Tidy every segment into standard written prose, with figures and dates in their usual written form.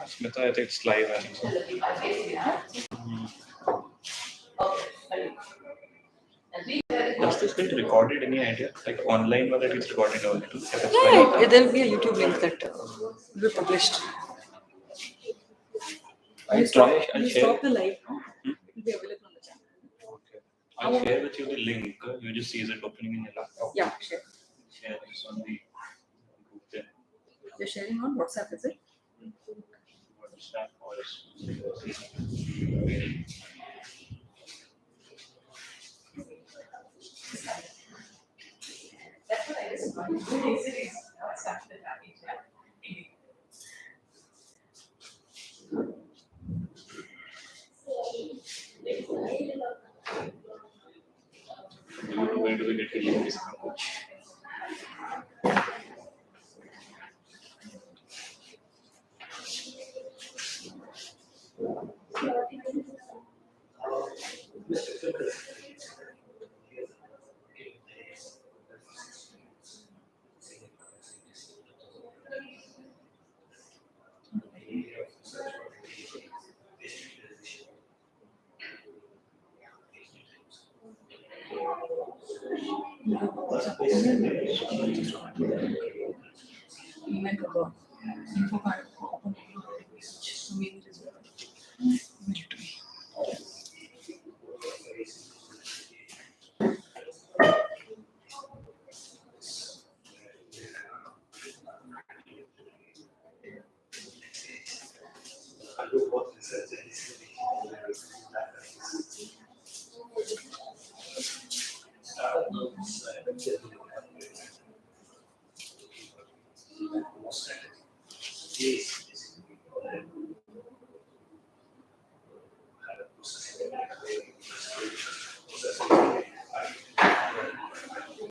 Smita, I think it's live. I think so. Does this get recorded? Any idea? Like online, whether it gets recorded or it will Yeah, there'll be a YouTube link that will be published. I'll stop share. the live. It will be available on the channel. Okay. I'll share with you the link. You just see it opening in your laptop. Yeah, share. Share this on the group then. You're sharing on WhatsApp, is it? WhatsApp or That's what I just wanted. Where do we get the link? Event about info card open so maybe it is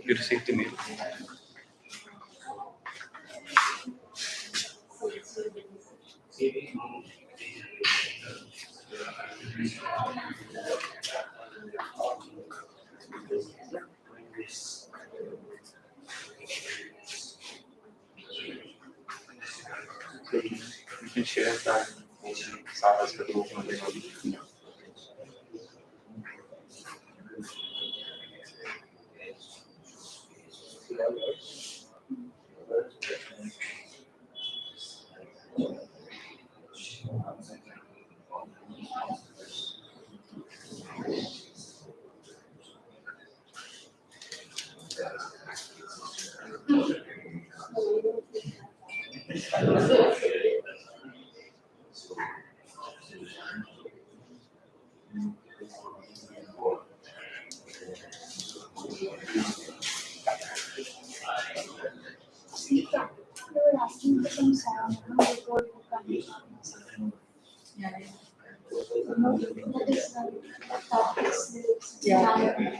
You received the mail. So you can share that Sarah's group.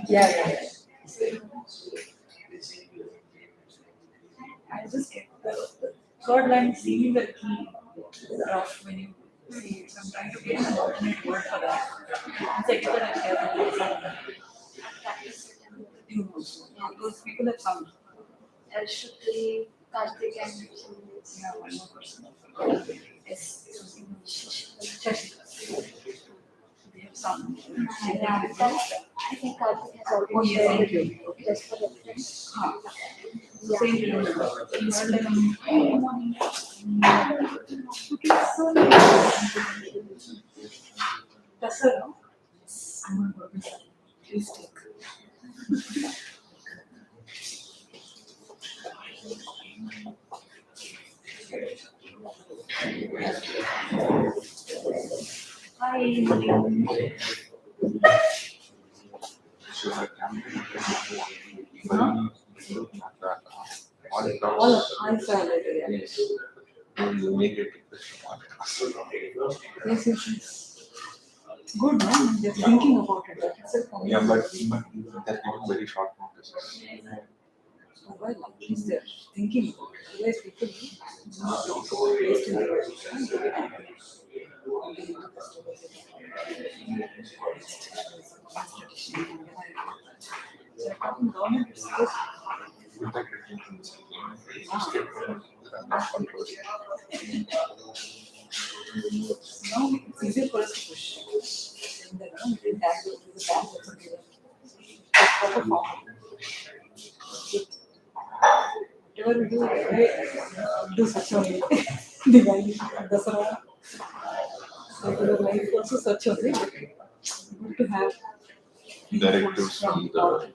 Yeah. I just get the third line seeing the key rough when you see it. So I'm trying to get an alternate word for that. Once I get that, I share that. Those people have found. Shruti, Karthik, and Yeah, one more person. yes. They have some. I think Karthik has Oh, already yes, shared thank it. you. Just for reference. So same thing. That's her, no? I'm going to go this. Please take. Hi, all I saw later. Yes. Yes. Good, man. They're thinking about it. That's it for me. Yeah, but that's not very short notice. Oh, well, at least they're thinking about it. Otherwise, people don't waste in the world. So, government is good. Now it's easier for us to push. In the between tag to the tag to the proper form. Whatever we do such a way. Diwali, Dasara, regular life also such a way. Good to have Directives from the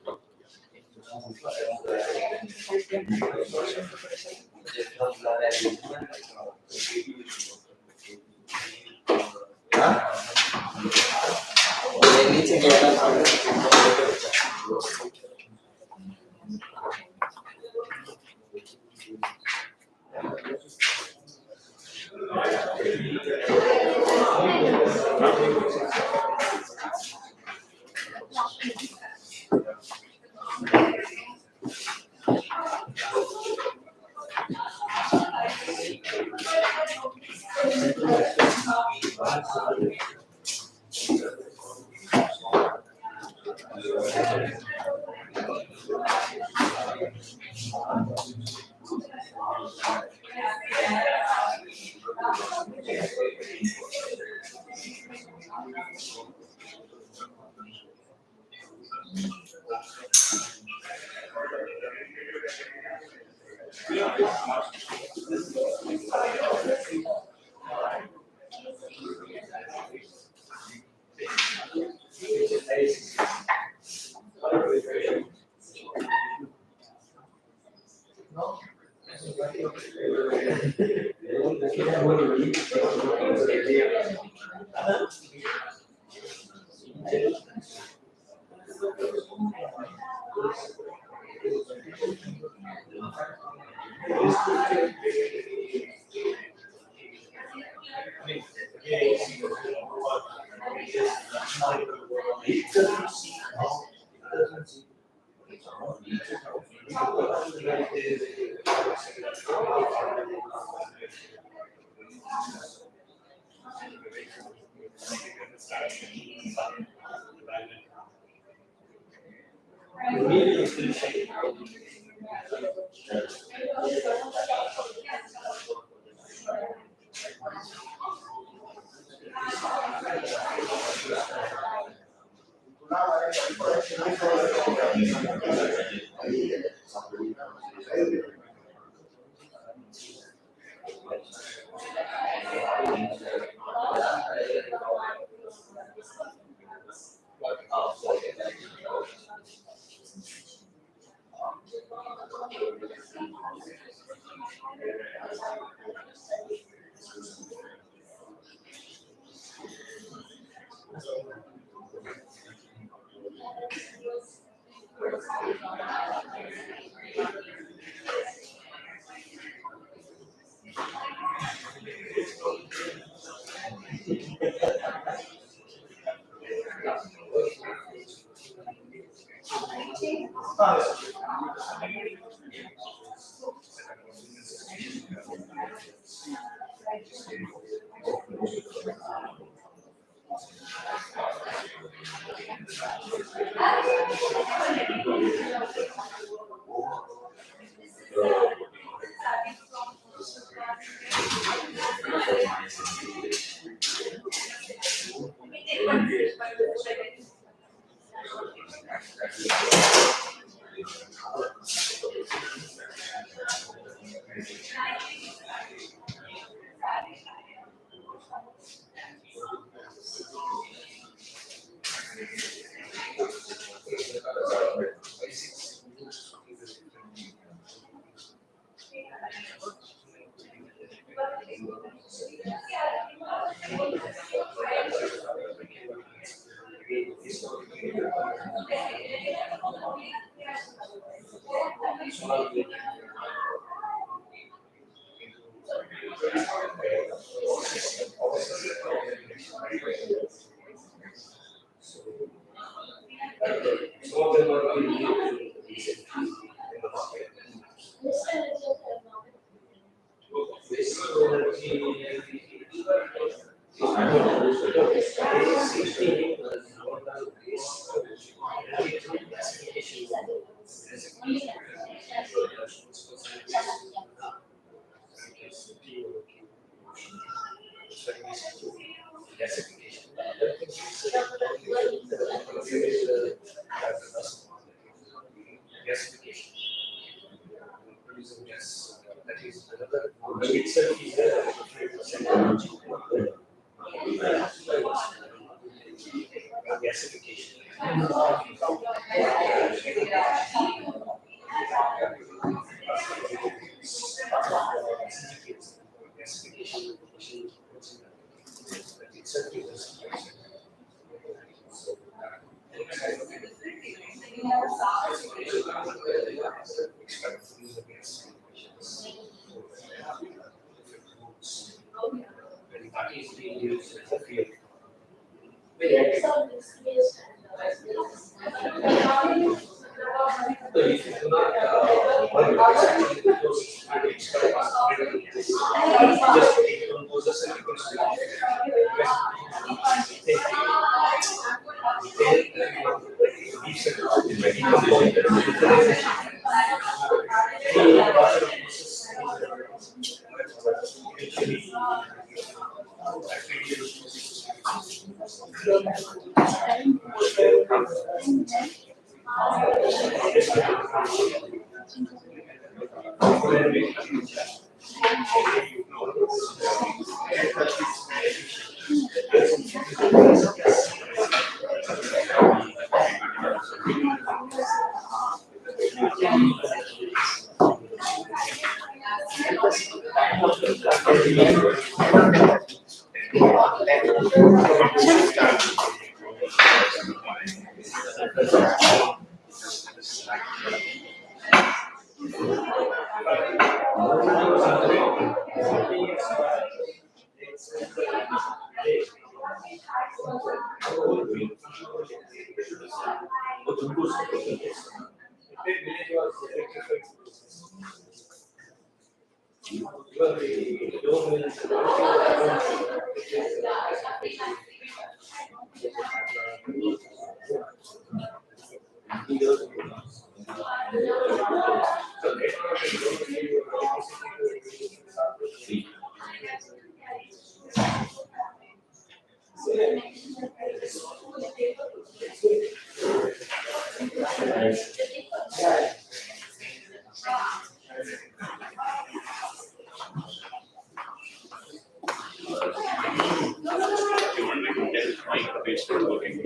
It's not working.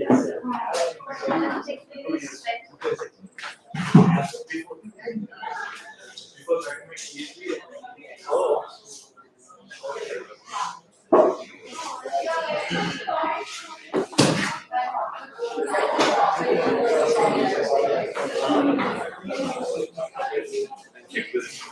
Check this.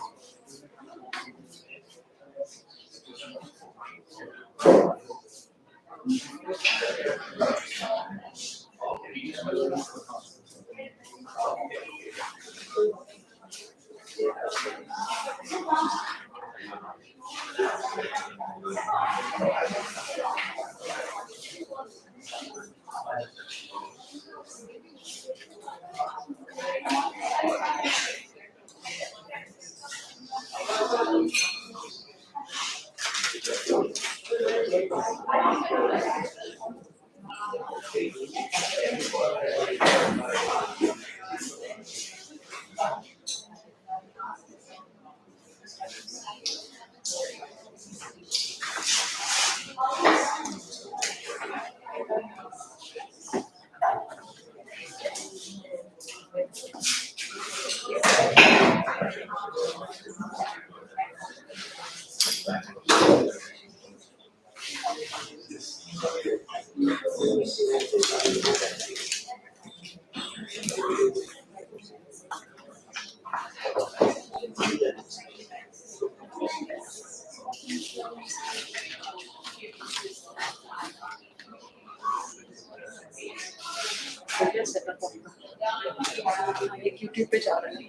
एक YouTube पे जा रहा है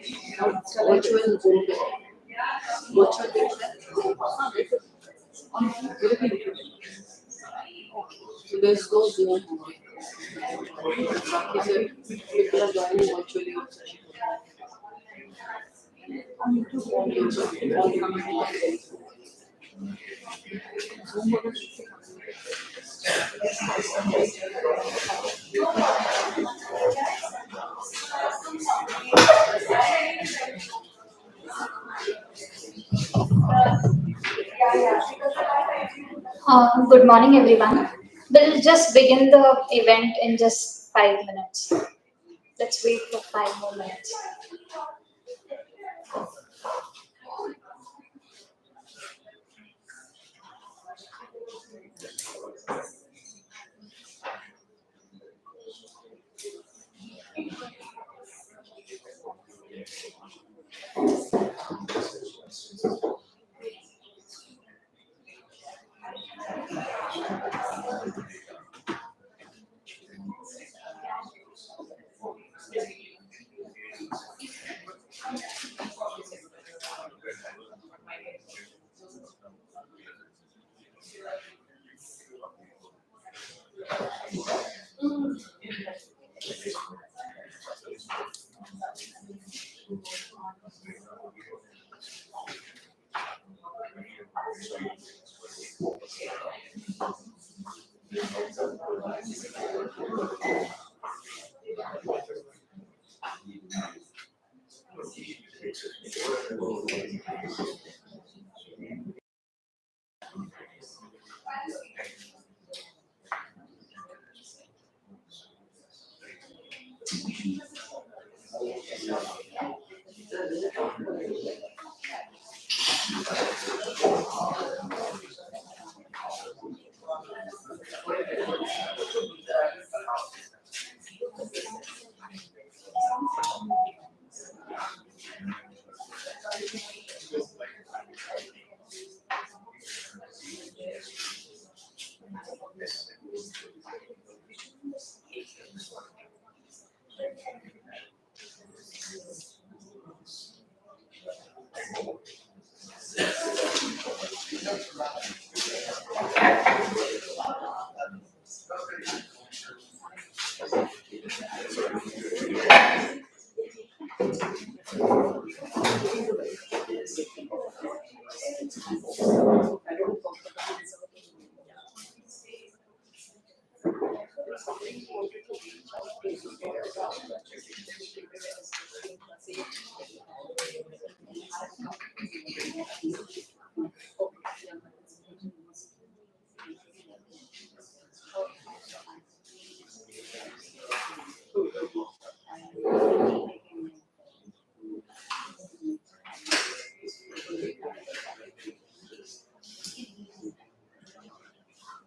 virtual zoom पे virtual so there's no zoom बाकी से people are joining virtually Good morning, everyone. We'll just begin the event in just 5 minutes. Let's wait for 5 more minutes.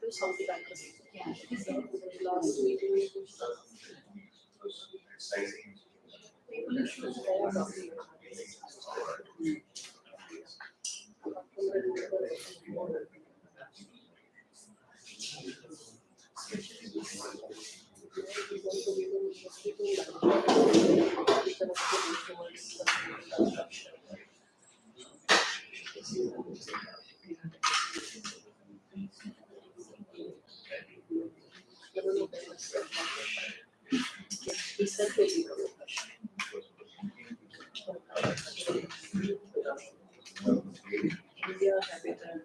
Do something like this. Yeah. Last meeting. People should follow something. India Habitat.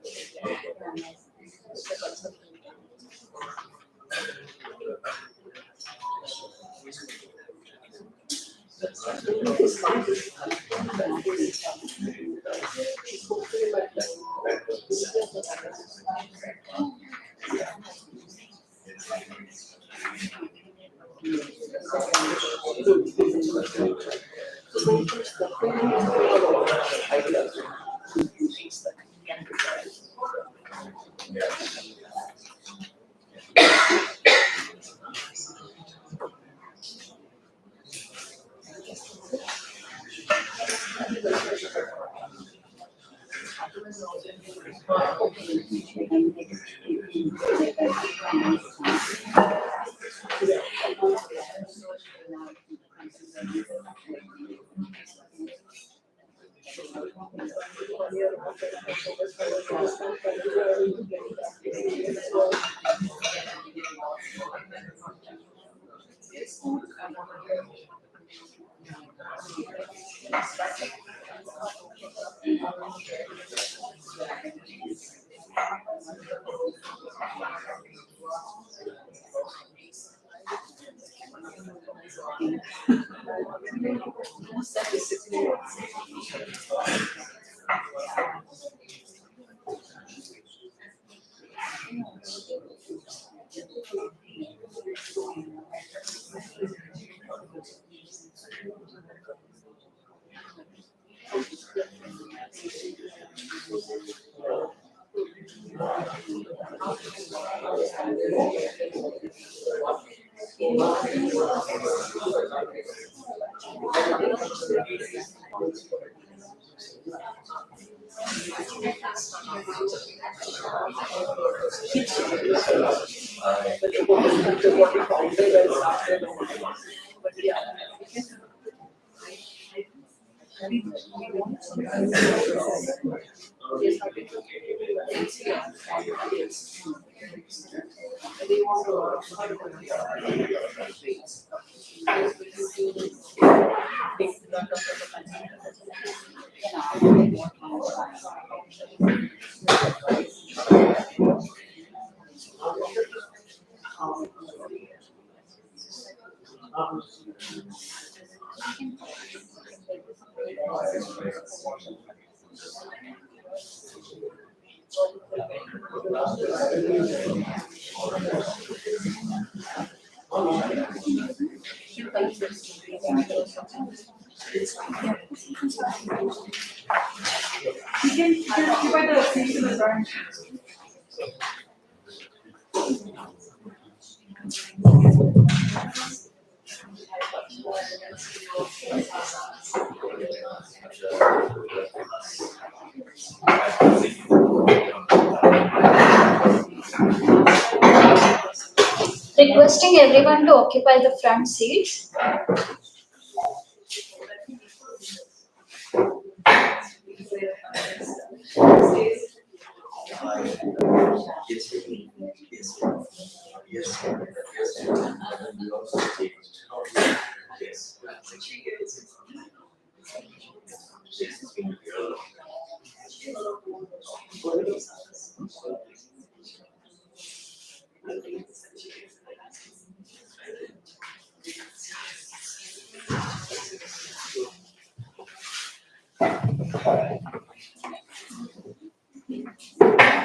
Requesting everyone to occupy the front seats.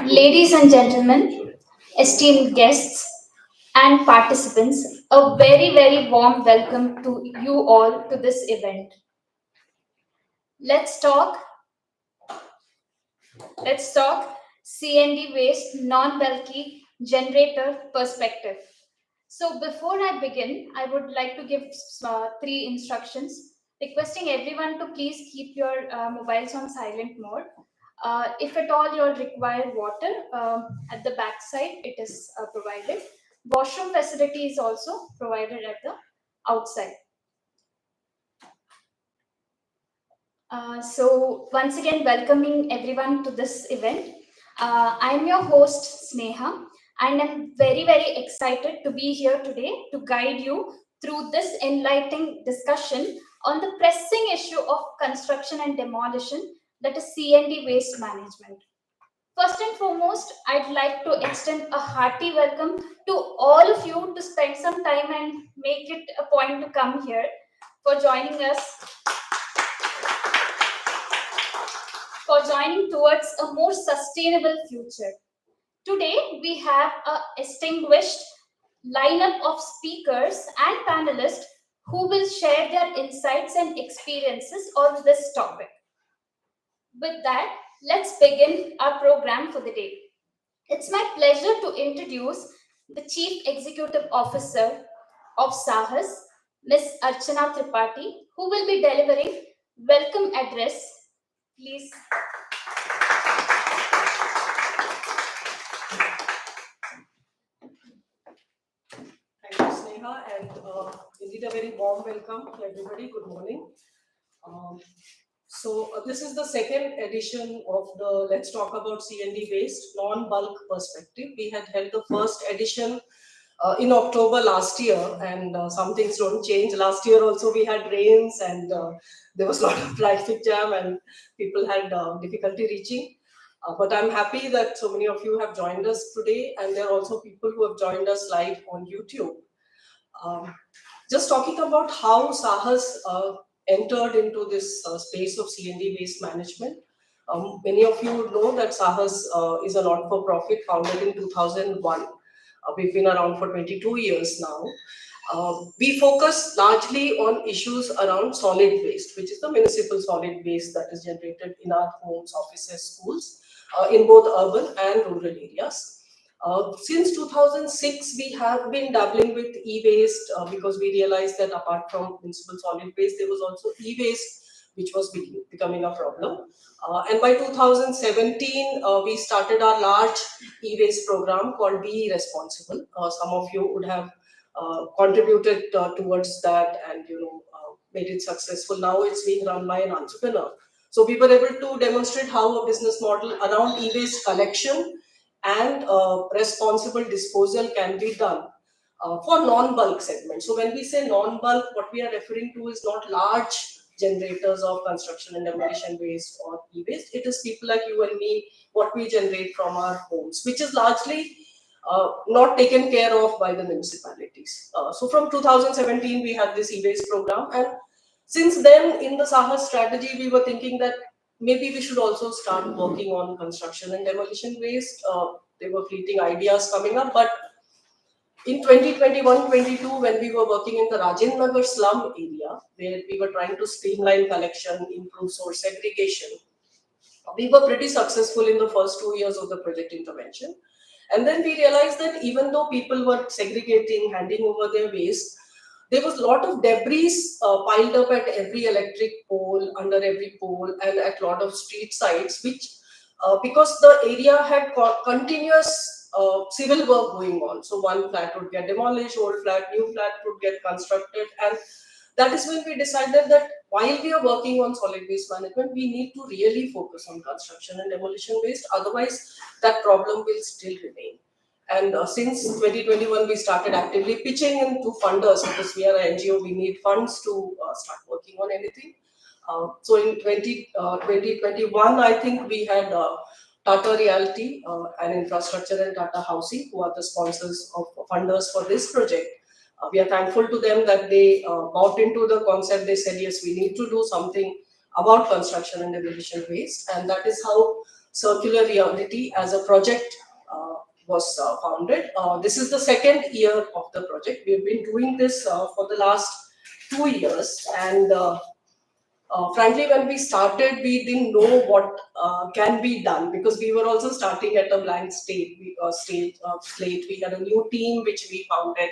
Ladies and gentlemen, esteemed guests and participants, a very, very warm welcome to you all to this event. Let's talk CND waste non-bulky generator perspective. So before I begin, I would like to give three instructions, requesting everyone to please keep your mobiles on silent mode. If at all you require water, at the back side it is provided. Washroom facility is also provided at the outside. So once again, welcoming everyone to this event. I'm your host Sneha, and I'm very, very excited to be here today to guide you through this enlightening discussion on the pressing issue of construction and demolition, that is CND waste management. First and foremost, I'd like to extend a hearty welcome to all of you to spend some time and make it a point to come here for joining us, for joining towards a more sustainable future. Today, we have a distinguished lineup of speakers and panelists who will share their insights and experiences on this topic. With that, let's begin our program for the day. It's my pleasure to introduce the Chief Executive Officer of Sahas, Ms. Archana Tripathi, who will be delivering welcome address. Please. Thank you, Sneha, and indeed a very warm welcome to everybody. Good morning. This is the second edition of the Let's Talk About CND Waste non-bulk perspective. We had held the first edition in October last year, and some things don't change. Last year also we had rains, and there was a lot of traffic jam, and people had difficulty reaching. But I'm happy that so many of you have joined us today, and there are also people who have joined us live on YouTube. Just talking about how Sahas entered into this space of CND waste management. Many of you know that Sahas is a not-for-profit founded in 2001. We've been around for 22 years now. We focus largely on issues around solid waste, which is the municipal solid waste that is generated in our homes, offices, schools, in both urban and rural areas. Since 2006, we have been dabbling with e-waste because we realized that apart from municipal solid waste, there was also e-waste, which was becoming a problem. And by 2017, we started our large e-waste program called Be Responsible. Some of you would have contributed towards that and made it successful. Now it's being run by an entrepreneur. So we were able to demonstrate how a business model around e-waste collection and responsible disposal can be done for non-bulk segments. So when we say non-bulk, what we are referring to is not large generators of construction and demolition waste or e-waste. It is people like you and me, what we generate from our homes, which is largely not taken care of by the municipalities. So from 2017, we had this e-waste program, and since then, in the Sahas strategy, we were thinking that maybe we should also start working on construction and demolition waste. There were fleeting ideas coming up, but in 2021-22, when we were working in the Rajendra Nagar slum area, where we were trying to streamline collection, improve source segregation, we were pretty successful in the first 2 years of the project intervention. And then we realized that even though people were segregating, handing over their waste, there was a lot of debris piled up at every electric pole, under every pole, and at a lot of street sites, which because the area had continuous civil work going on. So one flat would get demolished, old flat, new flat would get constructed. And that is when we decided that while we are working on solid waste management, we need to really focus on construction and demolition waste. Otherwise, that problem will still remain. And since 2021, we started actively pitching into funders because we are an NGO, we need funds to start working on anything. So in 2021, I think we had Tata Realty and Infrastructure and Tata Housing, who are the sponsors of funders for this project. We are thankful to them that they bought into the concept. They said, yes, we need to do something about construction and demolition waste. And that is how Circular Reality as a project was founded. This is the second year of the project. We've been doing this for the last 2 years. And frankly, when we started, we didn't know what can be done because we were also starting at a blank slate. We had a new team which we founded,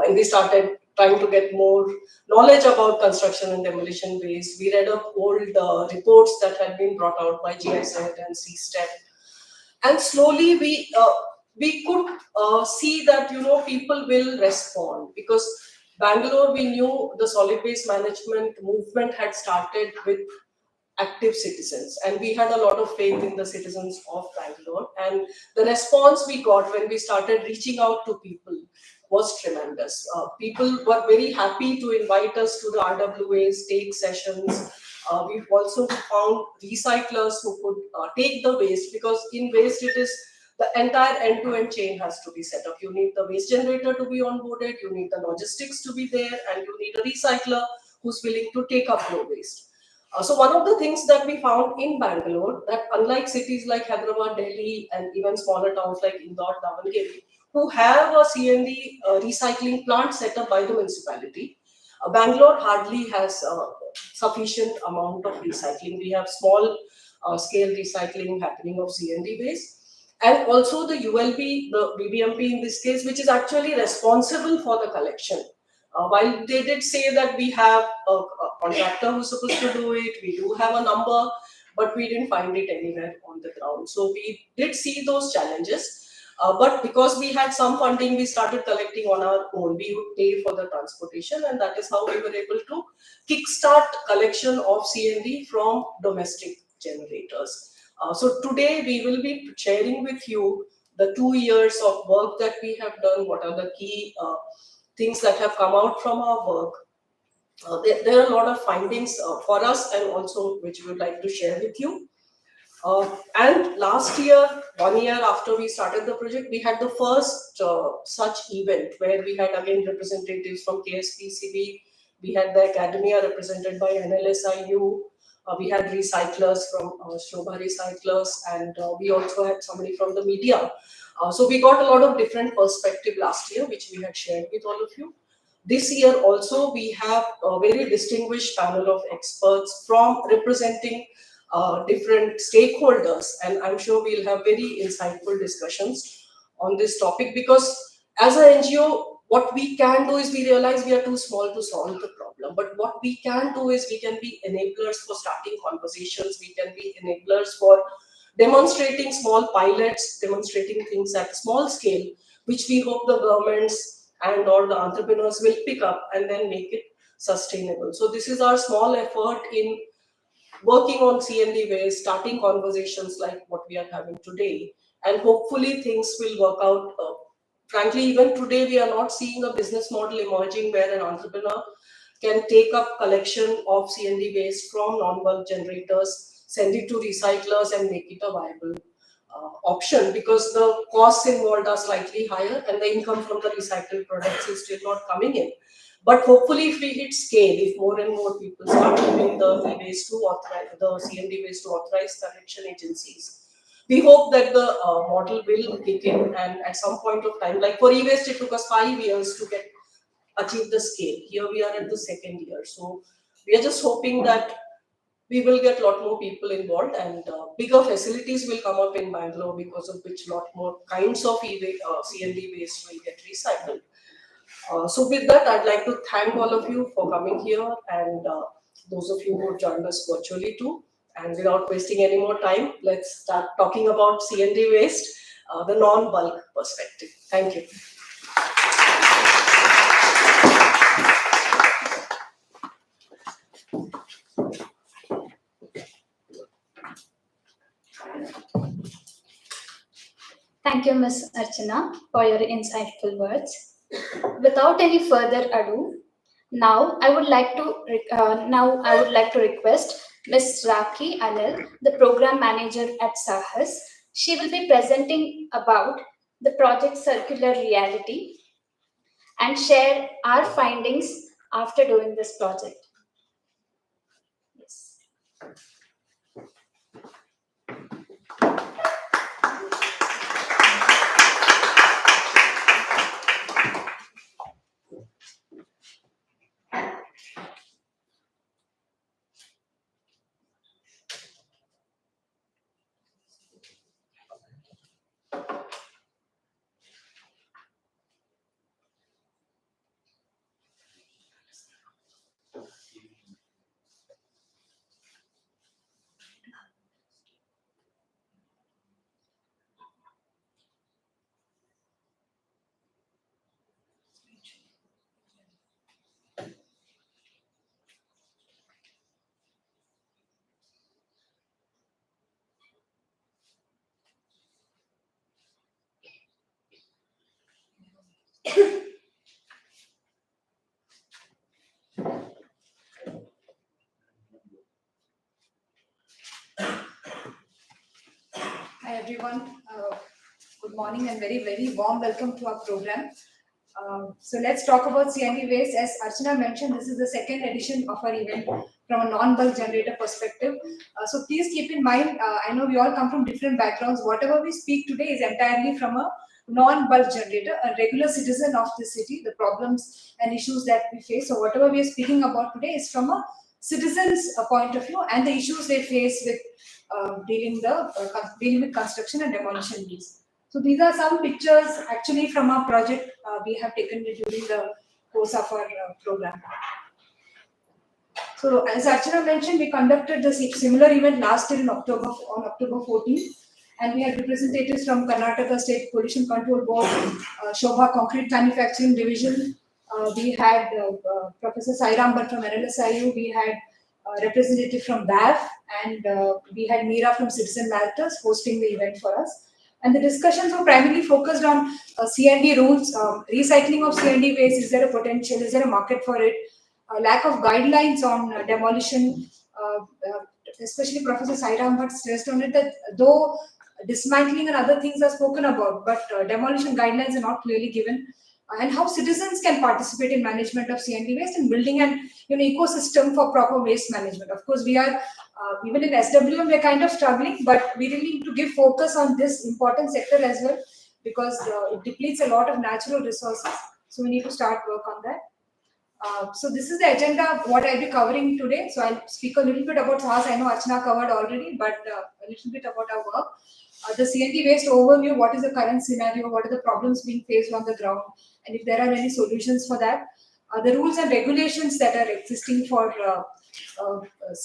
and we started trying to get more knowledge about construction and demolition waste. We read up old reports that had been brought out by GIZ and CSTEP, and slowly we could see that people will respond because Bangalore, we knew the solid waste management movement had started with active citizens, and we had a lot of faith in the citizens of Bangalore. And the response we got when we started reaching out to people was tremendous. People were very happy to invite us to the RWAs, take sessions. We've also found recyclers who could take the waste, because in waste it is the entire end-to-end chain has to be set up. You need the waste generator to be onboarded, you need the logistics to be there, and you need a recycler who's willing to take up your waste. So one of the things that we found in Bangalore, that unlike cities like Hyderabad, Delhi, and even smaller towns like Indore, Davangere, who have a CND recycling plant set up by the municipality, Bangalore hardly has sufficient amount of recycling. We have small scale recycling happening of CND waste. And also the ULB, the BBMP in this case, which is actually responsible for the collection. While they did say that we have a contractor who's supposed to do it, we do have a number, but we didn't find it anywhere on the ground. So we did see those challenges, but because we had some funding, we started collecting on our own. We would pay for the transportation, and that is how we were able to kickstart collection of CND from domestic generators. So today we will be sharing with you the 2 years of work that we have done, what are the key things that have come out from our work. There are a lot of findings for us, and also which we would like to share with you. And last year, 1 year after we started the project, we had the first such event where we had again representatives from KSPCB, we had the academia represented by NLSIU, we had recyclers from Shobha Recyclers, and we also had somebody from the media. So we got a lot of different perspective last year, which we had shared with all of you. This year also we have a very distinguished panel of experts from representing different stakeholders, and I'm sure we'll have very insightful discussions on this topic, because as an NGO, what we can do is we realize we are too small to solve the problem. But what we can do is we can be enablers for starting conversations, we can be enablers for demonstrating small pilots, demonstrating things at small scale, which we hope the governments and or the entrepreneurs will pick up and then make it sustainable. So this is our small effort in working on CND ways, starting conversations like what we are having today, and hopefully things will work out. Frankly, even today we are not seeing a business model emerging where an entrepreneur can take up collection of CND waste from non-bulk generators, send it to recyclers and make it a viable option, because the costs involved are slightly higher and the income from the recycled products is still not coming in. But hopefully, if we hit scale, if more and more people start giving the e-waste to the CND waste to authorized collection agencies, we hope that the model will kick in. And at some point of time, like for e-waste, it took us 5 years to achieve the scale. Here we are at the second year, so we are just hoping that we will get a lot more people involved, and bigger facilities will come up in Bangalore, because of which a lot more kinds of CND waste will get recycled. So with that, I'd like to thank all of you for coming here, and those of you who joined us virtually too. And without wasting any more time, let's start talking about CND waste, the non-bulk perspective. Thank you. Thank you, Ms. Archana, for your insightful words. Without any further ado, now I would like to request Ms. Rakhi Anil, the program manager at SAHAS. She will be presenting about the project Circular Reality and share our findings after doing this project. Yes. Hi everyone, good morning and very warm welcome to our program. So let's talk about CND waste. As Archana mentioned, this is the second edition of our event from a non-bulk generator perspective. So please keep in mind, I know we all come from different backgrounds. Whatever we speak today is entirely from a non-bulk generator, a regular citizen of the city, the problems and issues that we face. So whatever we are speaking about today is from a citizen's point of view and the issues they face with dealing with construction and demolition needs. So these are some pictures actually from our project we have taken during the course of our program. So as Archana mentioned, we conducted the similar event last year on October 14th, and we had representatives from Karnataka State Pollution Control Board, Shobha Concrete Manufacturing Division. We had Professor Sairam Bhatt from NLSIU. We had representative from BAF, and we had Meera from Citizen Matters hosting the event for us. And the discussions were primarily focused on CND rules, recycling of CND waste. Is there a potential? Is there a market for it? Lack of guidelines on demolition. Especially Professor Sairam Bhatt stressed on it that though dismantling and other things are spoken about, but demolition guidelines are not clearly given. And how citizens can participate in management of CND waste and building an ecosystem for proper waste management. Of course, we are even in SWM we're kind of struggling, but we really need to give focus on this important sector as well, because it depletes a lot of natural resources. So we need to start work on that. So this is the agenda of what I'll be covering today. So I'll speak a little bit about Sahas. I know Archana covered already, but a little bit about our work. The CND waste overview, what is the current scenario, what are the problems being faced on the ground, and if there are any solutions for that. The rules and regulations that are existing for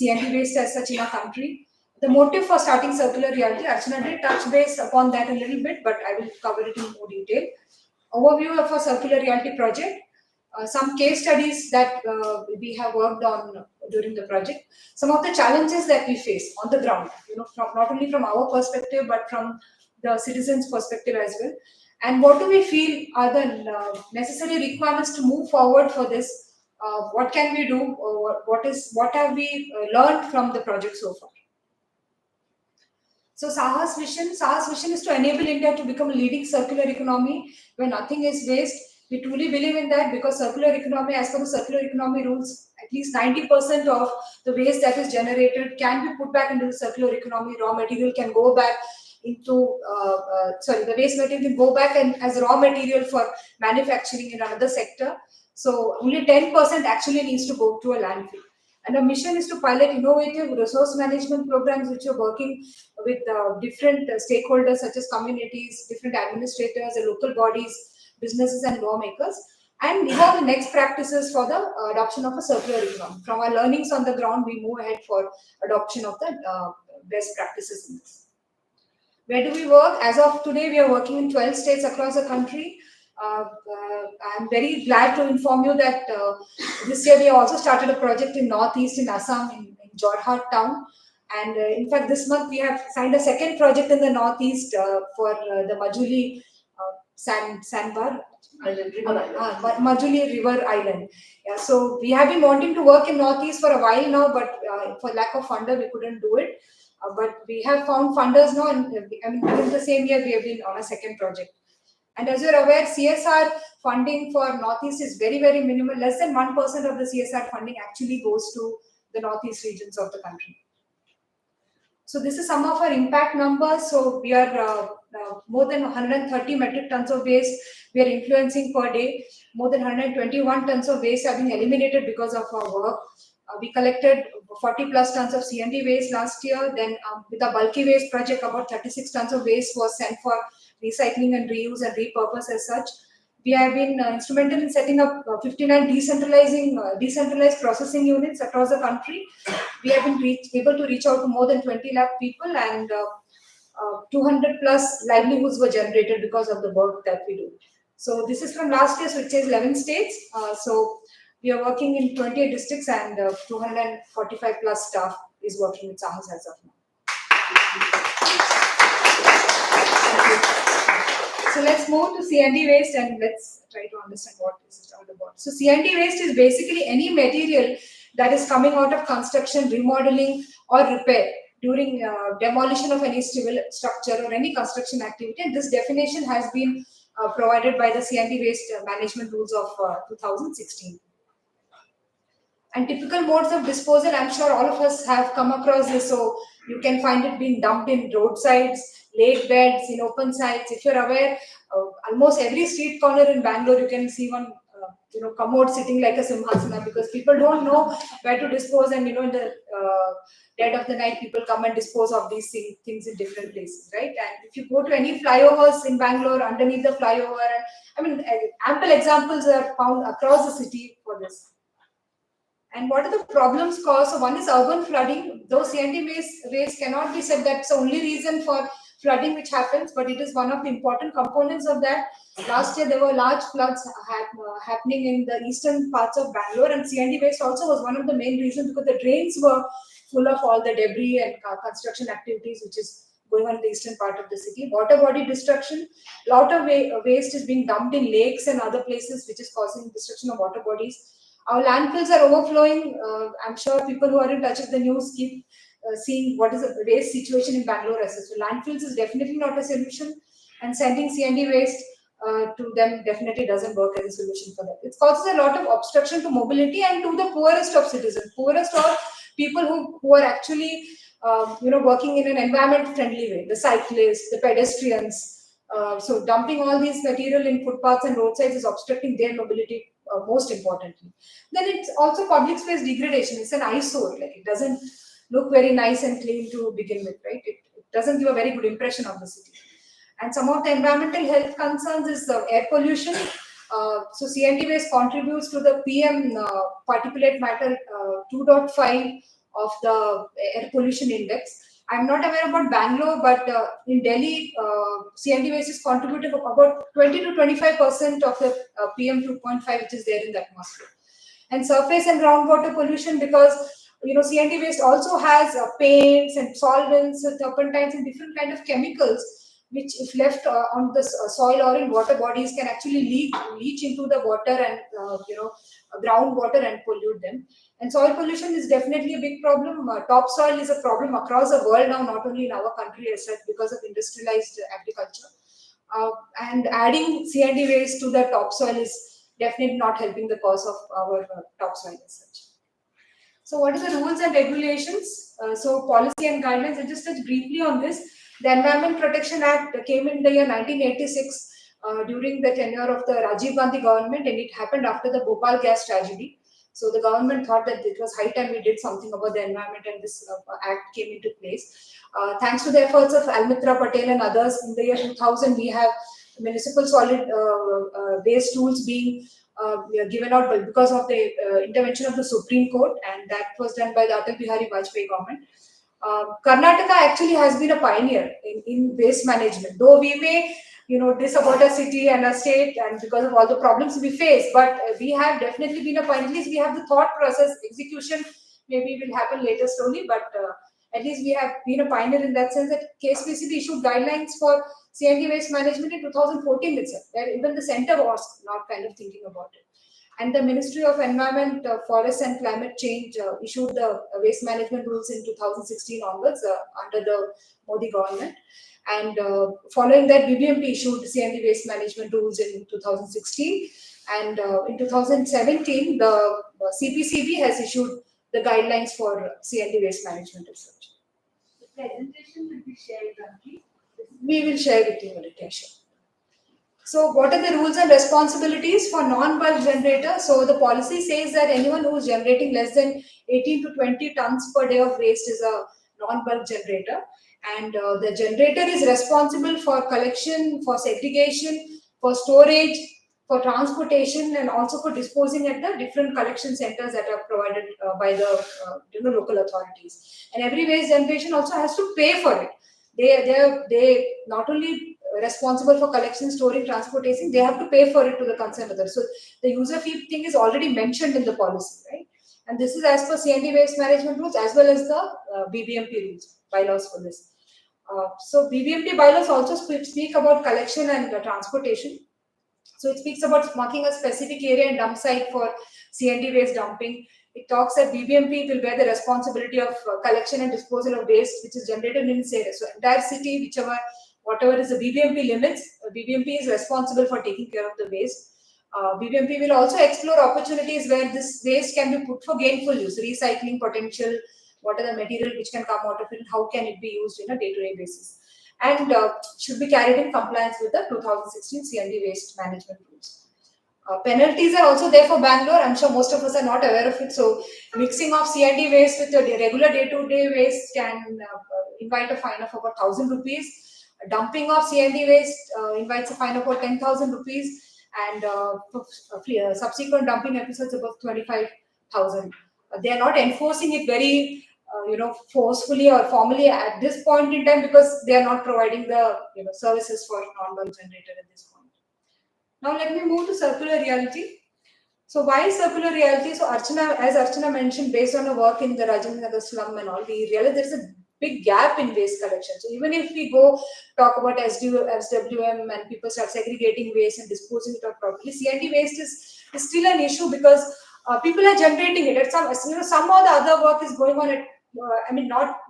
CND waste as such in our country. The motive for starting circular reality, Archana did touch base upon that a little bit, but I will cover it in more detail. Overview of a circular reality project. Some case studies that we have worked on during the project, some of the challenges that we face on the ground, from not only from our perspective but from the citizens' perspective as well, and what do we feel are the necessary requirements to move forward for this? What can we do? Or what have we learned from the project so far? So Sahas vision is to enable India to become a leading circular economy where nothing is waste. We truly believe in that because circular economy, as per the circular economy rules, at least 90% of the waste that is generated can be put back into the circular economy. Raw material can go back into, the waste material can go back and as raw material for manufacturing in another sector. So only 10% actually needs to go to a landfill. And our mission is to pilot innovative resource management programs which are working with different stakeholders such as communities, different administrators, and local bodies, businesses and lawmakers, and evolve the next practices for the adoption of a circular economy. From our learnings on the ground, we move ahead for adoption of the best practices in this. Where do we work? As of today, we are working in 12 states across the country. I'm very glad to inform you that this year we also started a project in Northeast in Assam, in Jorhat town. And in fact, this month we have signed a second project in the Northeast for the Majuli sandbar, Majuli River Island. Yeah, so we have been wanting to work in Northeast for a while now, but for lack of funder, we couldn't do it. But we have found funders now, and within the same year, we have been on a second project. And as you're aware, CSR funding for Northeast is very, very minimal. Less than 1% of the CSR funding actually goes to the Northeast regions of the country. So this is some of our impact numbers. So we are more than 130 metric tons of waste we are influencing per day. More than 121 tons of waste have been eliminated because of our work. We collected 40 plus tons of CND waste last year. Then with a bulky waste project, about 36 tons of waste was sent for recycling and reuse and repurpose as such. We have been instrumental in setting up 59 decentralized processing units across the country. We have been able to reach out to more than 20 lakh people, and 200 plus livelihoods were generated because of the work that we do. So this is from last year, so it says 11 states. So we are working in 28 districts, and 245 plus staff is working with Sahas as of now. So let's move to CND waste and let's try to understand what this is all about. So CND waste is basically any material that is coming out of construction, remodeling or repair during demolition of any civil structure or any construction activity. And this definition has been provided by the CND waste management rules of 2016. And typical modes of disposal, I'm sure all of us have come across this. So you can find it being dumped in roadsides, lake beds, in open sites. If you're aware, almost every street corner in Bangalore, you can see one, commode sitting like a simhasana, because people don't know where to dispose, and in the dead of the night, people come and dispose of these things in different places, right? And if you go to any flyovers in Bangalore, underneath the flyover, ample examples are found across the city for this. And what are the problems caused? So one is urban flooding. Though CND waste cannot be said that's the only reason for flooding which happens, but it is one of the important components of that. Last year there were large floods happening in the eastern parts of Bangalore, and CND waste also was one of the main reasons, because the drains were full of all the debris and construction activities which is going on in the eastern part of the city. Water body destruction. A lot of waste is being dumped in lakes and other places which is causing destruction of water bodies. Our landfills are overflowing. I'm sure people who are in touch with the news keep seeing what is the waste situation in Bangalore as well. So landfills is definitely not a solution, and sending CND waste to them definitely doesn't work as a solution for that. It causes a lot of obstruction to mobility and to the poorest of citizens. Poorest are people who are actually working in an environment-friendly way. The cyclists, the pedestrians. So dumping all these material in footpaths and roadsides is obstructing their mobility most importantly. Then it's also public space degradation. It's an eyesore. Like it doesn't look very nice and clean to begin with, right? It doesn't give a very good impression of the city. And some of the environmental health concerns is air pollution. So CND waste contributes to the PM particulate matter 2.5 of the air pollution index. I'm not aware about Bangalore, but in Delhi, CND waste is contributing about 20 to 25% of the PM 2.5 which is there in the atmosphere. And surface and groundwater pollution, because CND waste also has paints and solvents, turpentines and different kind of chemicals which if left on the soil or in water bodies can actually leach into the water and groundwater and pollute them. And soil pollution is definitely a big problem. Topsoil is a problem across the world now, not only in our country as such, because of industrialized agriculture. And adding CND waste to the topsoil is definitely not helping the cause of our topsoil as such. So what are the rules and regulations? So policy and guidelines, I just touch briefly on this. The Environment Protection Act came in the year 1986 during the tenure of the Rajiv Gandhi government, and it happened after the Bhopal gas tragedy. So the government thought that it was high time we did something about the environment, and this act came into place. Thanks to the efforts of Almitra Patel and others, in the year 2000 we have municipal solid waste tools being given out because of the intervention of the Supreme Court, and that was done by the Atal Bihari Vajpayee government. Karnataka actually has been a pioneer in waste management, though we may diss about a city and a state and because of all the problems we face, but we have definitely been a pioneer. At least we have the thought process. Execution maybe will happen later slowly, but at least we have been a pioneer in that sense that KSPCB issued guidelines for CND waste management in 2014 itself, where even the center was not kind of thinking about it. And the Ministry of Environment, Forests and Climate Change issued the waste management rules in 2016 onwards under the Modi government. And following that, BBMP issued CND waste management rules in 2016. And in 2017, the CPCB has issued the guidelines for CND waste management as such. The presentation will be shared, Ramji. We will share with you, Ritasha. So what are the rules and responsibilities for non-bulk generator? So the policy says that anyone who is generating less than 18 to 20 tons per day of waste is a non-bulk generator. And the generator is responsible for collection, for segregation, for storage, for transportation, and also for disposing at the different collection centers that are provided by the local authorities. And every waste generation also has to pay for it. They not only responsible for collection, storing, transportation, they have to pay for it to the concerned others. So the user fee thing is already mentioned in the policy, right? And this is as per CND waste management rules as well as the BBMP rules, bylaws for this. So BBMP bylaws also speak about collection and transportation. So it speaks about marking a specific area and dump site for CND waste dumping. It talks that BBMP will bear the responsibility of collection and disposal of waste which is generated in its area. So entire city, whatever is the BBMP limits, BBMP is responsible for taking care of the waste. BBMP will also explore opportunities where this waste can be put for gainful use, recycling potential, what are the material which can come out of it, how can it be used in a day-to-day basis. And should be carried in compliance with the 2016 CND waste management rules. Penalties are also there for Bangalore. I'm sure most of us are not aware of it. So mixing of CND waste with the regular day-to-day waste can invite a fine of about 1,000 rupees. Dumping of CND waste invites a fine of about 10,000 rupees. And subsequent dumping episodes about 25,000. They are not enforcing it very forcefully or formally at this point in time because they are not providing the services for non-bulk generator at this point. Now let me move to circular reality. So why circular reality? So as Archana mentioned, based on her work in the Rajendra Nagar slum and all, we realize there's a big gap in waste collection. So even if we go talk about SWM and people start segregating waste and disposing it out properly, CND waste is still an issue because people are generating it. At some or the other work is going on at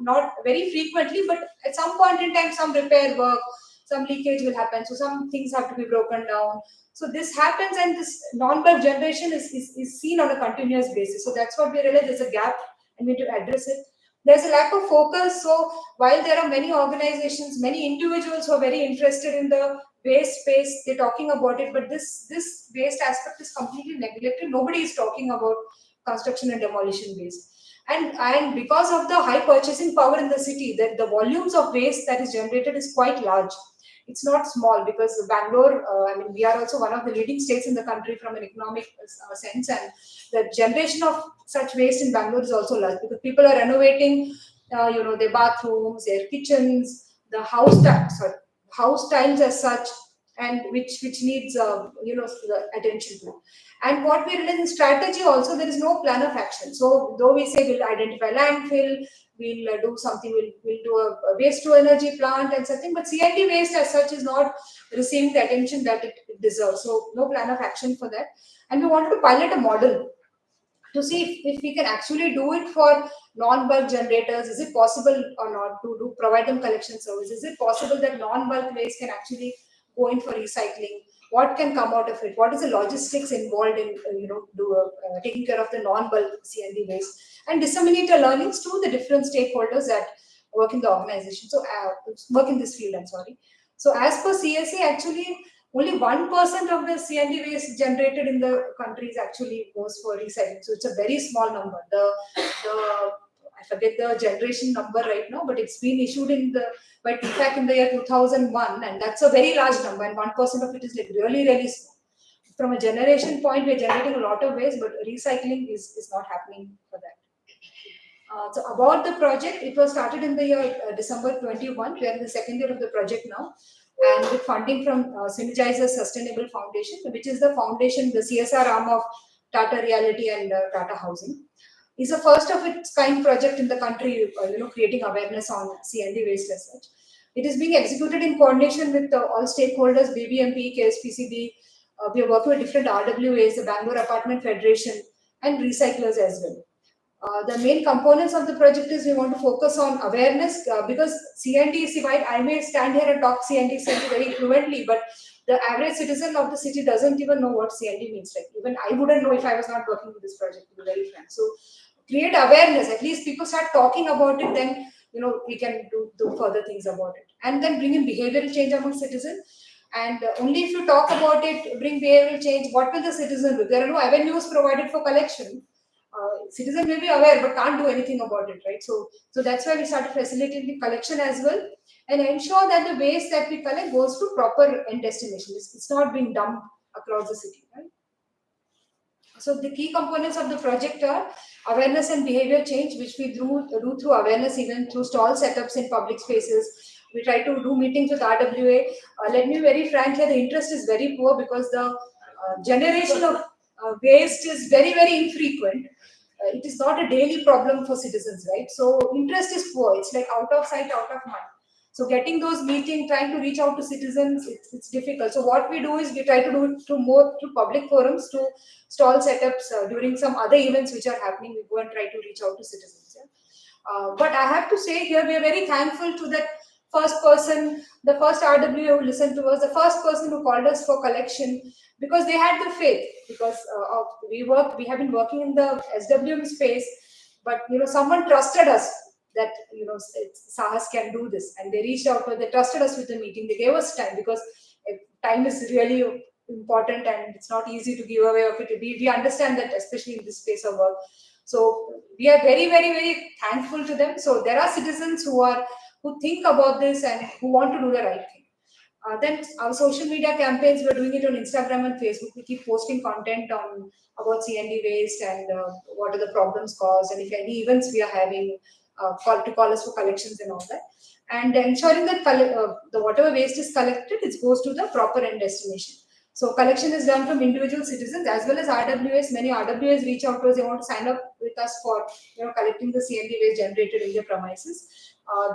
not very frequently, but at some point in time, some repair work, some leakage will happen. So some things have to be broken down. So this happens, and this non-bulk generation is seen on a continuous basis. So that's what we realize there's a gap and we need to address it. there's a lack of focus. So while there are many organizations, many individuals who are very interested in the waste space, they're talking about it, but this waste aspect is completely neglected. Nobody is talking about construction and demolition waste. And because of the high purchasing power in the city, the volumes of waste that is generated is quite large. It's not small, because Bangalore, I mean, we are also one of the leading states in the country from an economic sense, and the generation of such waste in Bangalore is also large, because people are renovating, their bathrooms, their kitchens, the house tiles as such, and which needs the attention to. And what we realize in strategy also, there is no plan of action. So though we say we'll identify landfill, we'll do something, we'll do a waste to energy plant and something, but CND waste as such is not receiving the attention that it deserves. So no plan of action for that. And we wanted to pilot a model to see if we can actually do it for non-bulk generators. Is it possible or not to provide them collection service? Is it possible that non-bulk waste can actually go in for recycling? What can come out of it? What is the logistics involved in taking care of the non-bulk CND waste, and disseminate the learnings to the different stakeholders that work in the organization. So work in this field. I'm sorry. So as per CSA, actually only 1% of the CND waste generated in the country is actually goes for recycling. So it's a very small number. The I forget the generation number right now, but it's been issued by TFAC in the year 2001, and that's a very large number, and 1% of it is like really, really small. From a generation point, we're generating a lot of waste, but recycling is not happening for that. So about the project, it was started in the year December 21. We are in the second year of the project now, and with funding from Synergizer Sustainable Foundation, which is the foundation, the CSR arm of Tata Realty and Tata Housing. Is a first of its kind project in the country, creating awareness on CND waste as such. It is being executed in coordination with all stakeholders, BBMP, KSPCB. We are working with different RWAs, the Bangalore Apartment Federation, and recyclers as well. The main components of the project is we want to focus on awareness, because CND, I may stand here and talk CND very fluently, but the average citizen of the city doesn't even know what CND means. Like, even I wouldn't know if I was not working with this project, to be very frank. So create awareness, at least people start talking about it, then we can do further things about it. And then bring in behavioral change among citizens. And only if you talk about it, bring behavioral change, what will the citizen do? There are no avenues provided for collection. Citizen may be aware but can't do anything about it, right? So that's why we started facilitating collection as well, and ensure that the waste that we collect goes to proper end destination. It's not being dumped across the city, right? So the key components of the project are awareness and behavior change, which we do through awareness, even through stall setups in public spaces. We try to do meetings with RWA. Let me be very frank here, the interest is very poor, because the generation of waste is very, very infrequent. It is not a daily problem for citizens, right? So interest is poor. It's like out of sight, out of mind. So getting those meetings, trying to reach out to citizens, it's difficult. So what we do is we try to do it through public forums, to stall setups during some other events which are happening. We go and try to reach out to citizens. Yeah? But I have to say here, we are very thankful to that first person, the first RWA who listened to us, the first person who called us for collection, because they had the faith. Because we have been working in the SWM space, but someone trusted us that Sahas can do this, and they reached out. They trusted us with the meeting. They gave us time, because time is really important, and it's not easy to give away of it. We understand that, especially in this space of work. So we are very, very, very thankful to them. So there are citizens who think about this and who want to do the right thing. Then our social media campaigns, we're doing it on Instagram and Facebook. We keep posting content about CND waste and what are the problems caused, and if any events we are having, call us for collections and all that. And ensuring that the whatever waste is collected, it goes to the proper end destination. So collection is done from individual citizens as well as RWAs. Many RWAs reach out to us. They want to sign up with us for collecting the CND waste generated in their premises.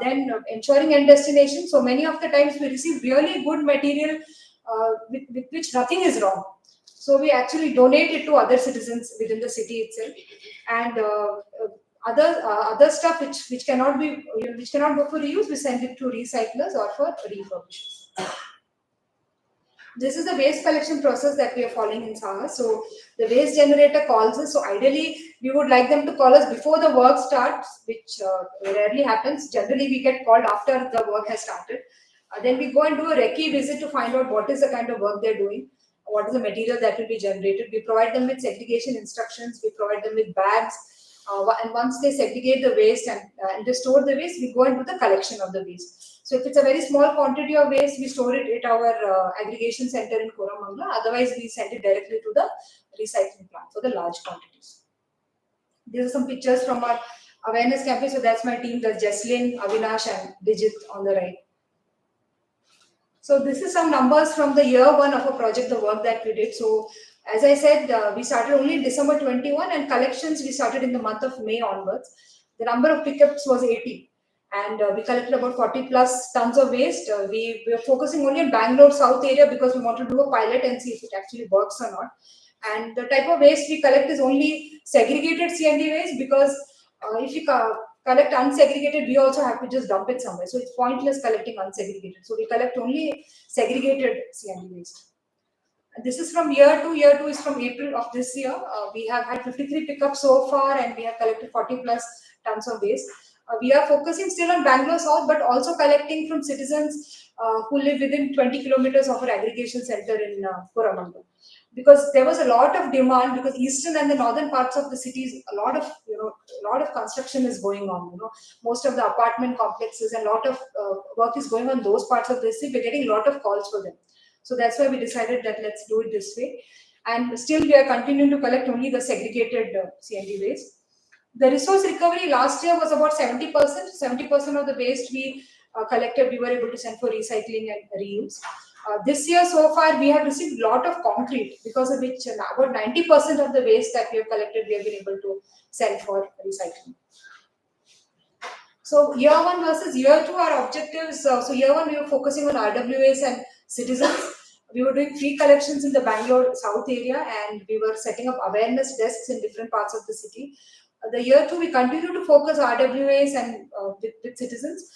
Then ensuring end destination. So many of the times we receive really good material with which nothing is wrong. So we actually donate it to other citizens within the city itself, and other stuff which cannot go for reuse, we send it to recyclers or for refurbishers. This is the waste collection process that we are following in Saha. So the waste generator calls us. So ideally, we would like them to call us before the work starts, which rarely happens. Generally, we get called after the work has started. Then we go and do a recce visit to find out what is the kind of work they're doing, what is the material that will be generated. We provide them with segregation instructions. We provide them with bags. And once they segregate the waste and they store the waste, we go and do the collection of the waste. So if it's a very small quantity of waste, we store it at our aggregation center in Koramangala. Otherwise, we send it directly to the recycling plant for the large quantities. These are some pictures from our awareness campaign. So that's my team, that's Jesslyn, Avinash and Digit on the right. So this is some numbers from the year one of a project, the work that we did. So as I said, we started only in December 21 and collections we started in the month of May onwards. The number of pickups was 80 and we collected about 40 plus tons of waste. We were focusing only on Bangalore South area because we want to do a pilot and see if it actually works or not. And the type of waste we collect is only segregated C&D waste because if you collect unsegregated, we also have to just dump it somewhere. So it's pointless collecting unsegregated. So we collect only segregated C&D waste. And this is from year 2. Year 2 is from April of this year. We have had 53 pickups so far and we have collected 40 plus tons of waste. We are focusing still on Bangalore South, but also collecting from citizens who live within 20 kilometers of our aggregation center in Koramangala. Because there was a lot of demand because eastern and the northern parts of the cities, a lot of construction is going on. Most of the apartment complexes and a lot of work is going on those parts of the city. We're getting a lot of calls for them. So that's why we decided that let's do it this way. And still we are continuing to collect only the segregated C&D waste. The resource recovery last year was about 70%. 70% of the waste we collected, we were able to send for recycling and reuse. This year so far, we have received a lot of concrete because of which about 90% of the waste that we have collected, we have been able to send for recycling. So year 1 versus year 2, our objectives, so year 1 we were focusing on RWAs and citizens. We were doing free collections in the Bangalore South area and we were setting up awareness desks in different parts of the city. The year 2, we continue to focus RWAs and with citizens.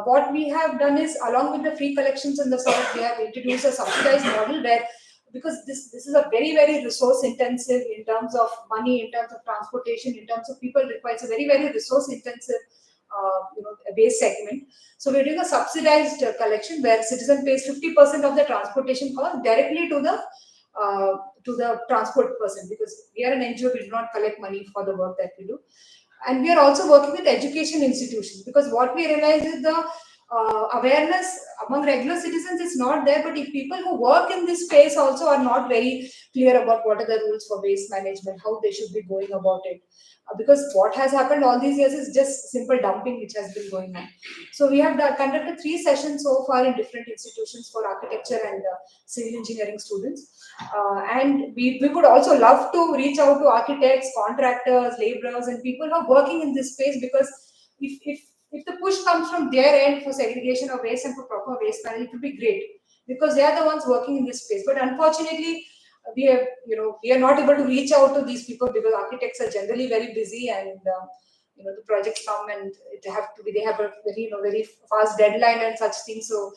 What we have done is, along with the free collections in the South, we have introduced a subsidized model where, because this is a very, very resource intensive in terms of money, in terms of transportation, in terms of people requires a very, very resource intensive waste segment. So we're doing a subsidized collection where citizen pays 50% of the transportation cost directly to the transport person, because we are an NGO, we do not collect money for the work that we do. And we are also working with education institutions because what we realize is the awareness among regular citizens is not there, but if people who work in this space also are not very clear about what are the rules for waste management, how they should be going about it. Because what has happened all these years is just simple dumping which has been going on. So we have conducted 3 sessions so far in different institutions for architecture and civil engineering students. And we would also love to reach out to architects, contractors, laborers and people who are working in this space, because if the push comes from their end for segregation of waste and for proper waste management, it would be great because they are the ones working in this space. But unfortunately, we are not able to reach out to these people because architects are generally very busy and the projects come and they have a very fast deadline and such things. So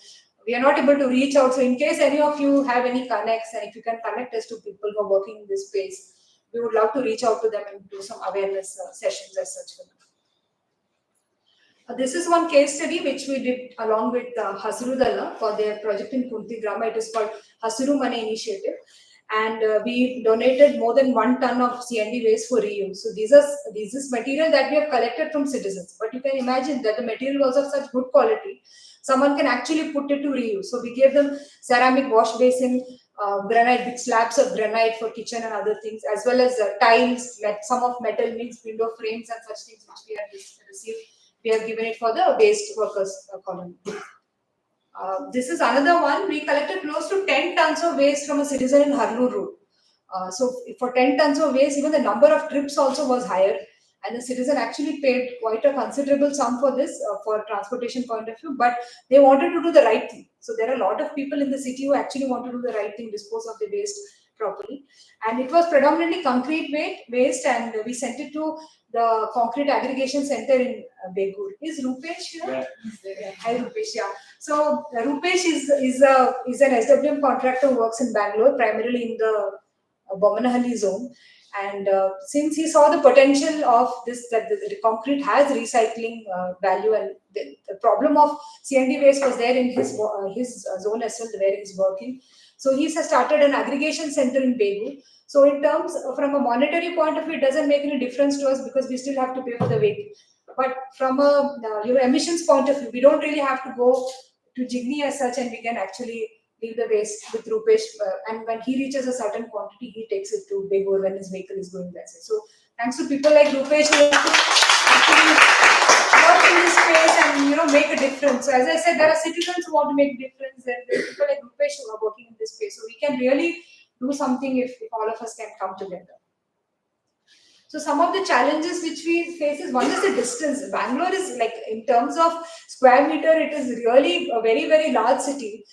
we are not able to reach out. So in case any of you have any connects and if you can connect us to people who are working in this space, we would love to reach out to them and do some awareness sessions as such for them. This is one case study which we did along with Hasuru Dala for their project in Kunti Grama. It is called Hasuru Mane Initiative. And we donated more than 1 ton of C&D waste for reuse. So this is material that we have collected from citizens. But you can imagine that the material was of such good quality, someone can actually put it to reuse. So we gave them ceramic wash basin, granite, big slabs of granite for kitchen and other things, as well as tiles, some of metal means window frames and such things which we have received. We have given it for the waste workers colony. This is another one. We collected close to 10 tons of waste from a citizen in Harloor Road. So for 10 tons of waste, even the number of trips also was higher. And the citizen actually paid quite a considerable sum for this, for transportation point of view, but they wanted to do the right thing. So there are a lot of people in the city who actually want to do the right thing, dispose of the waste properly. And it was predominantly concrete waste, and we sent it to the concrete aggregation center in Begur. Is Rupesh here? Yeah. Hi Rupesh, yeah. So Rupesh is an SWM contractor who works in Bangalore, primarily in the Bomanahalli zone. And since he saw the potential of this, that the concrete has recycling value, and the problem of C&D waste was there in his zone as well, where he's working. So he has started an aggregation center in Begur. So in terms, from a monetary point of view, it doesn't make any difference to us because we still have to pay for the vehicle. But from a emissions point of view, we don't really have to go to Jigni as such, and we can actually leave the waste with Rupesh. And when he reaches a certain quantity, he takes it to Begur when his vehicle is going that side. So thanks to people like Rupesh who actually work in this space and make a difference. So as I said, there are citizens who want to make a difference, and there are people like Rupesh who are working in this space. So we can really do something if all of us can come together. So some of the challenges which we face is, one is the distance. Bangalore is, like, in terms of square meter, it is really a very, very large city.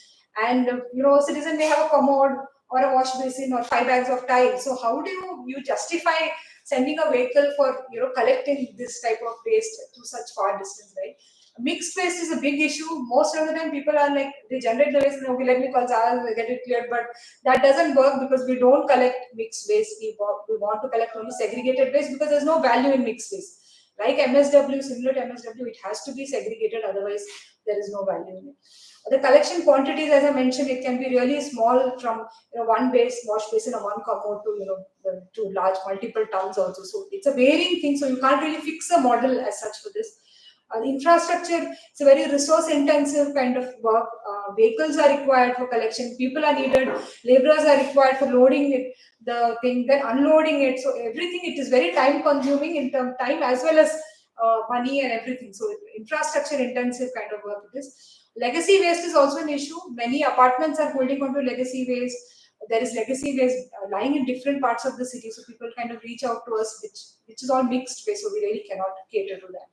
And a citizen may have a commode or a wash basin or 5 bags of tiles. So how do you justify sending a vehicle for collecting this type of waste to such far distance, right? Mixed waste is a big issue. Most of the time people are like, they generate the waste and okay, let me call Zara, get it cleared, but that doesn't work because we don't collect mixed waste. We want to collect only segregated waste because there's no value in mixed waste. Like MSW, similar to MSW, it has to be segregated, otherwise there is no value in it. The collection quantities, as I mentioned, it can be really small, from one wash basin or one commode to large, multiple tons also. So it's a varying thing. So you can't really fix a model as such for this. Infrastructure, it's a very resource intensive kind of work. Vehicles are required for collection. People are needed. Laborers are required for loading it, the thing, then unloading it. So everything, it is very time consuming in terms of time as well as money and everything. So infrastructure intensive kind of work it is. Legacy waste is also an issue. Many apartments are holding on to legacy waste. There is legacy waste lying in different parts of the city. So people kind of reach out to us, which is all mixed waste. So we really cannot cater to that.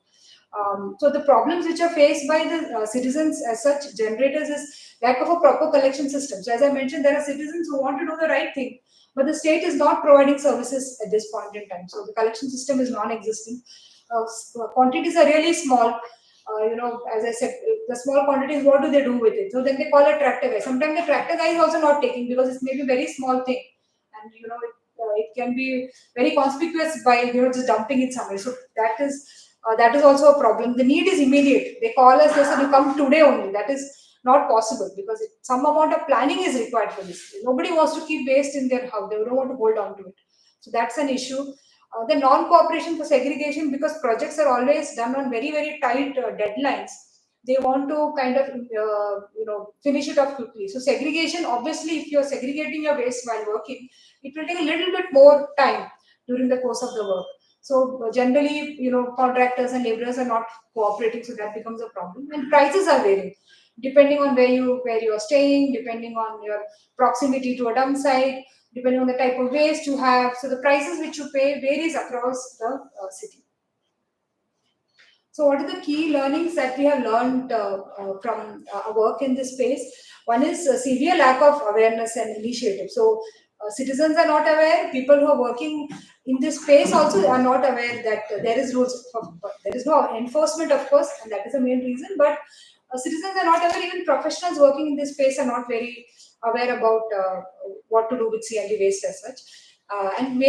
So the problems which are faced by the citizens as such, generators, is lack of a proper collection system. So as I mentioned, there are citizens who want to do the right thing, but the state is not providing services at this point in time. So the collection system is non-existent. Quantities are really small. As I said, the small quantities, what do they do with it? So then they call a tractor guy. Sometimes the tractor guy is also not taking because it's maybe a very small thing, and it can be very conspicuous by just dumping it somewhere. So that is also a problem. The need is immediate. They call us, they say, you come today only. That is not possible because some amount of planning is required for this. Nobody wants to keep waste in their house. They don't want to hold on to it. So that's an issue. The non-cooperation for segregation, because projects are always done on very, very tight deadlines. They want to kind of, finish it off quickly. So segregation, obviously, if you're segregating your waste while working, it will take a little bit more time during the course of the work. So generally, contractors and laborers are not cooperating, so that becomes a problem. And prices are varying, depending on where you are staying, depending on your proximity to a dump site, depending on the type of waste you have. So the prices which you pay varies across the city. So what are the key learnings that we have learned from our work in this space? One is a severe lack of awareness and initiative. So citizens are not aware. People who are working in this space also are not aware that there is rules. There is no enforcement, of course, and that is the main reason. But citizens are not aware. Even professionals working in this space are not very aware about what to do with C&D waste as such. And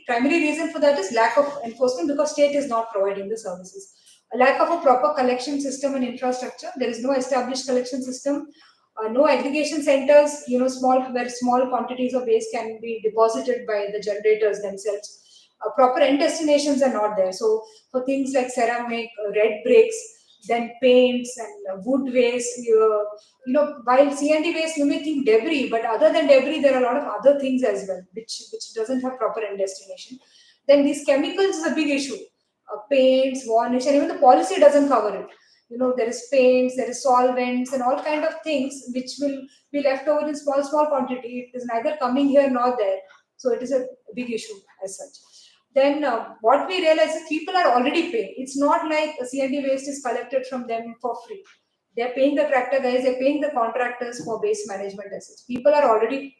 primary reason for that is lack of enforcement, because state is not providing the services. A lack of a proper collection system and infrastructure. There is no established collection system. No aggregation centers, where small quantities of waste can be deposited by the generators themselves. Proper end destinations are not there. So for things like ceramic, red bricks, then paints and wood waste, while C&D waste, you may think debris, but other than debris, there are a lot of other things as well, which doesn't have proper end destination. Then these chemicals is a big issue. Paints, varnish, and even the policy doesn't cover it. There is paints, there is solvents, and all kind of things which will be left over in small quantity. It is neither coming here nor there. So it is a big issue as such. Then what we realize is people are already paying. It's not like a C&D waste is collected from them for free. They're paying the tractor guys, they're paying the contractors for waste management assets. People are already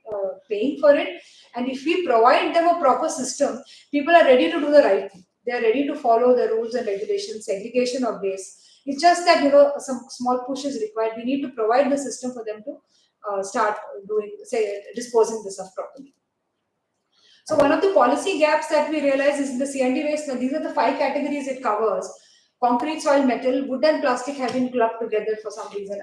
paying for it. And if we provide them a proper system, people are ready to do the right thing. They are ready to follow the rules and regulations, segregation of waste. It's just that, some small push is required. We need to provide the system for them to start disposing this stuff properly. So one of the policy gaps that we realize is in the C&D waste. Now, these are the 5 categories it covers. Concrete, soil, metal, wood and plastic have been clubbed together for some reason.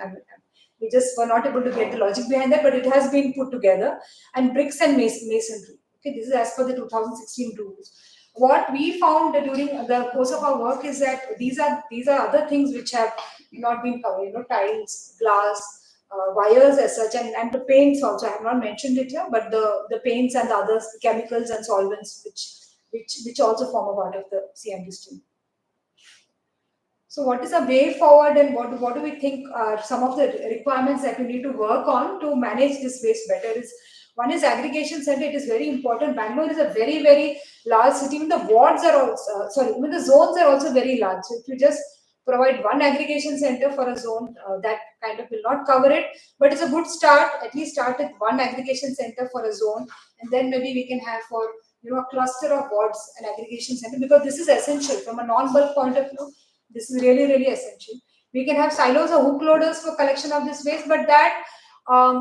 We just were not able to get the logic behind that, but it has been put together. And bricks and masonry. Okay, this is as per the 2016 rules. What we found during the course of our work is that these are other things which have not been covered. Tiles, glass, wires as such, and the paints also. I have not mentioned it here, but the paints and the others, chemicals and solvents, which also form a part of the C&D stream. So what is a way forward, and what do we think are some of the requirements that we need to work on to manage this waste better? One is aggregation center. It is very important. Bangalore is a very, very large city. Even the wards are also, even the zones are also very large. So if you just provide one aggregation center for a zone, that kind of will not cover it. But it's a good start. At least start with one aggregation center for a zone, and then maybe we can have for a cluster of wards an aggregation center, because this is essential from a non-bulk point of view. This is really, really essential. We can have silos or hook loaders for collection of this waste, but that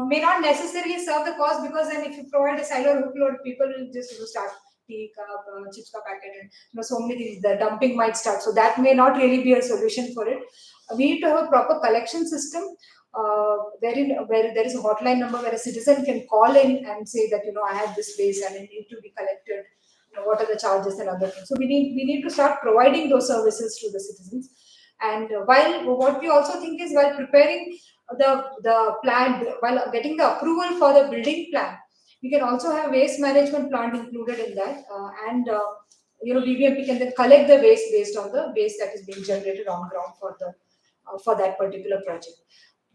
may not necessarily serve the cause, because then if you provide a silo or hook load, people will just start tea cup, chips ka packet, and so many things. The dumping might start. So that may not really be a solution for it. We need to have a proper collection system, where there is a hotline number where a citizen can call in and say that I have this waste and it need to be collected. What are the charges and other things. So we need to start providing those services to the citizens. And what we also think is, while preparing the plan, while getting the approval for the building plan, we can also have waste management plant included in that. BBMP can then collect the waste based on the waste that is being generated on ground for that particular project.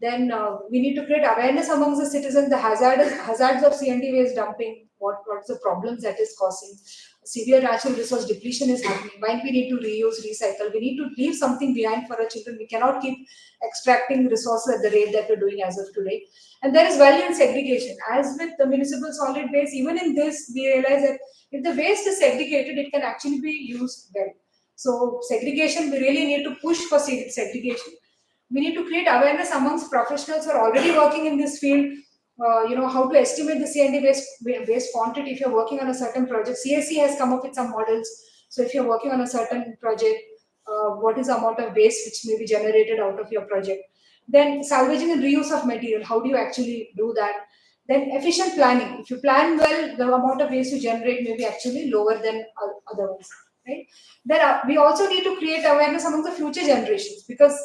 Then we need to create awareness amongst the citizens, the hazards of C&D waste dumping, what's the problems that is causing. Severe natural resource depletion is happening. Why we need to reuse, recycle? We need to leave something behind for our children. We cannot keep extracting resources at the rate that we're doing as of today. And there is value in segregation. As with the municipal solid waste, even in this, we realize that if the waste is segregated, it can actually be used well. So segregation, we really need to push for segregation. We need to create awareness amongst professionals who are already working in this field. How to estimate the C&D waste quantity if you're working on a certain project. CSC has come up with some models. So if you're working on a certain project, what is the amount of waste which may be generated out of your project? Then salvaging and reuse of material. How do you actually do that? Then efficient planning. If you plan well, the amount of waste you generate may be actually lower than otherwise. Right? Then we also need to create awareness among the future generations, because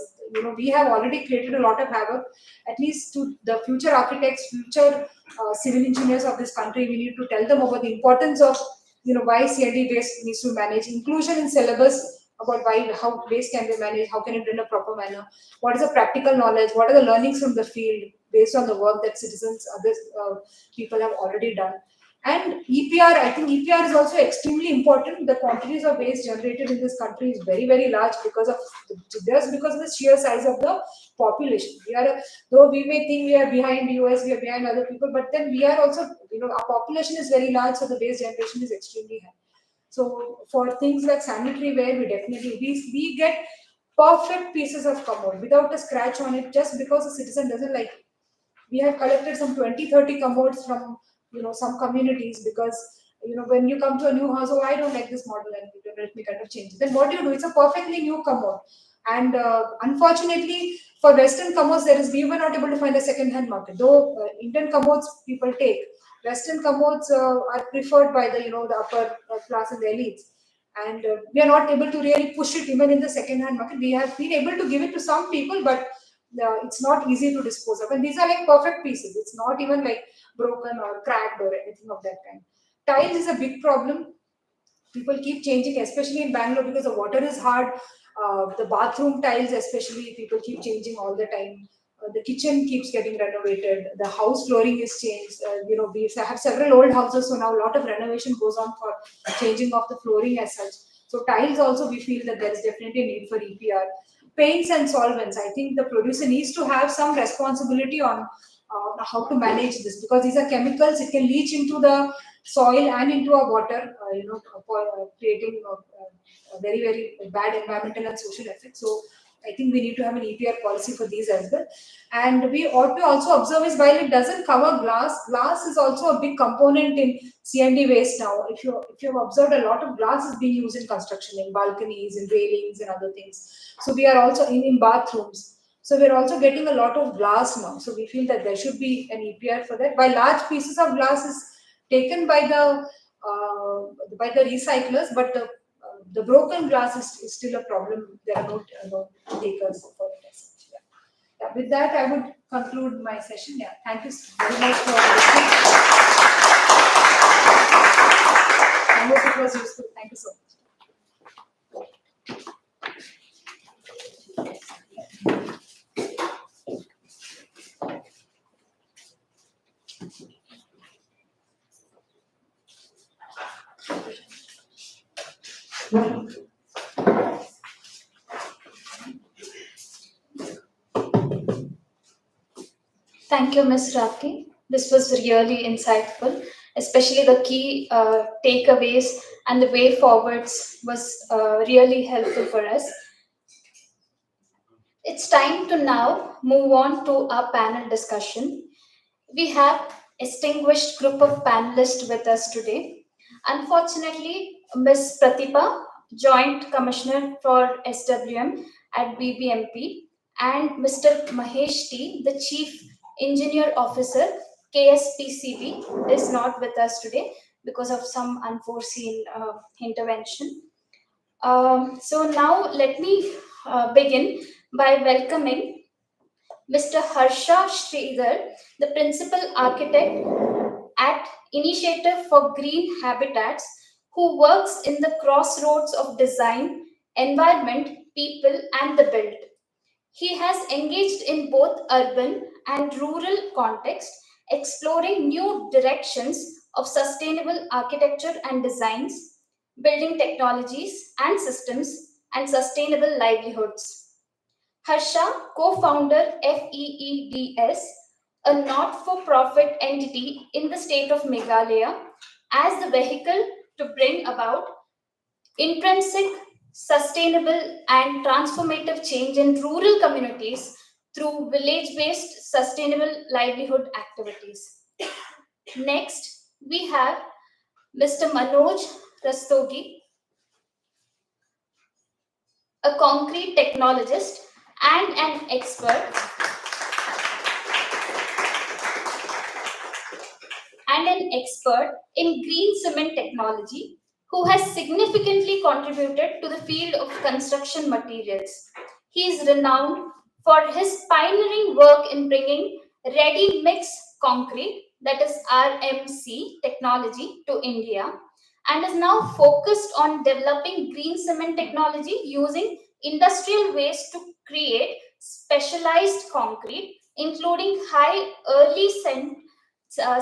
we have already created a lot of havoc. At least to the future architects, future civil engineers of this country, we need to tell them about the importance of why C&D waste needs to manage, inclusion in syllabus about how waste can be managed, how can it be in a proper manner, what is the practical knowledge, what are the learnings from the field based on the work that citizens, other people have already done. And EPR, I think EPR is also extremely important. The quantities of waste generated in this country is very, very large because of the sheer size of the population. Though we may think we are behind the US, we are behind other people, but then we are also, our population is very large, so the waste generation is extremely high. So for things like sanitary ware, we get perfect pieces of commode without a scratch on it, just because the citizen doesn't like it. We have collected some 20-30 commodes from some communities, because when you come to a new house, I don't like this model, and let me kind of change it. Then what do? It's a perfectly new commode. And unfortunately, for Western commodes, we were not able to find a second-hand market. Though Indian commodes people take, Western commodes are preferred by the upper class and the elites. And we are not able to really push it even in the second-hand market. We have been able to give it to some people, but it's not easy to dispose of. And these are like perfect pieces. It's not even like broken or cracked or anything of that kind. Tiles is a big problem. People keep changing, especially in Bangalore, because the water is hard. The bathroom tiles, especially, people keep changing all the time. The kitchen keeps getting renovated. The house flooring is changed. We have several old houses, so now a lot of renovation goes on for changing of the flooring as such. So tiles also, we feel that there is definitely a need for EPR. paints and solvents, I think the producer needs to have some responsibility on how to manage this, because these are chemicals. It can leach into the soil and into our water, creating a very, very bad environmental and social effects. So I think we need to have an EPR policy for these as well. And we ought to also observe is, while it doesn't cover glass, glass is also a big component in C&D waste now. If you have observed, a lot of glass is being used in construction, in balconies, in railings and other things. So we are also in bathrooms. So we're also getting a lot of glass now. So we feel that there should be an EPR for that. While large pieces of glass is taken by the recyclers, but the broken glass is still a problem. There are no takers for it. Yeah, with that, I would conclude my session. Yeah, thank you very much for listening. I hope it was useful. Thank you so much. Thank you, Ms. Rati. This was really insightful, especially the key takeaways and the way forwards was really helpful for us. It's time to now move on to our panel discussion. We have distinguished group of panelists with us today. Unfortunately, Ms. Pratibha, Joint Commissioner for SWM at BBMP, and Mr. Mahesh T, the Chief Engineer Officer, KSPCB, is not with us today because of some unforeseen intervention. So now let me begin by welcoming Mr. Harsha Sridhar, the Principal Architect at Initiative for Green Habitats, who works in the crossroads of design, environment, people, and the built. He has engaged in both urban and rural context, exploring new directions of sustainable architecture and designs, building technologies and systems, and sustainable livelihoods. Harsha co-founder FEEDS, a not-for-profit entity in the state of Meghalaya, as the vehicle to bring about intrinsic, sustainable, and transformative change in rural communities through village-based sustainable livelihood activities. Next, we have Mr. Manoj Rastogi, a concrete technologist and an expert in green cement technology, who has significantly contributed to the field of construction materials. He is renowned for his pioneering work in bringing ready mix concrete, that is RMC technology, to India, and is now focused on developing green cement technology using industrial waste to create specialized concrete, including high early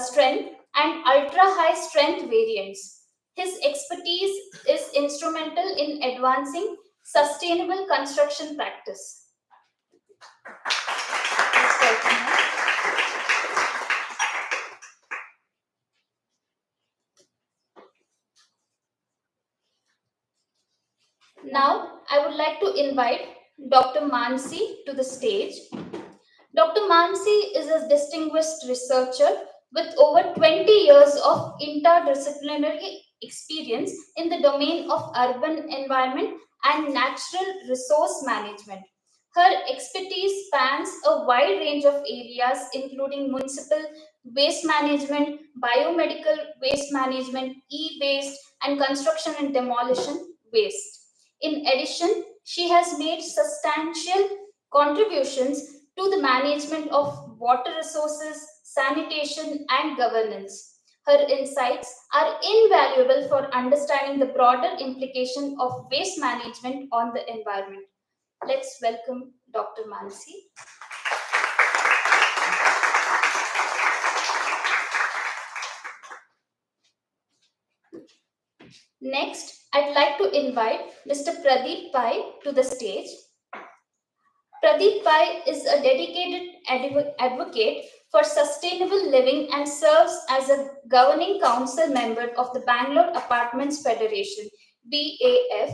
strength and ultra high strength variants. His expertise is instrumental in advancing sustainable construction practice. Let's welcome him. Now, I would like to invite Dr. Mansi to the stage. Dr. Mansi is a distinguished researcher with over 20 years of interdisciplinary experience in the domain of urban environment and natural resource management. Her expertise spans a wide range of areas, including municipal waste management, biomedical waste management, e-waste, and construction and demolition waste. In addition, she has made substantial contributions to the management of water resources, sanitation, and governance. Her insights are invaluable for understanding the broader implication of waste management on the environment. Let's welcome Dr. Mansi. Next, I'd like to invite Mr. Pradeep Pai to the stage. Pradeep Pai is a dedicated advocate for sustainable living and serves as a governing council member of the Bangalore Apartments Federation, BAF.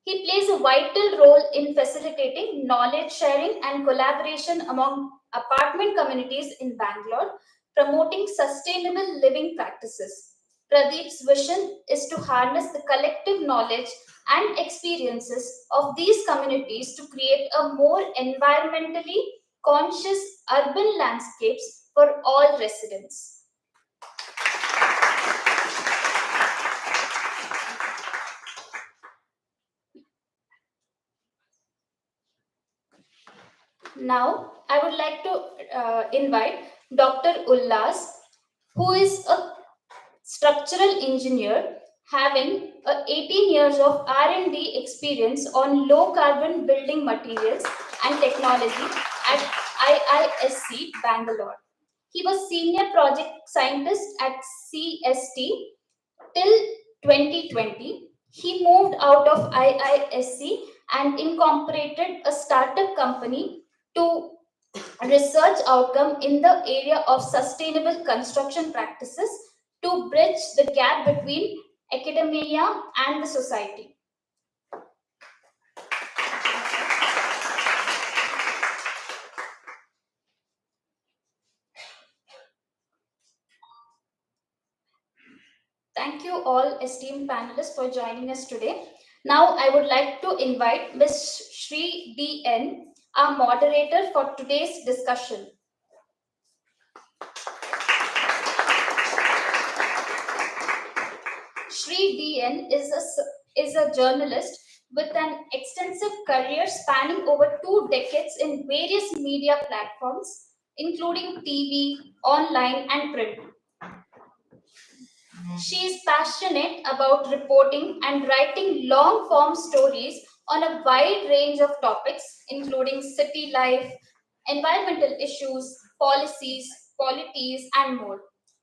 He plays a vital role in facilitating knowledge sharing and collaboration among apartment communities in Bangalore, promoting sustainable living practices. Pradeep's vision is to harness the collective knowledge and experiences of these communities to create a more environmentally conscious urban landscapes for all residents. Now, I would like to invite Dr. Ullas, who is a structural engineer having 18 years of R&D experience on low carbon building materials and technology at IISc Bangalore. He was senior project scientist at CST till 2020. He moved out of IISc and incorporated a startup company to research outcome in the area of sustainable construction practices to bridge the gap between academia and the society. Thank you all esteemed panelists for joining us today. Now I would like to invite Ms. Shri D.N., our moderator for today's discussion. Shri D.N. is a journalist with an extensive career spanning over 2 decades in various media platforms, including TV, online, and print. She is passionate about reporting and writing long-form stories on a wide range of topics, including city life, environmental issues, policies, polities, and more.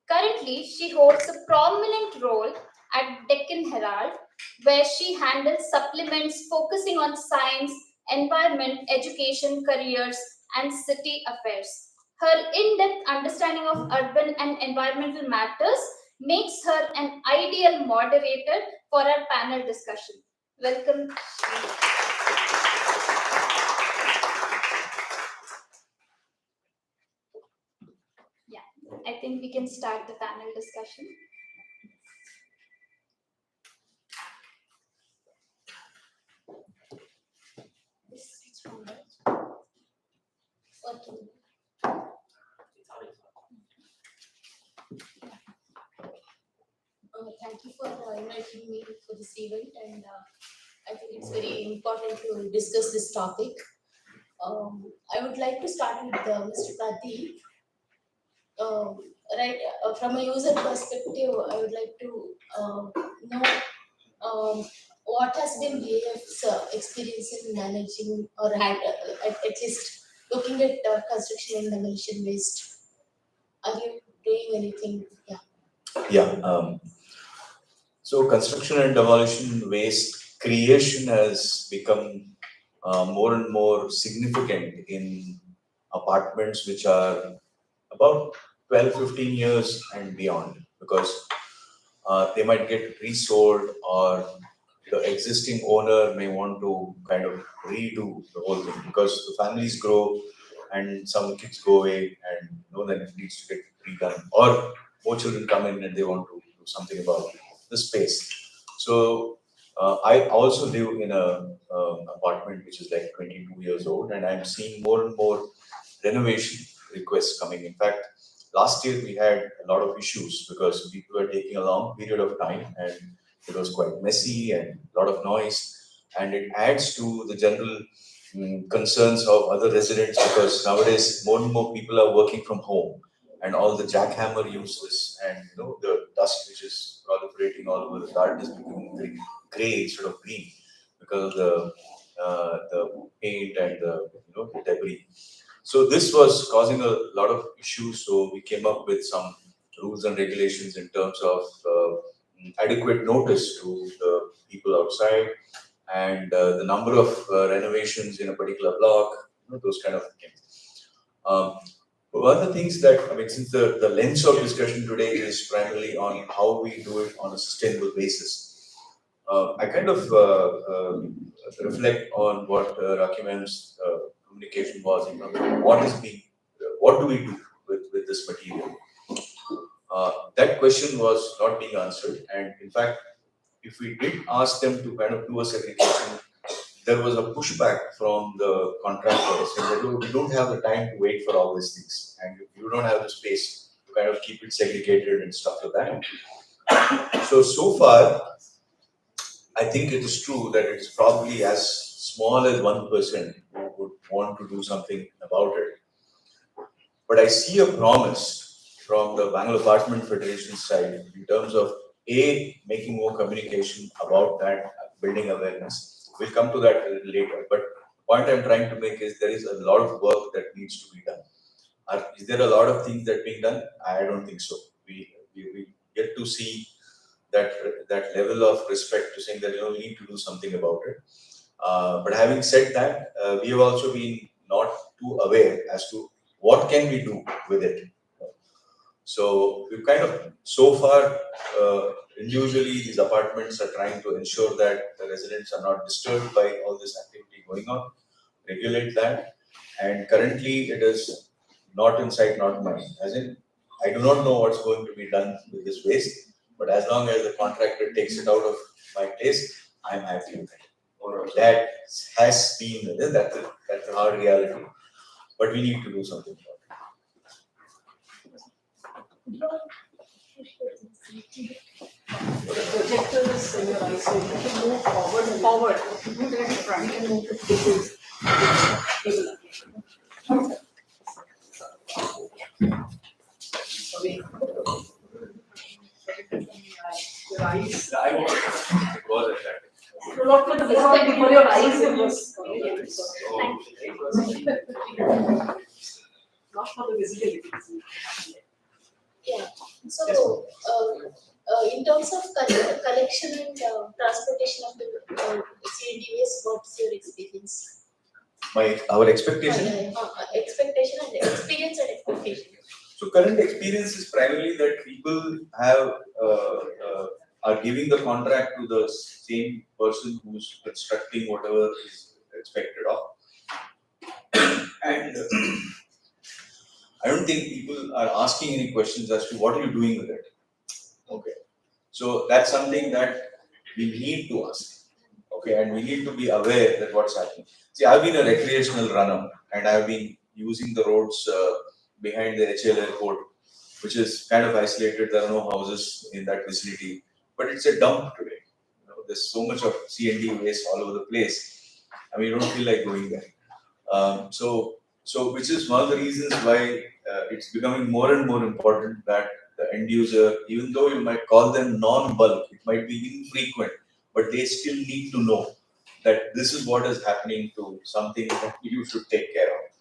Currently, she holds a prominent role at Deccan Herald, where she handles supplements focusing on science, environment, education, careers, and city affairs. Her in-depth understanding of urban and environmental matters makes her an ideal moderator for our panel discussion. Welcome, Shri. Yeah, I think we can start the panel discussion. Okay. Thank you for inviting me for this event, and I think it's very important to discuss this topic. I would like to start with Mr. Pradeep. From a user perspective, I would like to know what has been BAF's experience in managing or at least looking at construction and demolition waste. Are you doing anything? Yeah. Yeah. So construction and demolition waste creation has become more and more significant in apartments which are about 12, 15 years and beyond, because they might get resold, or the existing owner may want to kind of redo the whole thing because the families grow and some kids go away and then it needs to get redone, or more children come in and they want to do something about the space. So I also live in a apartment which is like 22 years old, and I'm seeing more and more renovation requests coming. In fact, last year we had a lot of issues because people were taking a long period of time and it was quite messy and a lot of noise, and it adds to the general concerns of other residents, because nowadays more and more people are working from home and all the jackhammer uses and the dust which is proliferating all over the garden is becoming very grey instead of green because of the paint and the debris. So this was causing a lot of issues. So we came up with some rules and regulations in terms of adequate notice to the people outside, and the number of renovations in a particular block, those kind of things. One of the things that, I mean, since the lens of discussion today is primarily on how we do it on a sustainable basis, I kind of reflect on what Rakhi ma'am's communication was in terms of what do we do with this material? That question was not being answered, and in fact, if we did ask them to kind of do a segregation, there was a pushback from the contractors saying that "Oh, we don't have the time to wait for all these things, and you don't have the space to kind of keep it segregated and stuff like that." So far, I think it is true that it's probably as small as 1% who would want to do something about it. But I see a promise from the Bangalore Apartment Federation side in terms of making more communication about that, building awareness. We'll come to that a little later. But the point I'm trying to make is there is a lot of work that needs to be done. Is there a lot of things that are being done? I don't think so. We get to see that level of respect to saying that we need to do something about it. But having said that, we have also been not too aware as to what can we do with it. So we've kind of, so far, individually these apartments are trying to ensure that the residents are not disturbed by all this activity going on, regulate that. And currently it is not in sight, not mind. As in, I do not know what's going to be done with this waste, but as long as the contractor takes it out of my place, I'm happy with it. That has been, that's a hard reality. But we need to do something about it. The projector is in your eyes, so you can move forward. Move it in front. You can move it Sorry. Your eyes. I was attractive. Not for the visibility, for your eyes it was. Not for the visibility. Yeah, so in terms of collection and transportation of the CND waste, what's your experience? Our expectation. Expectation and experience and expectation. So current experience is primarily that people are giving the contract to the same person who's constructing whatever is expected of. And I don't think people are asking any questions as to what are you doing with it. Okay. So that's something that we need to ask. Okay, and we need to be aware that what's happening. See, I've been a recreational runner and I've been using the roads behind the HL airport, which is kind of isolated. There are no houses in that vicinity, but it's a dump today. There's so much of C&D waste all over the place. I mean, you don't feel like going there. So which is one of the reasons why it's becoming more and more important that the end user, even though you might call them non-bulk, it might be infrequent, but they still need to know that this is what is happening to something that you should take care of.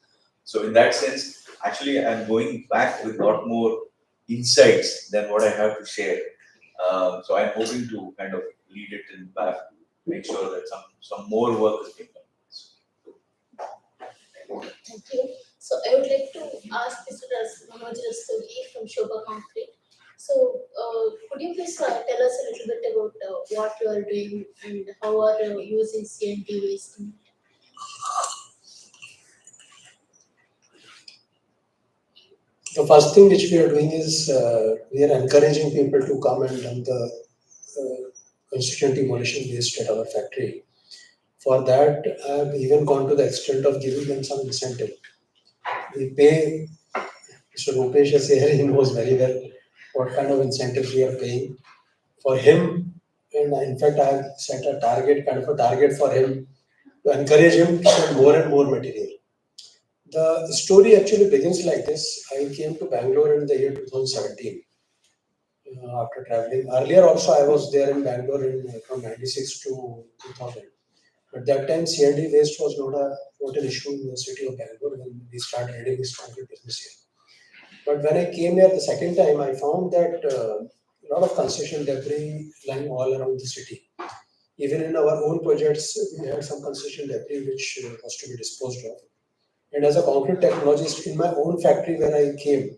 So in that sense, actually I'm going back with a lot more insights than what I have to share. So I'm hoping to kind of lead it in back, make sure that some more work is being done. Thank you. So I would like to ask Mr. Manoj Rastogi from Shobha Concrete. So could you please tell us a little bit about what you are doing and how are you using CNT waste? The first thing which we are doing is we are encouraging people to come and dump the constituent demolition waste at our factory. For that, I have even gone to the extent of giving them some incentive. We pay, Mr. Rupesh is here, he knows very well what kind of incentives we are paying for him. And in fact, I have set a target, kind of a target for him to encourage him to send more and more material. The story actually begins like this. I came to Bangalore in the year 2017 after traveling. Earlier also I was there in Bangalore from 96 to 2000. At that time, C&D waste was not an issue in the city of Bangalore when we started heading this concrete business here. But when I came here the second time, I found that a lot of construction debris lying all around the city. Even in our own projects, we had some construction debris which was to be disposed of. And as a concrete technologist in my own factory where I came,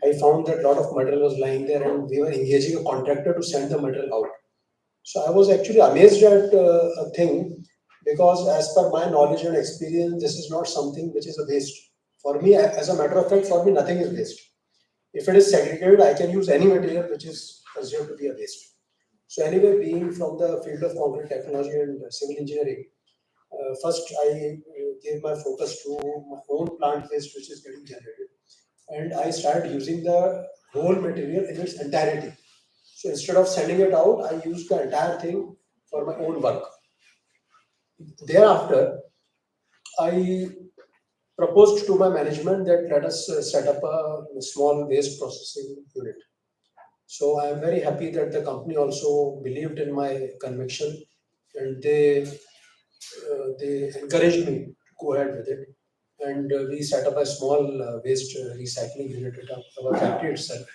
I found that a lot of material was lying there and we were engaging a contractor to send the material out. So I was actually amazed at a thing because as per my knowledge and experience, this is not something which is a waste. For me, as a matter of fact, for me, nothing is waste. If it is segregated, I can use any material which is considered to be a waste. So anyway, being from the field of concrete technology and civil engineering, first I gave my focus to my own plant waste which is getting generated. And I started using the whole material in its entirety. So instead of sending it out, I used the entire thing for my own work. Thereafter, I proposed to my management that let us set up a small waste processing unit. So I am very happy that the company also believed in my conviction and they encouraged me to go ahead with it. And we set up a small waste recycling unit at our factory itself,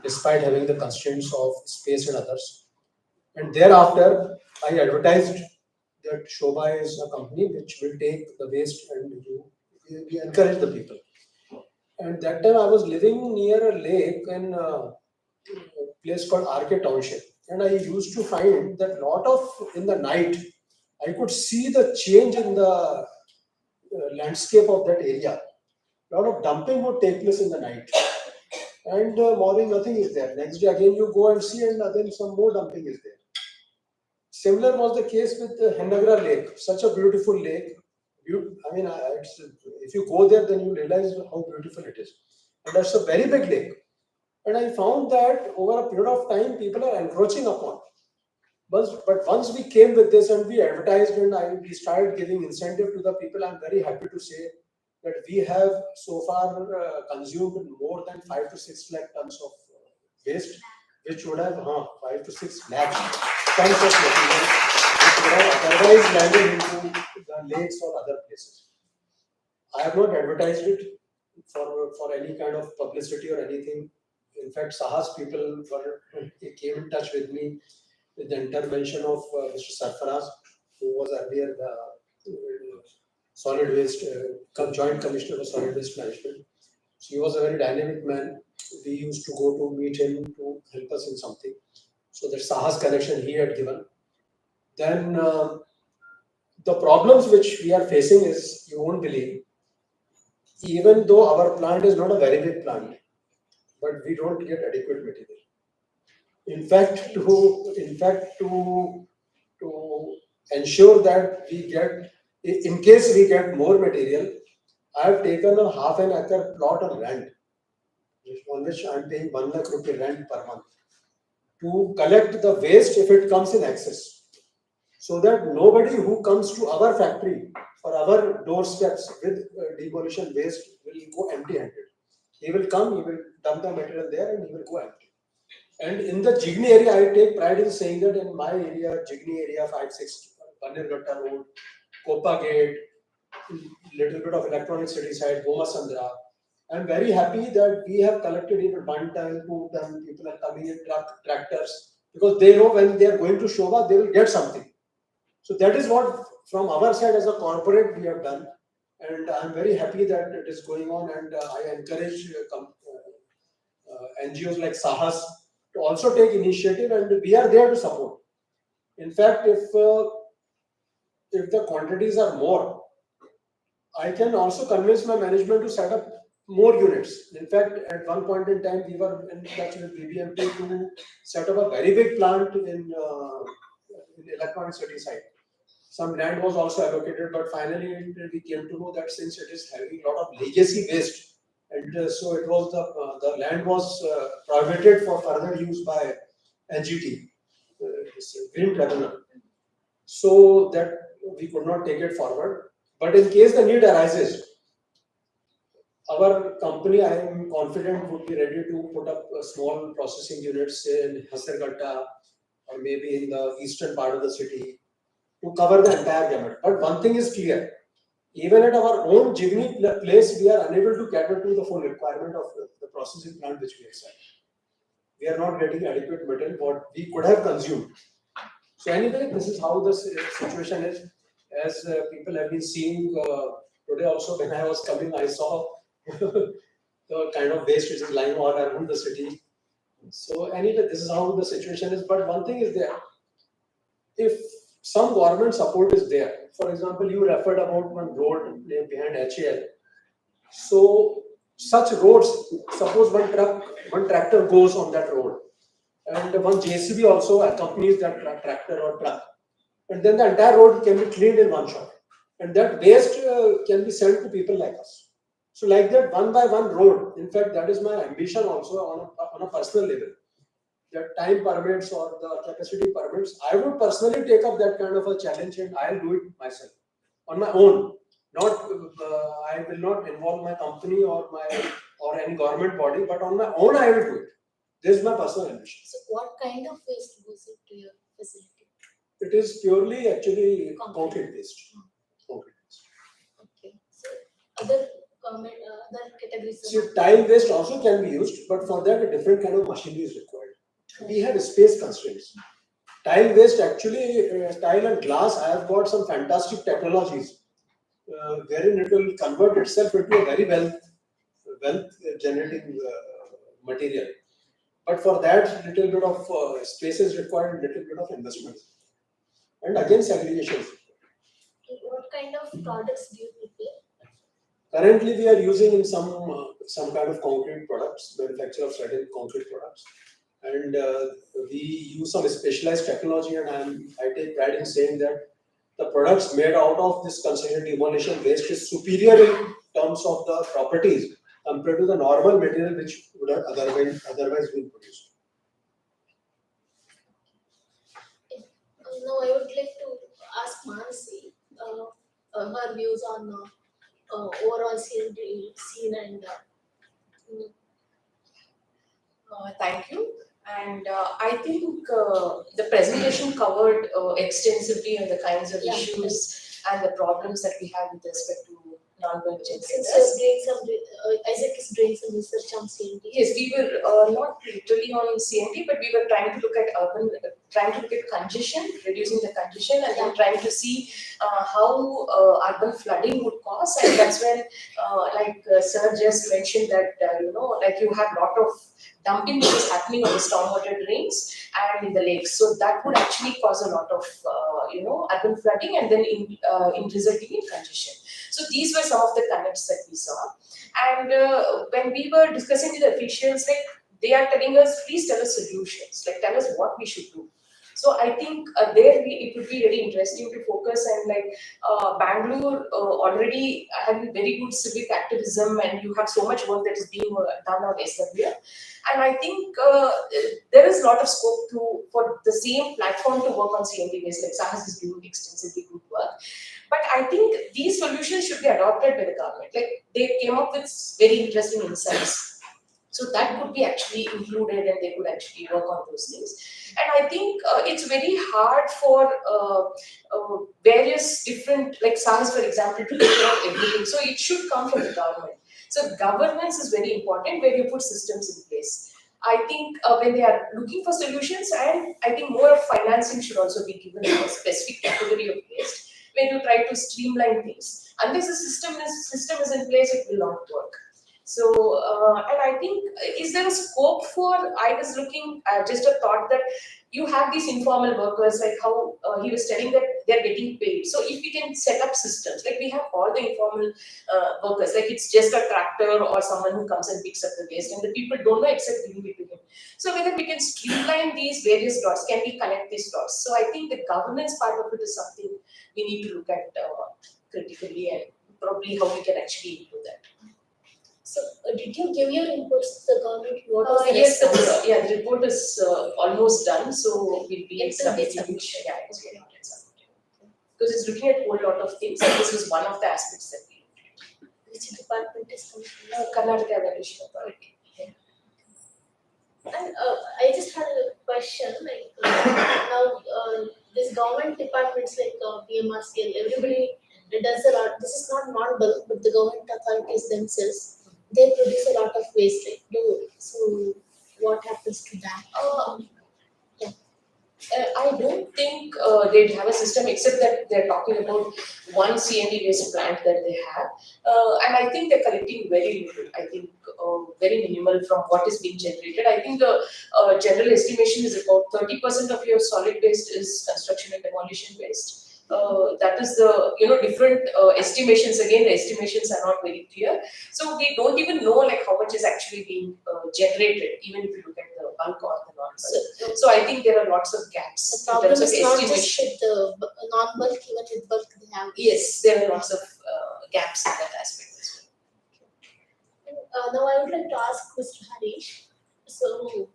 despite having the constraints of space and others. And thereafter, I advertised that Shobha is a company which will take the waste and we encourage the people. And that time I was living near a lake in a place called RK Township. And I used to find that in the night, I could see the change in the landscape of that area. A lot of dumping would take place in the night. And morning, nothing is there. Next day, again, you go and see, and then some more dumping is there. Similar was the case with the Hennagra Lake, such a beautiful lake. If you go there, then you realize how beautiful it is. And that's a very big lake. And I found that over a period of time, people are encroaching upon. But once we came with this and we advertised and we started giving incentive to the people, I'm very happy to say that we have so far consumed more than 5 to 6 lakh tons of waste, which would have 5 to 6 lakh tons of material, which would have otherwise landed into the lakes or other places. I have not advertised it for any kind of publicity or anything. In fact, Sahas people came in touch with me with the intervention of Mr. Sarfaraz, who was earlier the solid waste, joint commissioner of solid waste management. So he was a very dynamic man. We used to go to meet him to help us in something. So that Sahas connection he had given. Then the problems which we are facing is, you won't believe, even though our plant is not a very big plant, but we don't get adequate material. In fact, to ensure that we get, in case we get more material, I have taken a half an acre plot of land, on which I am paying 1 lakh rupee rent per month, to collect the waste if it comes in excess, so that nobody who comes to our factory or our doorsteps with demolition waste will go empty-handed. He will come, he will dump the material there, and he will go empty. And in the Jigni area, I take pride in saying that in my area, Jigni area, 5-6, Banirghatta Road, Kopa Gate, little bit of Electronic City side, Goma Sandra. I'm very happy that we have collected even 1 ton, 2 ton, people are coming in tractors, because they know when they are going to Shobha, they will get something. So that is what from our side as a corporate we have done. And I'm very happy that it is going on, and I encourage NGOs like Sahas to also take initiative, and we are there to support. In fact, if the quantities are more, I can also convince my management to set up more units. In fact, at one point in time, we were in touch with BBMP to set up a very big plant in Electronic City side. Some land was also allocated, but finally we came to know that since it is having a lot of legacy waste, and so it was the land was prohibited for further use by NGT, Green Tribunal. So that we could not take it forward. But in case the need arises, our company, I am confident, would be ready to put up a small processing units in Hasarghatta or maybe in the eastern part of the city to cover the entire gamut. But one thing is clear, even at our own Jigni place, we are unable to cater to the full requirement of the processing plant which we accept. We are not getting adequate material what we could have consumed. So anyway, this is how the situation is. As people have been seeing Today also when I was coming, I saw the kind of waste which is lying all around the city. So anyway, this is how the situation is. But one thing is there, if some government support is there, for example, you referred about one road behind HAL. So such roads, suppose one tractor goes on that road, and one JCB also accompanies that tractor or truck, and then the entire road can be cleaned in one shot, and that waste can be sent to people like us. So like that, one by one road. In fact, that is my ambition also on a personal level. That time permits or the capacity permits, I would personally take up that kind of a challenge and I'll do it myself on my own. Not I will not involve my company or any government body, but on my own I will do it. This is my personal ambition. So what kind of waste goes into your facility? It is purely actually concrete waste. Concrete waste. Okay, so other categories. See, tile waste also can be used, but for that a different kind of machinery is required. We have space constraints. Tile waste actually, tile and glass, I have got some fantastic technologies wherein it will convert itself into a very wealth generating material. But for that, little bit of space is required, little bit of investment. And again, segregation is required. What kind of products do you prepare? Currently, we are using in some kind of concrete products, manufacture of certain concrete products. And we use some specialized technology, and I take pride in saying that the products made out of this construction demolition waste is superior in terms of the properties compared to the normal material which would have otherwise been produced. Now I would like to ask Manasi her views on overall scene and Thank you. And I think the presentation covered extensively on the kinds of Yeah. issues and the problems that we have with respect to non-bulk since generators. you're doing some Isaac is doing some research on CNT. Yes, we were not literally on CNT, but we were trying to look at congestion, reducing the congestion, and then trying to see how urban flooding would cause. And that's when, Sir just mentioned that, like you have lot of dumping which is happening on the stormwater drains and in the lakes. So that would actually cause a lot of, urban flooding and then resulting in congestion. So these were some of the connects that we saw. And when we were discussing with the officials, like they are telling us, please tell us solutions, like tell us what we should do. So I think it would be very interesting to focus, and Bangalore already having very good civic activism, and you have so much work that is being done on SWF. And I think there is a lot of scope for the same platform to work on CNT waste, like Sahas is doing extensively good work. But I think these solutions should be adopted by the government. Like they came up with very interesting insights. So that could be actually included and they could actually work on those things. And I think it's very hard for various different, like Sahas for example, to take care of everything. So it should come from the government. So governance is very important where you put systems in place. I think when they are looking for solutions, and I think more of financing should also be given to a specific category of waste, where you try to streamline things. Unless the system is in place, it will not work. So, and I think, is there a scope for, I was looking at just a thought that you have these informal workers, like how he was telling that they're getting paid. So if we can set up systems, like we have all the informal workers, like it's just a tractor or someone who comes and picks up the waste and the people don't know except giving it to him. So whether we can streamline these various dots, can we connect these dots? So I think the governance part of it is something we need to look at critically, and probably how we can actually improve that. So did you give your inputs to the government? What was the Yes, response? the report is almost done, so we'll be It's submitting it. Yeah, it's getting it submitted. Because it's looking at a whole lot of things, and this is one of the aspects that we looked at. Which department is coming? Karnataka Evaluation Authority. And I just had a question, like now this government departments like PMRCL, everybody does a lot. This is not non-bulk, but the government authorities themselves, they produce a lot of waste. Like, so what happens to that? I don't think they'd have a system except that they're talking about one CND based plant that they have. And I think they're collecting very little. I think very minimal from what is being generated. I think the general estimation is about 30% of your solid waste is construction and demolition waste. That is the different estimations. Again, the estimations are not very clear, so we don't even know like how much is actually being generated, even if you look at the bulk or the non-bulk. So I think there are lots of gaps The in problem terms of is not just estimation. with the non-bulk, even with bulk they have. Yes, there are lots of gaps in that aspect as well. Now I would like to ask Mr. Harish. So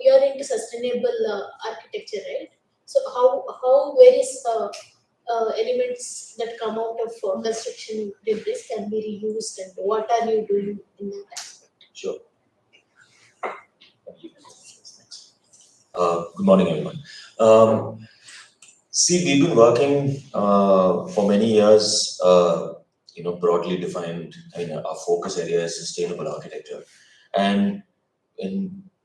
you're into sustainable architecture, right? So how various elements that come out of construction debris can be reused, and what are you doing in that aspect? Sure. Good morning, everyone. See, we've been working for many years, broadly defined. Our focus area is sustainable architecture, and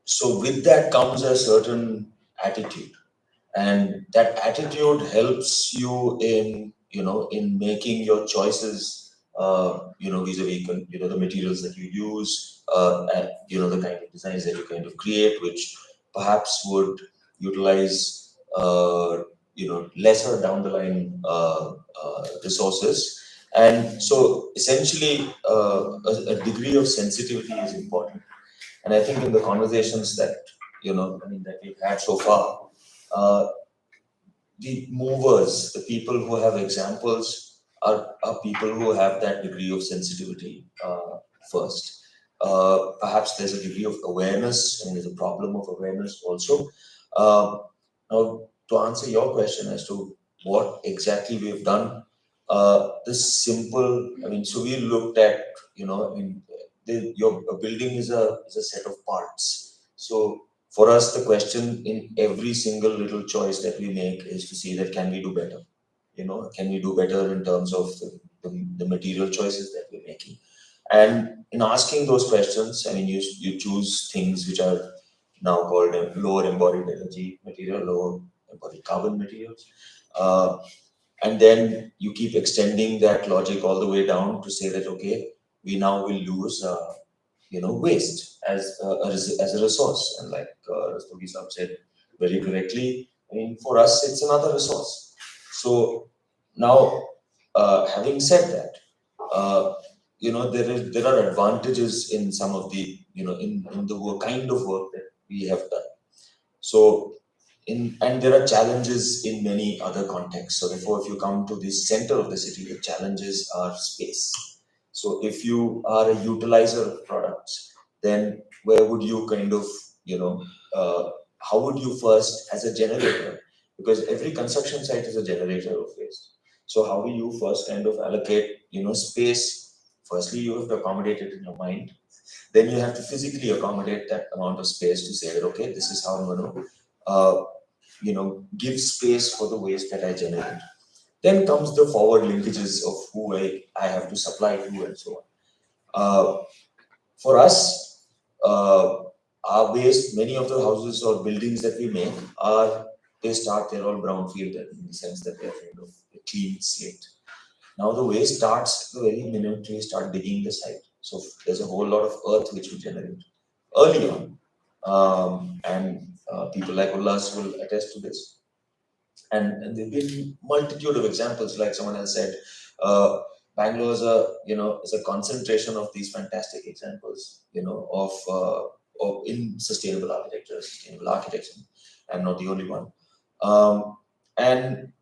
so with that comes a certain attitude, and that attitude helps you in making your choices. Vis-a-vis the materials that you use, and the kind of designs that you kind of create, which perhaps would utilize lesser down the line resources. And so essentially a degree of sensitivity is important. And I think in the conversations that that we've had so far, the movers, the people who have examples are people who have that degree of sensitivity first. Perhaps there's a degree of awareness, and there's a problem of awareness also. Now, to answer your question as to what exactly we've done, this simple, so we looked at, a building is a set of parts. So for us, the question in every single little choice that we make is to see that can we do better? Can we do better in terms of the material choices that we're making? And in asking those questions, you choose things which are now called lower embodied energy material, lower embodied carbon materials. And then you keep extending that logic all the way down to say that, okay, we now will use waste as a resource. And like Rastogi Saab said very correctly, for us, it's another resource. So now, having said that, there are advantages in some of the, in the kind of work that we have done. So, and there are challenges in many other contexts. So therefore, if you come to the center of the city, the challenges are space. So if you are a utilizer of products, then where would you how would you first as a generator? Because every construction site is a generator of waste. So how do you first allocate, space? Firstly, you have to accommodate it in your mind. Then you have to physically accommodate that amount of space to say that, okay, this is how I'm going to, give space for the waste that I generate. Then comes the forward linkages of who I have to supply to and so on. For us, our waste, many of the houses or buildings that we make they're all brownfield in the sense that they're kind of a clean slate. Now the waste starts the very minute we start digging the site. So there's a whole lot of earth which we generate early on. And people like Ullas will attest to this. And there've been multitude of examples, like someone else said, Bangalore is a concentration of these fantastic examples, of in sustainable architecture, sustainable architecture. I'm not the only one. And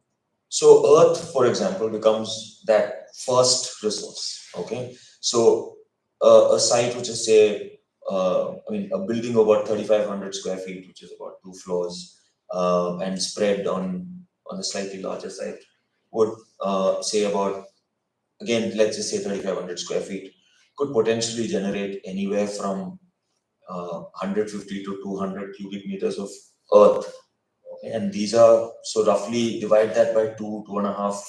so earth, for example, becomes that first resource. Okay, so a site which is say, a building of about 3,500 square feet, which is about 2 floors, and spread on a slightly larger site, would say about, again, let's just say 3,500 square feet, could potentially generate anywhere from 150 to 200 cubic meters of earth. Okay? And these are, so roughly divide that by 2.5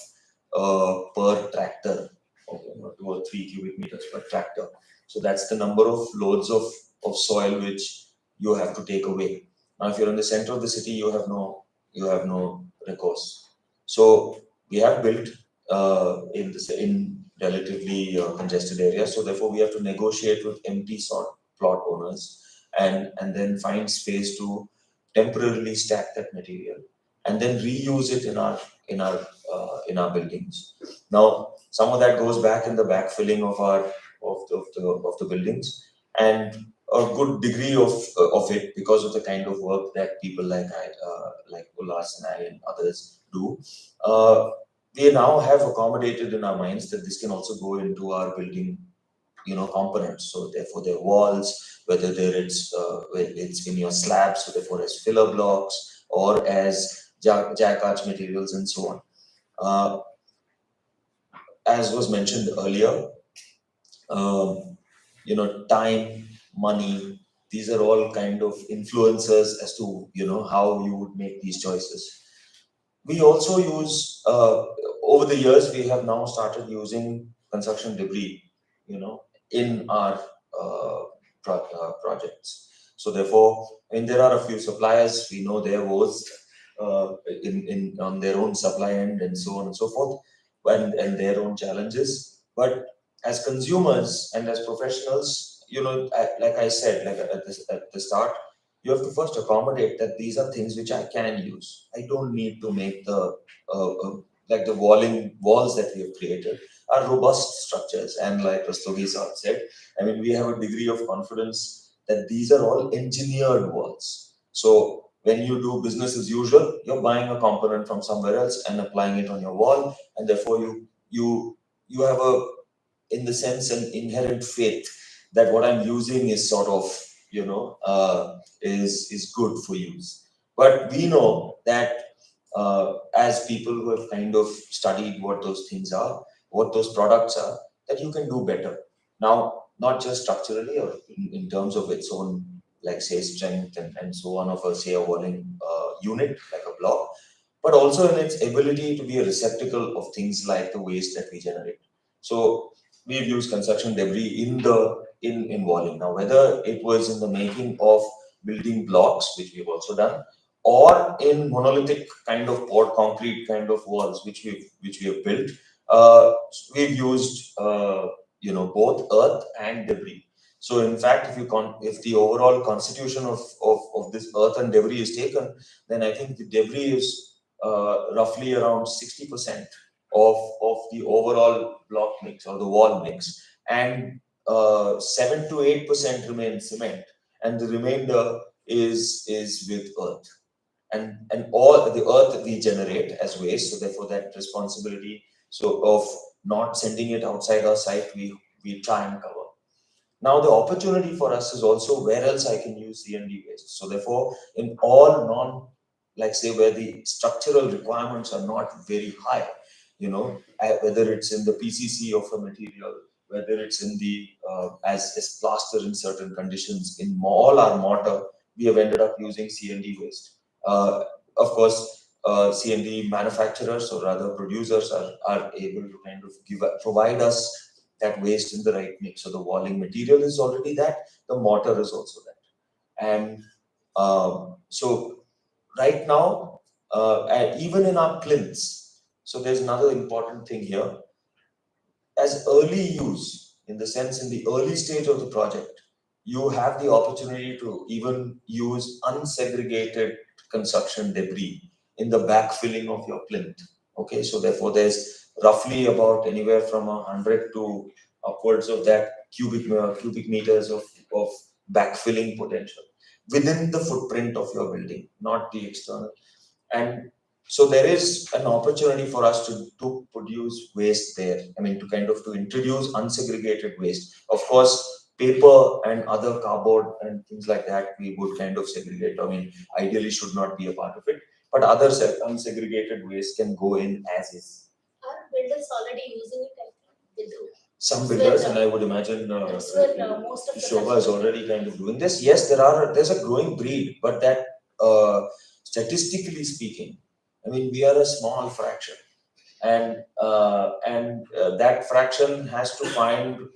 per tractor, okay, 2 or 3 cubic meters per tractor. So that's the number of loads of soil which you have to take away. Now, if you're in the center of the city, you have no recourse. So we have built in relatively congested areas. So therefore, we have to negotiate with empty sort plot owners and then find space to temporarily stack that material and then reuse it in our buildings. Now, some of that goes back in the backfilling of the buildings, and a good degree of it because of the kind of work that people like Ullas and I and others do. We now have accommodated in our minds that this can also go into our building, components. So therefore, their walls, whether it's in your slabs, so therefore as filler blocks or as jack arch materials and so on. As was mentioned earlier, time, money, these are all kind of influencers as to, how you would make these choices. We also use, over the years, we have now started using construction debris, in our projects. So therefore, there are a few suppliers, we know their woes on their own supply end and so on and so forth, and their own challenges. But as consumers and as professionals, like I said, like at the start, you have to first accommodate that these are things which I can use. I don't need to make the walls that we have created are robust structures. And like Rastogi said, we have a degree of confidence that these are all engineered walls. So when you do business as usual, you're buying a component from somewhere else and applying it on your wall, and therefore you have in the sense, an inherent faith that what I'm using is sort of, is good for use. But we know that as people who have kind of studied what those things are, what those products are, that you can do better. Now, not just structurally or in terms of its own, like say, strength and so on of a walling unit, like a block, but also in its ability to be a receptacle of things like the waste that we generate. So we've used construction debris in walling. Now, whether it was in the making of building blocks, which we've also done, or in monolithic kind of poured concrete kind of walls, which we have built, we've used both earth and debris. So in fact, if the overall constitution of this earth and debris is taken, then I think the debris is roughly around 60% of the overall block mix or the wall mix, and 7 to 8% remains cement, and the remainder is with earth. And all the earth that we generate as waste, so therefore that responsibility of not sending it outside our site, we try and cover. Now the opportunity for us is also where else I can use C&D waste. So therefore, in all where the structural requirements are not very high, whether it's in the PCC of a material, whether it's in the as plaster in certain conditions, in all our mortar, we have ended up using C&D waste. Of course, C&D manufacturers or rather producers are able to kind of provide us that waste in the right mix. So the walling material is already that, the mortar is also that. And so right now, even in our plinths, so there's another important thing here. As early use, in the sense in the early stage of the project, you have the opportunity to even use unsegregated construction debris in the backfilling of your plinth. Okay, so therefore there's roughly about anywhere from 100 to upwards of that cubic meters of backfilling potential within the footprint of your building, not the external. And so there is an opportunity for us to produce waste there. To introduce unsegregated waste. Of course, paper and other cardboard and things like that, we would kind of segregate. Ideally should not be a part of it. But other unsegregated waste can go in as is. Are builders already using it? I think they do. Some builders, and I would imagine That's where most of the Shobha is already kind of doing this. Yes, there's a growing breed, but that statistically speaking, we are a small fraction, and that fraction has to find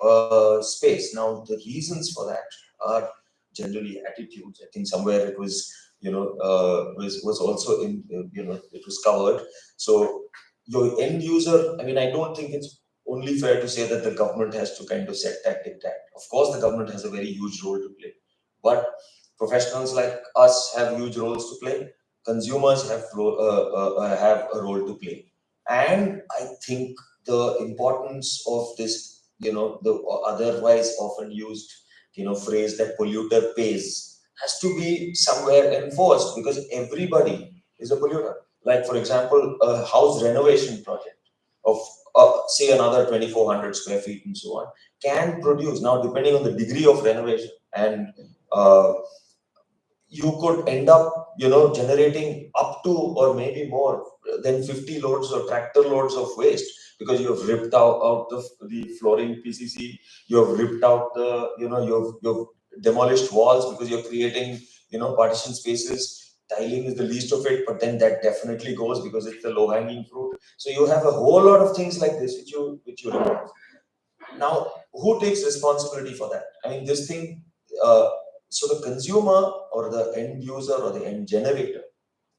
space. Now, the reasons for that are generally attitudes. I think somewhere it was, was also in, it was covered. So your end user, I mean, I don't think it's only fair to say that the government has to kind of set that dictate. Of course, the government has a very huge role to play, but professionals like us have huge roles to play. Consumers have a role to play, and I think the importance of this, the otherwise often used, phrase that polluter pays has to be somewhere enforced, because everybody is a polluter. Like, for example, a house renovation project of say another 2,400 square feet and so on can produce, now depending on the degree of renovation, and you could end up, generating up to or maybe more than 50 loads or tractor loads of waste, because you have ripped out the flooring PCC, you have ripped out the, you've demolished walls because you're creating, partition spaces. Tiling is the least of it, but then that definitely goes because it's the low-hanging fruit. So you have a whole lot of things like this which you remove. Now, who takes responsibility for that? I mean, this thing. So the consumer or the end user or the end generator,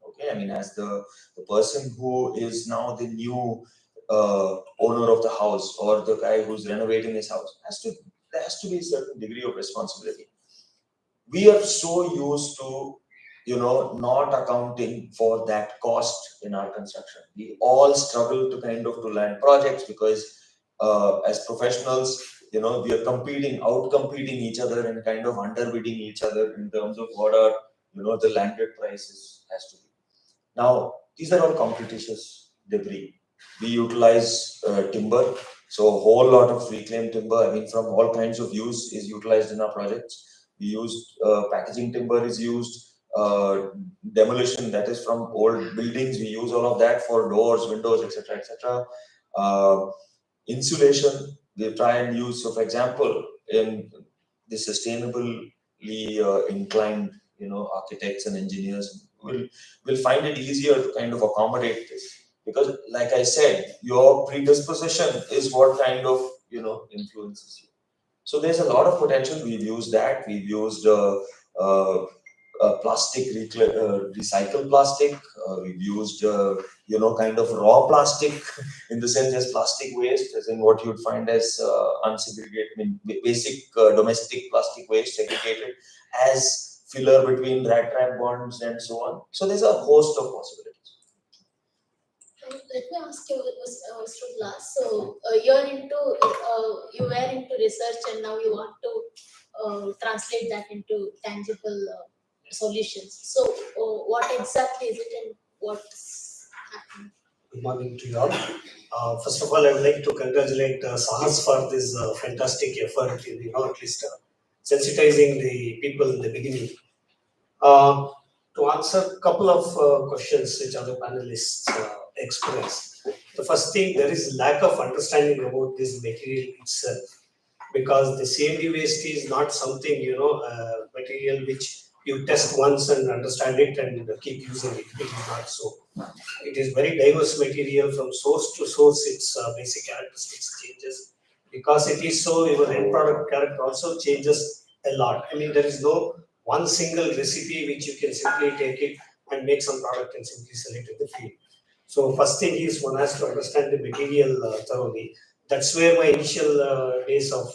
okay, I mean, as the person who is now the new owner of the house, or the guy who's renovating his house, there has to be a certain degree of responsibility. We are so used to, not accounting for that cost in our construction. We all struggle to to land projects because as professionals, we are out-competing each other and kind of underbidding each other in terms of what our, the landed prices has to be. Now, these are all competitious debris. We utilize timber, so a whole lot of reclaimed timber, I mean, from all kinds of use is utilized in our projects. We use packaging timber is used, demolition, that is from old buildings, we use all of that for doors, windows, etc., etc. Insulation, we try and use. So, for example, in the sustainably inclined, architects and engineers will find it easier to kind of accommodate this, because, like I said, your predisposition is what kind of, influences you. So there's a lot of potential. We've used that. We've used plastic, recycled plastic. We've used, kind of raw plastic in the sense as plastic waste, as in what you'd find as unsegregated, I mean, basic domestic plastic waste segregated as filler between rat trap bonds and so on. So there's a host of possibilities. Let me ask you, Mr. Glass. So you were into research, and now you want to translate that into tangible solutions. So what exactly is it, and what's happening? Good morning to you all. First of all, I would like to congratulate Sahas for this fantastic effort in, at least sensitizing the people in the beginning. To answer a couple of questions which other panelists expressed. The first thing, there is lack of understanding about this material itself, because the CND waste is not something, material which you test once and understand it and keep using it. It is not so. It is very diverse material from source to source. Its basic characteristics changes. Because it is so, your end product character also changes a lot. I mean, there is no one single recipe which you can simply take it and make some product and simply sell it in the field. So first thing is one has to understand the material thoroughly. That's where my initial days of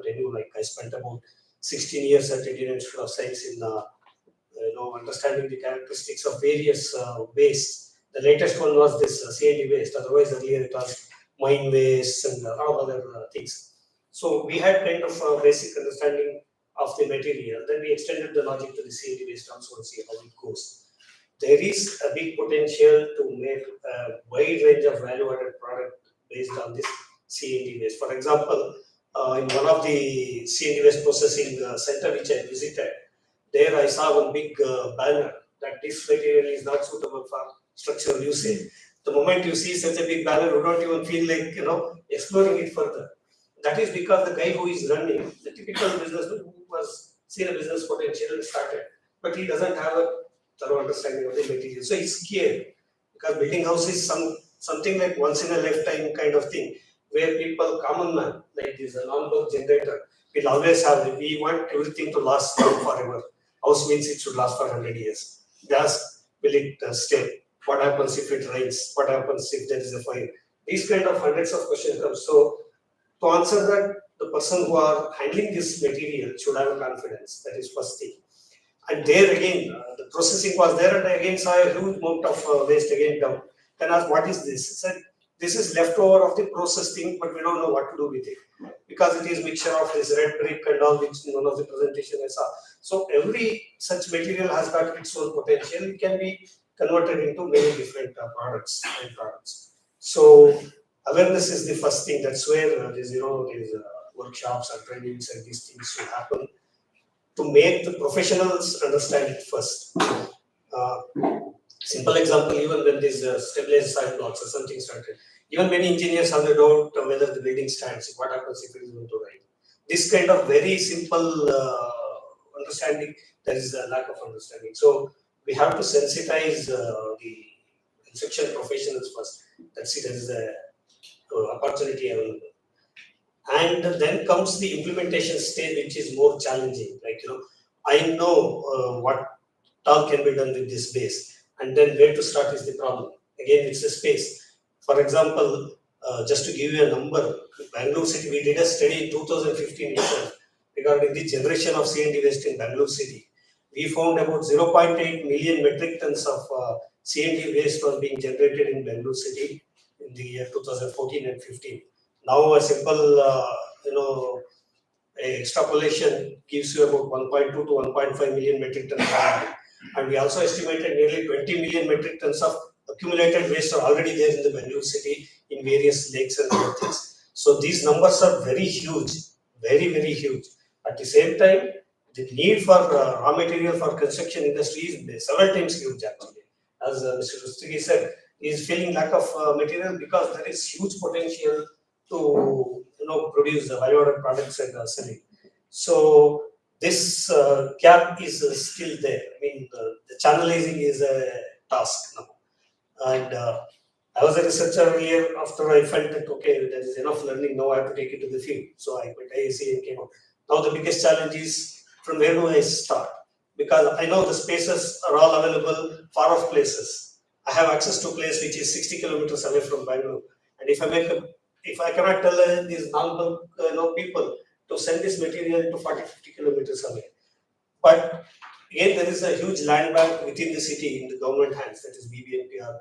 tenure, like I spent about 16 years at Indian Institute of Science in understanding the characteristics of various wastes. The latest one was this CND waste. Otherwise, earlier it was mine waste and a lot of other things. So we had kind of a basic understanding of the material. Then we extended the logic to the CND waste also and see how it goes. There is a big potential to make a wide range of value-added product based on this CND waste. For example, in one of the CND waste processing center which I visited, there I saw one big banner that this material is not suitable for structural usage. The moment you see such a big banner, you don't even feel like exploring it further. That is because the guy who is running, the typical businessman who was seen a business potential and started, but he doesn't have a thorough understanding of the material. So he's scared, because building house is something like once in a lifetime kind of thing, where people, common man, like this, a non-bulk generator, we'll always have, we want everything to last forever. House means it should last for 100 years. Gas, will it stay? What happens if it rains? What happens if there is a fire? These kind of hundreds of questions come. So to answer that, the person who are handling this material should have a confidence. That is first thing. And there again, the processing was there, and I again saw a huge amount of waste again down. Then asked, what is this? He said, this is leftover of the process thing, but we don't know what to do with it. Because it is mixture of this red brick and all, which one of the presentation I saw. So every such material has got its own potential. It can be converted into many different products and products. So awareness is the first thing. That's where these workshops and trainings and these things should happen, to make the professionals understand it first. Simple example, even when these stabilized side blocks or something started, even many engineers have the doubt whether the building stands, what happens if it is going to rise. This kind of very simple understanding, there is a lack of understanding. So we have to sensitize the construction professionals first. That's it, as the opportunity available. And then comes the implementation stage, which is more challenging. Like, I know what all can be done with this base, and then where to start is the problem. Again, it's a space. For example, just to give you a number, Bangalore City, we did a study in 2015 itself regarding the generation of C&D waste in Bangalore City. We found about 0.8 million metric tons of C&D waste was being generated in Bangalore City in the year 2014 and 15. Now a simple, extrapolation gives you about 1.2 to 1.5 million metric tons per annum. And we also estimated nearly 20 million metric tons of accumulated waste are already there in the Bangalore City in various lakes and other things. So these numbers are very huge, very, very huge. At the same time, the need for raw material for construction industry is several times huge actually. As Mr. Rustagi said, he is feeling lack of material because there is huge potential to produce the value-added products and selling. So this gap is still there. I mean, the channelizing is a task now. And I was a researcher earlier. After I felt that okay, there is enough learning now, I have to take it to the field. So I quit IAC and came out. Now the biggest challenge is from where do I start? Because I know the spaces are all available, far off places. I have access to a place which is 60 kilometers away from Bangalore, and if I cannot tell these non-bulk people to send this material to 40-50 kilometers away. But again, there is a huge land bank within the city in the government hands, that is BBMP or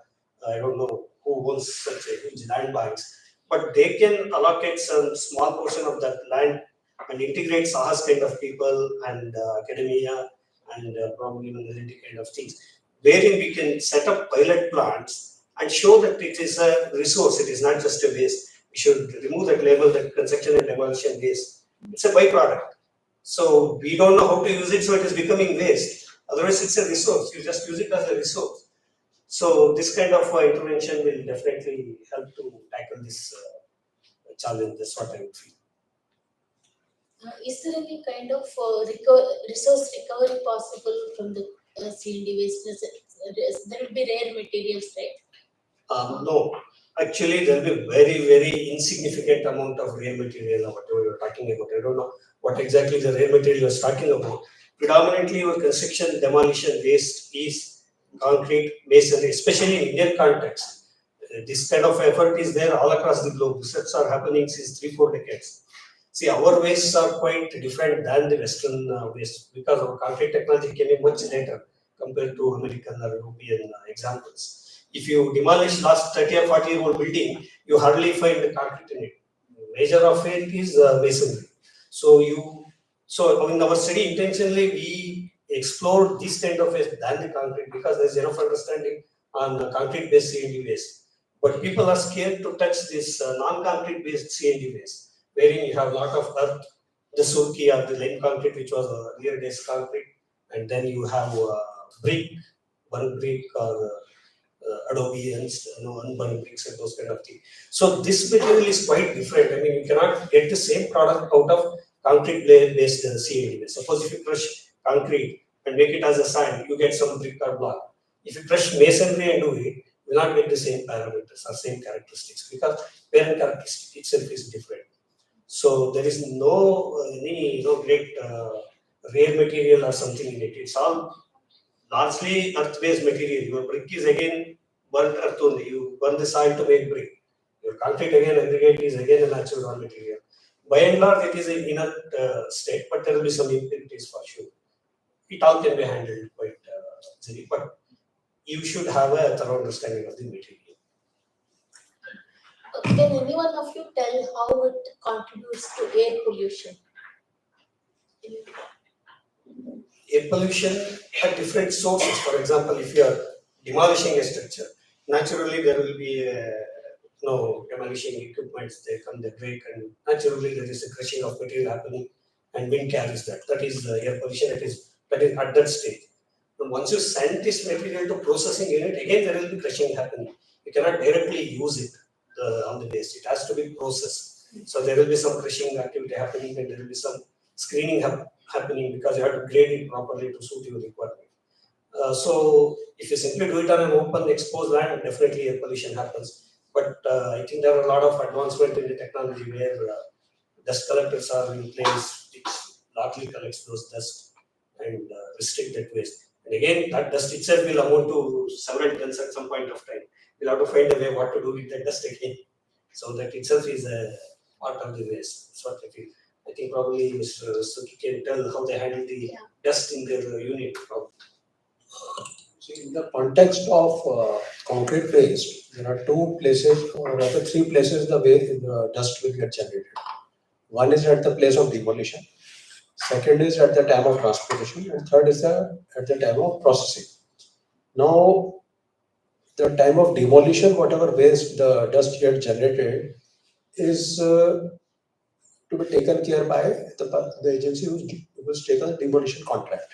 I don't know who owns such a huge land banks. But they can allocate some small portion of that land and integrate SAHAS kind of people and academia and probably even the kind of things, wherein we can set up pilot plants and show that it is a resource, it is not just a waste. We should remove that label that construction and demolition waste. It's a byproduct. So we don't know how to use it, so it is becoming waste. Otherwise, it's a resource. You just use it as a resource. So this kind of intervention will definitely help to tackle this challenge. That's what I would feel. Is there any kind of resource recovery possible from the C&D waste? There will be rare materials, right? No. Actually, there will be very, very insignificant amount of rare material or whatever you're talking about. I don't know what exactly the rare material you're talking about. Predominantly, your construction demolition waste is concrete, masonry, especially in Indian context. This kind of effort is there all across the globe. Research are happening since 3-4 decades. See, our wastes are quite different than the Western waste because our concrete technology came in much later compared to American or European examples. If you demolish last 30 or 40-year-old building, you hardly find the concrete in it. Major of it is masonry. So in our study intentionally we explored this kind of waste than the concrete because there is enough understanding on the concrete-based C&D waste. But people are scared to touch this non-concrete based C&D waste, wherein you have a lot of earth, the surki or the lime concrete, which was a rear days concrete, and then you have brick, burnt brick or adobe and unburned bricks and those kind of things. So this material is quite different. I mean, you cannot get the same product out of concrete based C&D waste. Suppose if you crush concrete and make it as a sand, you get some brick or block. If you crush masonry and do it, you will not get the same parameters or same characteristics because parent characteristic itself is different. So there is no any great rare material or something in it. It's all largely earth-based material. Your brick is again burnt earth only. You burn the soil to make brick. Your concrete again aggregate is again a natural raw material. By and large, it is in inert state, but there will be some impurities for sure. It all can be handled quite easily, but you should have a thorough understanding of the material. Can any one of you tell how it contributes to air pollution? Air pollution had different sources. For example, if you are demolishing a structure, naturally there will be demolishing equipments. They come, they break, and naturally there is a crushing of material happening, and wind carries that. That is air pollution. That is at that stage. And once you send this material to processing unit, again there will be crushing happening. You cannot directly use it on the waste. It has to be processed. So there will be some crushing activity happening, and there will be some screening happening because you have to grade it properly to suit your requirement. So if you simply do it on an open exposed land, definitely air pollution happens. But I think there are a lot of advancement in the technology where dust collectors are in place which largely collects those dust and restrict that waste. And again, that dust itself will amount to several tons at some point of time. We'll have to find a way what to do with that dust again. So that itself is a part of the waste. That's what I feel. I think probably Mr. Suki can tell how they handle the dust in their unit. See, in the context of concrete waste, there are two places or rather three places the dust will get generated. One is at the place of demolition, second is at the time of transportation, and third is at the time of processing. Now, the time of demolition, whatever waste the dust gets generated is to be taken care by the agency who's taken the demolition contract.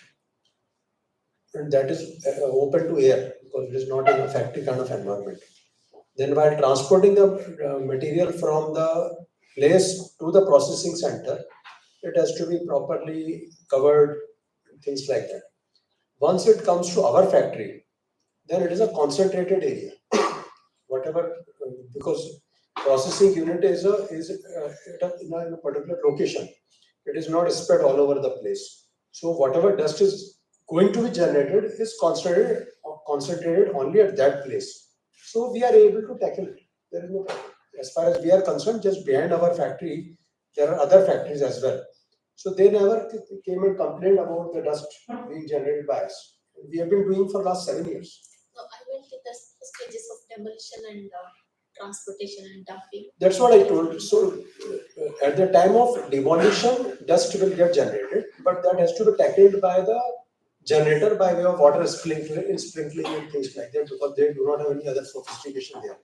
And that is open to air because it is not in a factory kind of environment. Then while transporting the material from the place to the processing center, it has to be properly covered, things like that. Once it comes to our factory, then it is a concentrated area. Whatever, because processing unit is in a particular location. It is not spread all over the place. So whatever dust is going to be generated is concentrated only at that place. So we are able to tackle it. There is no problem. As far as we are concerned, just behind our factory, there are other factories as well. So they never came and complained about the dust being generated by us. We have been doing for the last 7 years. No, I went to the stages of demolition and transportation and dumping. That's what I told. So at the time of demolition, dust will get generated, but that has to be tackled by the generator by way of water sprinkling and things like that because they do not have any other sophistication there.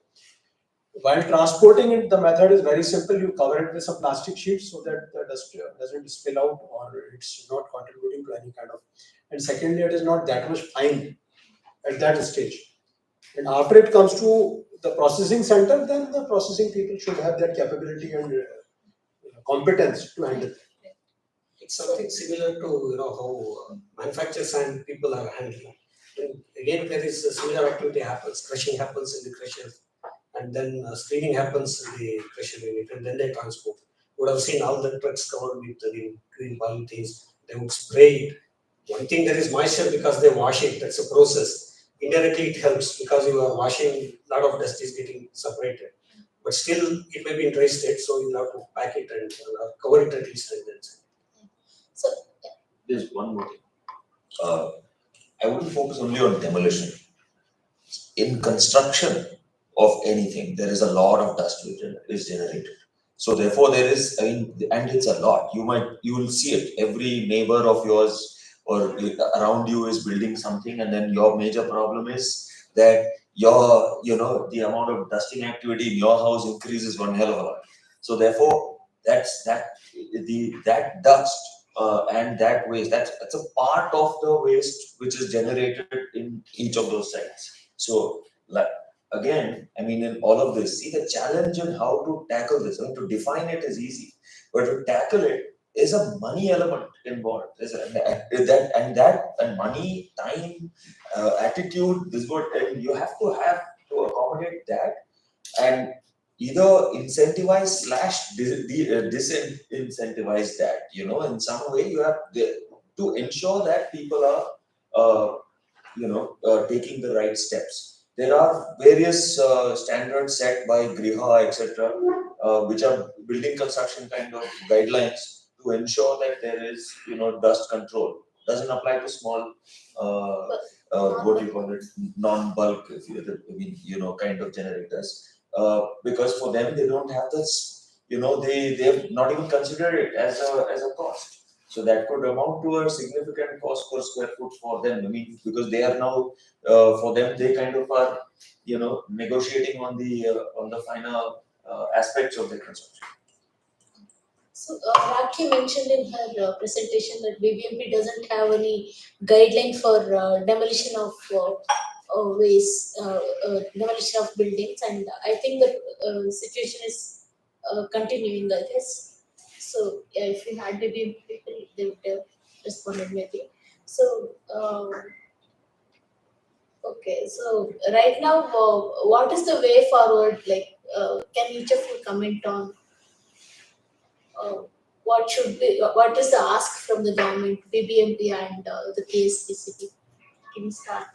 While transporting it, the method is very simple. You cover it with some plastic sheets so that the dust doesn't spill out or it's not contributing to any kind of. And secondly, it is not that much fine at that stage. And after it comes to the processing center, then the processing people should have that capability and competence to handle it. It's something similar to how manufacturers and people are handling. And again, there is a similar activity happens. Crushing happens in the crusher, and then screening happens in the crusher unit, and then they transport. You would have seen all the trucks covered with the green polythenes. They would spray it. One thing, there is moisture because they wash it. That's a process. Indirectly, it helps because you are washing. A lot of dust is getting separated, but still, it may be in dry state, so you'll have to pack it and cover it at least, and then. So There's one more thing. I wouldn't focus only on demolition. In construction of anything, there is a lot of dust which is generated. So therefore, there is, and it's a lot. You will see it. Every neighbor of yours or around you is building something, and then your major problem is that the amount of dusting activity in your house increases one hell of a lot. So therefore, that dust. And that waste, that's a part of the waste which is generated in each of those sites. So, again, in all of this, see the challenge in how to tackle this. To define it is easy, but to tackle it is a money element involved. And money, time, attitude. You have to accommodate that, and either incentivize slash disincentivize that, in some way you have to ensure that people are, taking the right steps. There are various standards set by Griha, etc., which are building construction kind of guidelines to ensure that there is, dust control. Doesn't apply to small, what do you call it, non-bulk, if you, kind of generators. Because for them, they don't have this, they've not even considered it as a cost. So that could amount to a significant cost per square foot for them. I mean, because they are now, for them, they kind of are, negotiating on the final aspects of the construction. So Rakhi mentioned in her presentation that BBMP doesn't have any guideline for demolition of waste, demolition of buildings, and I think the situation is continuing, I guess. So yeah, if we had BBMP people, they would have responded maybe. So okay, so right now, what is the way forward? Like, can each of you comment on what is the ask from the government, BBMP and the KSPCB? Can you start?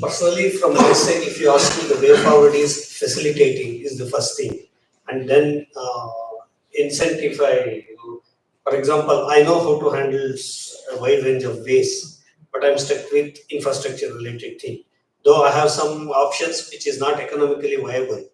Personally, from my side, if you ask me, the way forward is facilitating is the first thing, and then incentify. For example, I know how to handle a wide range of waste, but I'm stuck with infrastructure related thing. Though I have some options which is not economically viable.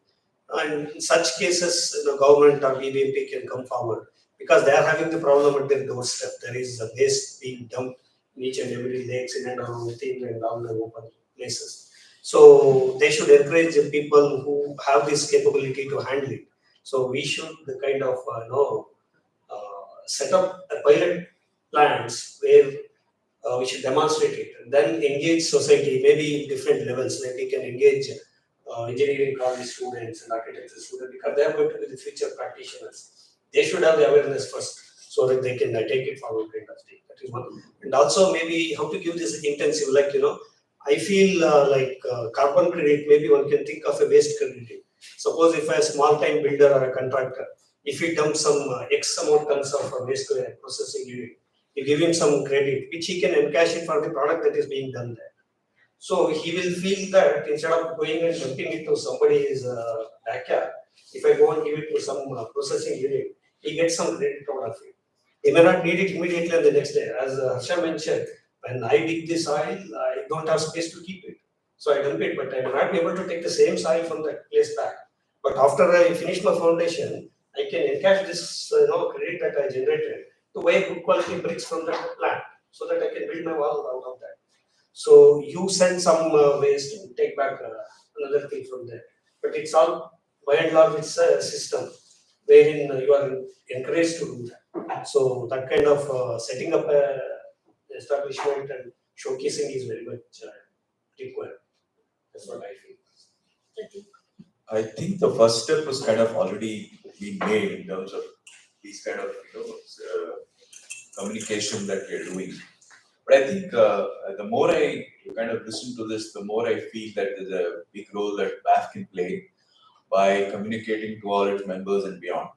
And in such cases, the government or BBMP can come forward because they are having the problem at their doorstep. There is a waste being dumped in each and every lakes in and around within and down the open places. So they should encourage the people who have this capability to handle it. So we should kind of set up a pilot plans where we should demonstrate it and then engage society, maybe different levels. Like we can engage engineering college students and architecture students because they are going to be the future practitioners. They should have the awareness first so that they can take it forward kind of thing. That is one. And also maybe how to give this intensive, like, I feel carbon credit, maybe one can think of a waste credit. Suppose if a small time builder or a contractor, if he dumps some X amount tons of waste to a processing unit, you give him some credit, which he can encash it for the product that is being done there. So he will feel that instead of going and dumping it to somebody's backyard, if I go and give it to some processing unit, he gets some credit out of it. He may not need it immediately on the next day. As Harsha mentioned, when I dig the soil, I don't have space to keep it. So I dump it, but I may not be able to take the same soil from that place back. But after I finish my foundation, I can encash this credit that I generated to buy good quality bricks from that plant so that I can build my wall out of that. So you send some waste and take back another thing from there. But it's all, by and large, it's a system wherein you are encouraged to do that. So that kind of setting up a establishment and showcasing is very much required. That's what I feel. I think the first step was kind of already been made in terms of these kind of communication that we are doing. But I think the more I kind of listen to this, the more I feel that there's a big role that BAF can play by communicating to all its members and beyond.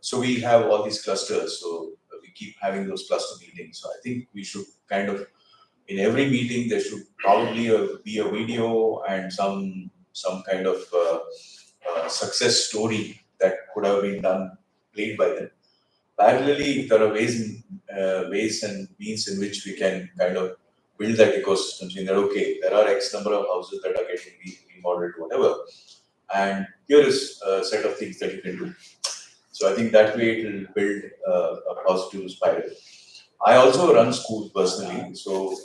So we have all these clusters, so we keep having those cluster meetings. So I think we should kind of, in every meeting, there should probably be a video and some kind of success story that could have been played by them. Parallelly, there are ways and means in which we can kind of build that ecosystem, saying that, okay, there are X number of houses that are getting remodeled, whatever, and here is a set of things that you can do. So I think that way it will build a positive spiral. I also run schools personally, so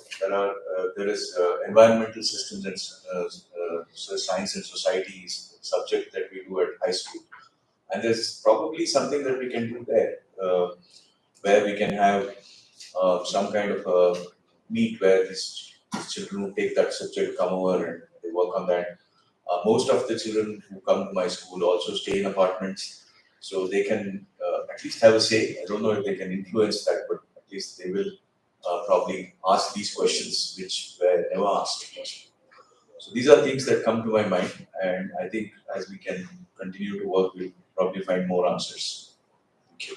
there is environmental systems and science and societies subject that we do at high school, and there's probably something that we can do there, where we can have some kind of a meet where these children who take that subject come over and they work on that. Most of the children who come to my school also stay in apartments, so they can at least have a say. I don't know if they can influence that, but at least they will probably ask these questions which were never asked. So these are things that come to my mind, and I think as we can continue to work, we'll probably find more answers. Thank you.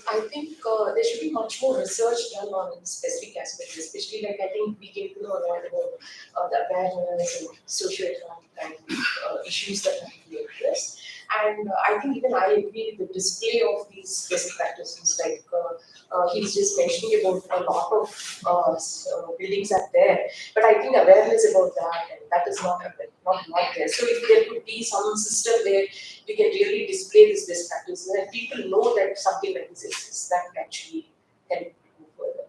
I think there should be much more research done on specific aspects, especially like I think we came to know a lot about the awareness and socio-economic kind of issues that have to be addressed. And I think even I agree with the display of these best practices, like he's just mentioning about a lot of buildings are there, but I think awareness about that, and that is not there. So if there could be some system where we can really display this best practices and people know that something like this exists, that can actually help move further.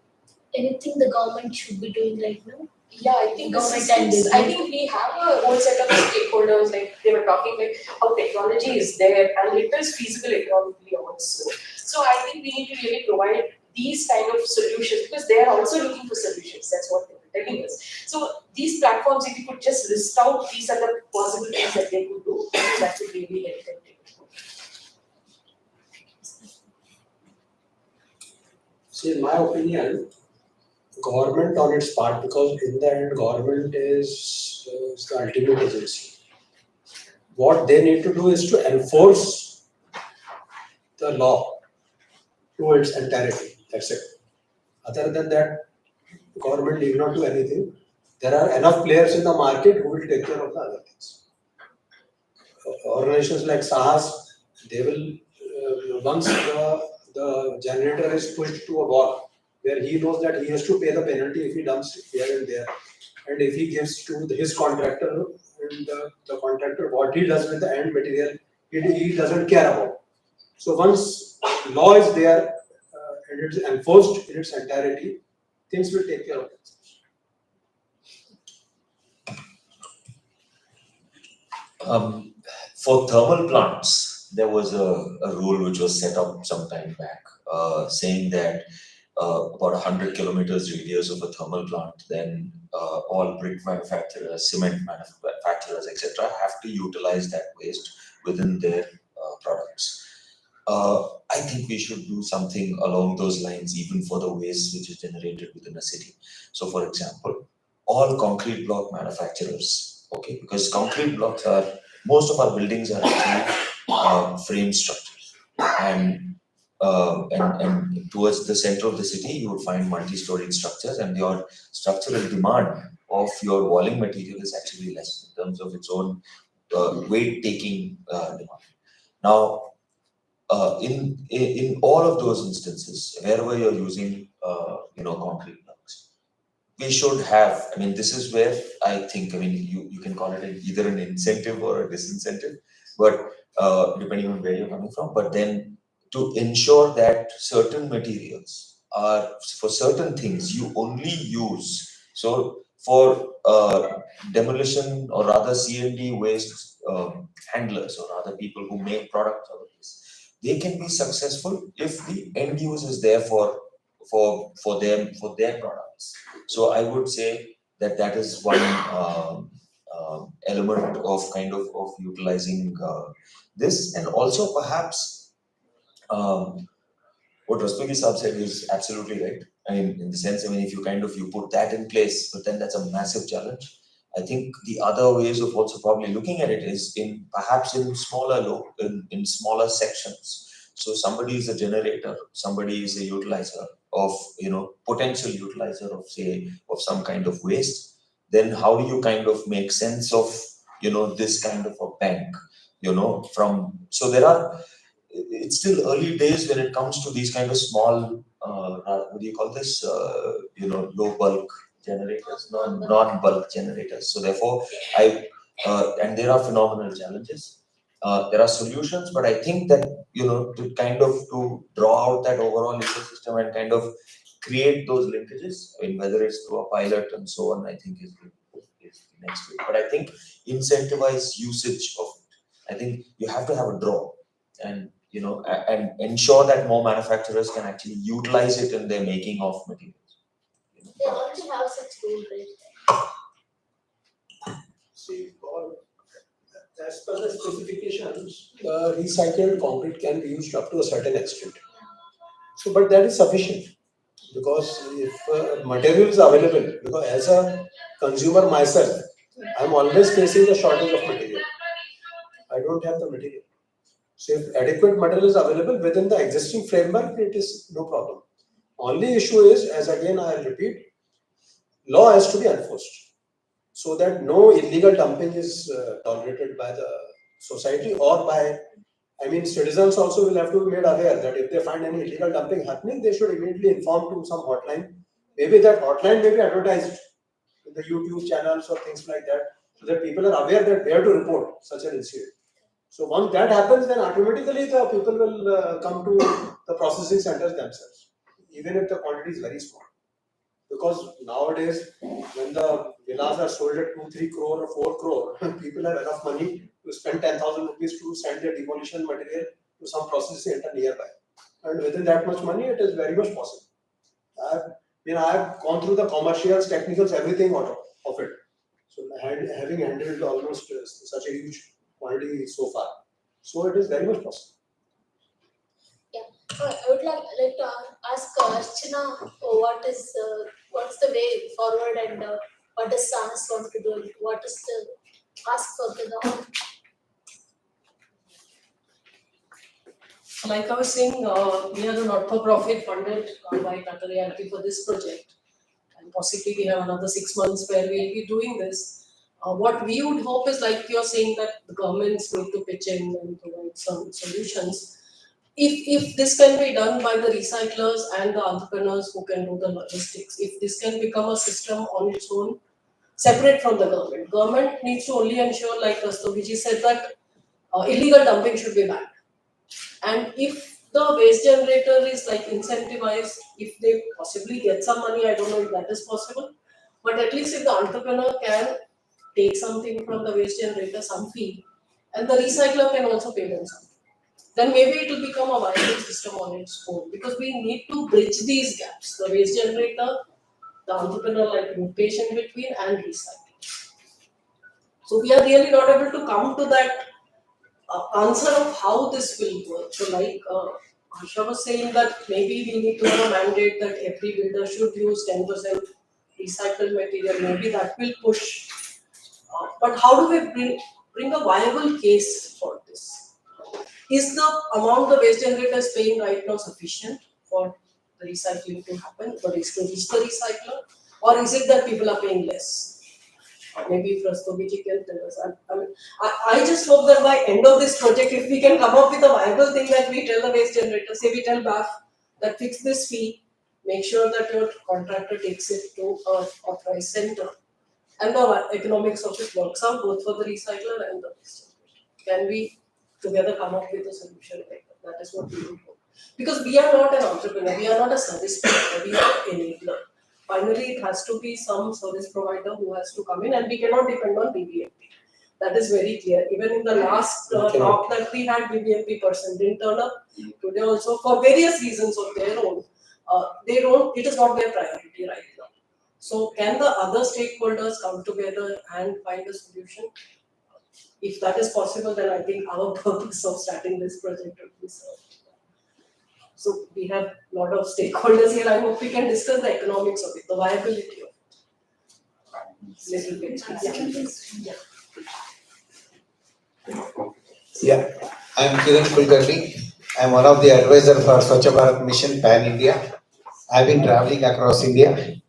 Anything the government should be doing right now? Yeah, I think the Government and systems, I think we have a whole set of stakeholders, like they were talking like how technology is there and it is feasible economically also. So I think we need to really provide these kind of solutions because they are also looking for solutions. That's what they were telling us. So these platforms, if you could just list out these are the possible things that they could do, that would really help them. See, in my opinion, government on its part, because in the end, government is the ultimate agency. What they need to do is to enforce the law to its entirety. That's it. Other than that, government need not do anything. There are enough players in the market who will take care of the other things. Organizations like SAHAS, they will, once the generator is pushed to a wall, where he knows that he has to pay the penalty if he dumps it here and there. And if he gives to his contractor, and the contractor, what he does with the end material, he doesn't care about. So once law is there and it's enforced in its entirety, things will take care of themselves. For thermal plants, there was a rule which was set up some time back, saying that about 100 kilometers radius of a thermal plant, then all brick manufacturers, cement manufacturers, etc., have to utilize that waste within their products. I think we should do something along those lines, even for the waste which is generated within a city. So, for example, all concrete block manufacturers, okay, because concrete blocks are, most of our buildings are actually frame structures, and towards the center of the city, you would find multi-storied structures, and your structural demand of your walling material is actually less in terms of its own weight-taking demand. Now, in all of those instances, wherever you're using concrete blocks, we should have. I mean, this is where I think. I mean, you can call it either an incentive or a disincentive, but depending on where you're coming from. But then, to ensure that certain materials are for certain things you only use. So for demolition, or rather C&D waste handlers, or rather people who make products out of this, they can be successful if the end use is there for them, for their products. So I would say that is one element of kind of utilizing this, and also perhaps what Rastogi Saab said is absolutely right. I mean, in the sense, I mean, if you put that in place, but then that's a massive challenge. I think the other ways of also probably looking at it is perhaps in smaller sections. So somebody is a generator, somebody is a utilizer of, potential utilizer of some kind of waste. Then how do you kind of make sense of, this kind of a bank, so there are, it's still early days when it comes to these kind of small, what do you call this, low bulk generators, non-bulk generators. So therefore, and there are phenomenal challenges. There are solutions, but I think that, to draw out that overall ecosystem and kind of create those linkages, I mean, whether it's through a pilot and so on, I think is the next way. But I think incentivize usage of it. I think you have to have a draw, and and ensure that more manufacturers can actually utilize it in their making of materials. They already have such rule, right? See, as per the specifications, recycled concrete can be used up to a certain extent. So, but that is sufficient. Because if material is available, because as a consumer myself, I'm always facing a shortage of material. I don't have the material. So if adequate material is available within the existing framework, it is no problem. Only issue is, as again I repeat, law has to be enforced so that no illegal dumping is tolerated by the society or by, I mean, citizens also will have to be made aware that if they find any illegal dumping happening, they should immediately inform to some hotline. Maybe that hotline may be advertised in the YouTube channels or things like that, so that people are aware that they have to report such an incident. So once that happens, then automatically the people will come to the processing centers themselves, even if the quantity is very small. Because nowadays, when the villas are sold at 2-3 crore or 4 crore, people have enough money to spend 10,000 rupees to send their demolition material to some processing center nearby. And within that much money, it is very much possible. I've gone through the commercials, technicals, everything out of it. So having handled almost such a huge quantity so far. So it is very much possible. I would like to ask Archana, what's the way forward and what does SANAS want to do? What is the ask for the government? Like I was saying, we are a not-for-profit funded by Tata Realty for this project. And possibly we have another 6 months where we'll be doing this. What we would hope is, like you're saying, that the governments need to pitch in and provide some solutions. If this can be done by the recyclers and the entrepreneurs who can do the logistics, if this can become a system on its own, separate from the government. Government needs to only ensure, like Rastogi said, that illegal dumping should be banned. And if the waste generator is like incentivized, if they possibly get some money, I don't know if that is possible. But at least if the entrepreneur can take something from the waste generator, some fee, and the recycler can also pay them something, then maybe it will become a viable system on its own. Because we need to bridge these gaps, the waste generator, the entrepreneur, like Rupesh in between, and recycling. So we are really not able to come to that answer of how this will work. So like Asha was saying, that maybe we need to have a mandate that every builder should use 10% recycled material. Maybe that will push. But how do we bring a viable case for this? Is the amount the waste generator is paying right now sufficient for the recycling to happen, for it to reach the recycler? Or is it that people are paying less? Maybe Rastogi can tell us. I just hope that by end of this project, if we can come up with a viable thing that we tell the waste generator, say we tell BAF that fix this fee, make sure that your contractor takes it to a authorized center, and the economics of it works out both for the recycler and the waste generator. Can we together come up with a solution like that? That is what we would hope. Because we are not an entrepreneur, we are not a service provider, we are an enabler. Finally, it has to be some service provider who has to come in, and we cannot depend on BBMP. That is very clear. Even in the last talk that we had, BBMP person didn't turn up. Today also, for various reasons of their own, it is not their priority right now. So can the other stakeholders come together and find a solution? If that is possible, then I think our purpose of starting this project would be served. So we have a lot of stakeholders here. I hope we can discuss the economics of it, the viability of it. Little bit. Yeah, I am Kiran Kulkarni. I am one of the advisors for Swachh Bharat Mission Pan India. I have been traveling across India,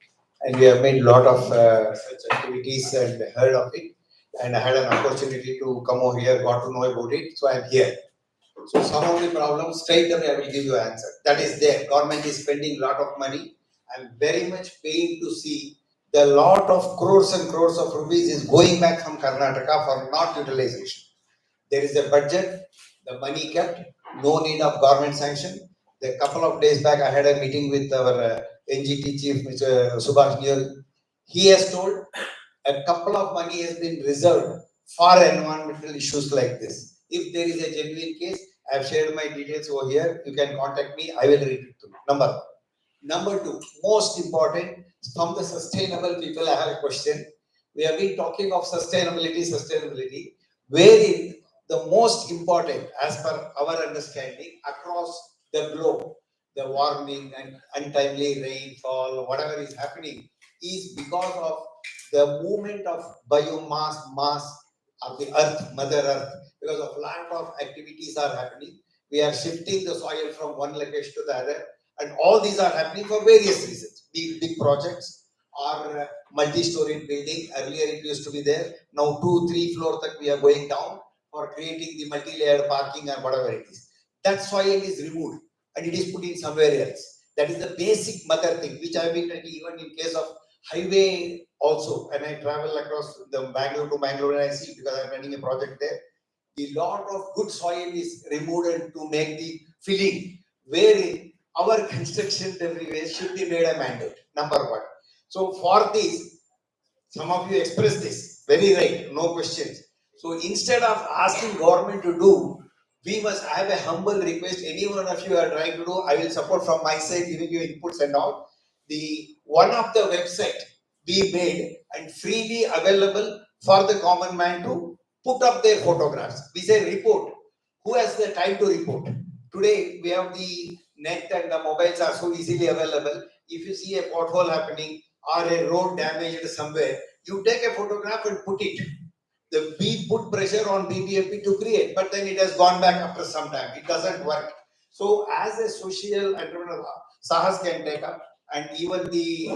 and we have made a lot of such activities and heard of it. And I had an opportunity to come over here, got to know about it, so I am here. So some of the problems, straight away I will give you an answer. That is there. Government is spending a lot of money. I am very much pained to see the lot of crores and crores of rupees is going back from Karnataka for not utilization. There is a budget, the money kept, no need of government sanction. A couple of days back, I had a meeting with our NGT chief, Mr. Subhash Niyal. He has told a couple of money has been reserved for environmental issues like this. If there is a genuine case, I have shared my details over here. You can contact me. I will read it to you. Number one. Number two, most important, from the sustainable people, I have a question. We have been talking of sustainability, wherein the most important, as per our understanding, across the globe, the warming and untimely rainfall, whatever is happening, is because of the movement of biomass, mass of the earth, Mother Earth, because of lot of activities are happening. We are shifting the soil from one location to the other, and all these are happening for various reasons. Big projects or multi-story building. Earlier it used to be there. Now 2-3 floors that we are going down for creating the multi-layered parking and whatever it is. That soil is removed and it is put in somewhere else. That is the basic mother thing, which I have been telling even in case of highway also. And I travel across the Bangalore to Bangalore and I see, because I am running a project there, the lot of good soil is removed and to make the filling, wherein our construction debris waste should be made a mandate, number one. So for this, some of you express this, very right, no questions. So instead of asking government to do, we must have a humble request. Any one of you are trying to do, I will support from my side, giving you inputs and all. The one of the website we made and freely available for the common man to put up their photographs. We say report. Who has the time to report? Today we have the net and the mobiles are so easily available. If you see a pothole happening or a road damaged somewhere, you take a photograph and put it. We put pressure on BBMP to create, but then it has gone back after some time. It doesn't work. So as a social entrepreneur, Sahas can take up, and even the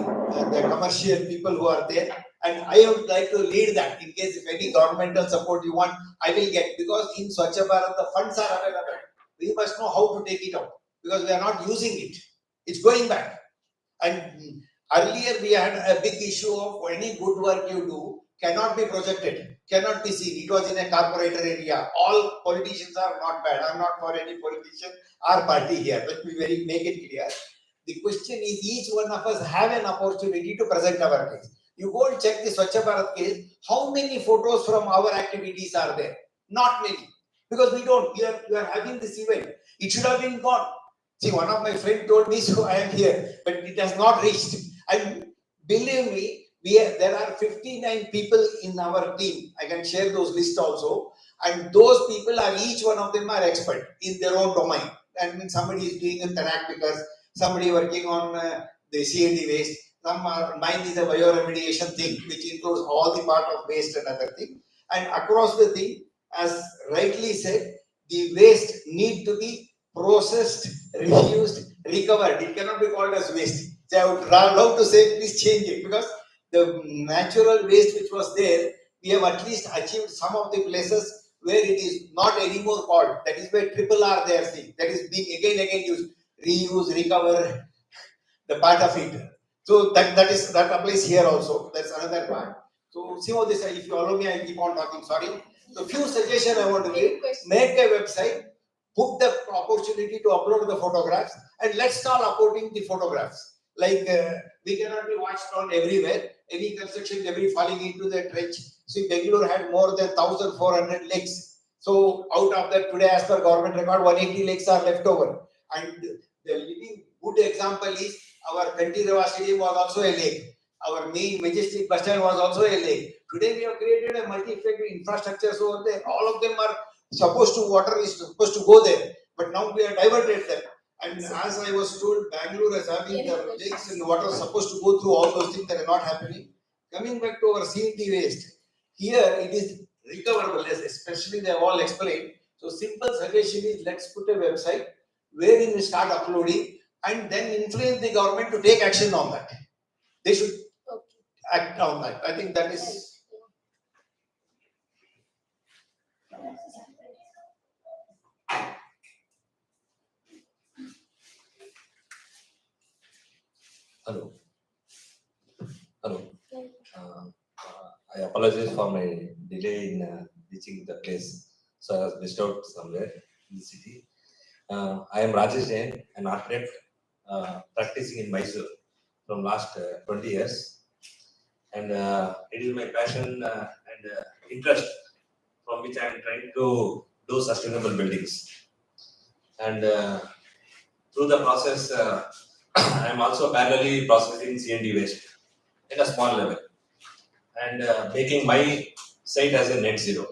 commercial people who are there. And I would like to lead that in case if any governmental support you want, I will get, because in Swachh Bharat the funds are available. We must know how to take it out, because we are not using it. It's going back. And earlier we had a big issue of any good work you do cannot be projected, cannot be seen. It was in a corporate area. All politicians are not bad. I'm not for any politician or party here. Let me make it clear. The question is, each one of us have an opportunity to present our case. You go and check the Swachh Bharat case. How many photos from our activities are there? Not many, because we don't. We are having this event. It should have been gone. See, one of my friends told me, so I am here, but it has not reached. And believe me, there are 59 people in our team. I can share those lists also. And those people are, each one of them are expert in their own domain. And when somebody is doing a therapeutic, somebody working on the C&D waste, mine is a bioremediation thing, which includes all the part of waste and other thing. And across the thing, as rightly said, the waste need to be processed, refused, recovered. It cannot be called as waste. So I would love to say, please change it, because the natural waste which was there, we have at least achieved some of the places where it is not anymore called. That is where triple R they are seeing. That is being again used. Reuse, recover, the part of it. So that applies here also. That's another part. So see how this, if you allow me, I keep on talking, sorry. So few suggestions I want to give. Make a website, put the opportunity to upload the photographs, and let's start uploading the photographs. Like we cannot be watched on everywhere. Any construction debris falling into the trench. See, Bangalore had more than 1,400 lakes. So out of that, today as per government record, 180 lakes are left over. And the living good example is our Kanti Reva Stadium was also a lake. Our main Majestic bus stand was also a lake. Today we have created a multi-effective infrastructure over there. All of them are supposed to, water is supposed to go there. But now we have diverted them. And as I was told, Bangalore is having the lakes and water supposed to go through all those things that are not happening. Coming back to our C&D waste, here it is recoverable, especially they have all explained. So simple suggestion is, let's put a website wherein we start uploading and then influence the government to take action on that. They should act on that. I think that is. Hello. I apologize for my delay in reaching the place. So I was missed out somewhere in the city. I am Rajesh Jain, an architect practicing in Mysore from last 20 years. And it is my passion and interest from which I am trying to do sustainable buildings. And through the process, I am also parallelly processing C&D waste at a small level and making my site as a net zero.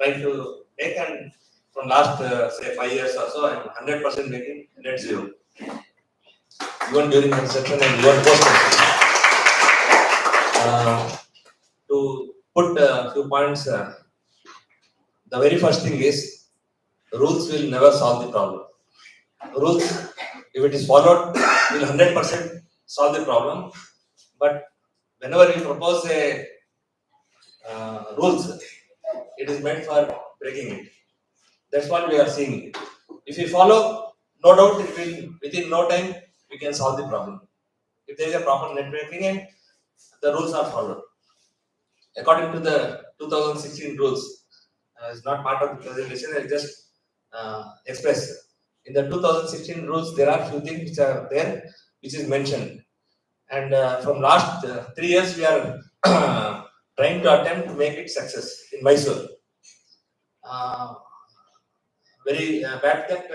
Trying to make, and from last say 5 years or so, I am 100% making net zero. even during construction and even post construction. To put a few points, the very first thing is rules will never solve the problem. Rules, if it is followed, will 100% solve the problem. But whenever you propose a rules, it is meant for breaking it. That's what we are seeing. If we follow, no doubt it will, within no time, we can solve the problem. If there is a proper networking and the rules are followed. According to the 2016 rules, it's not part of the presentation, I just express. In the 2016 rules, there are few things which are there, which is mentioned. And from last 3 years, we are trying to attempt to make it success in Mysore. Very bad that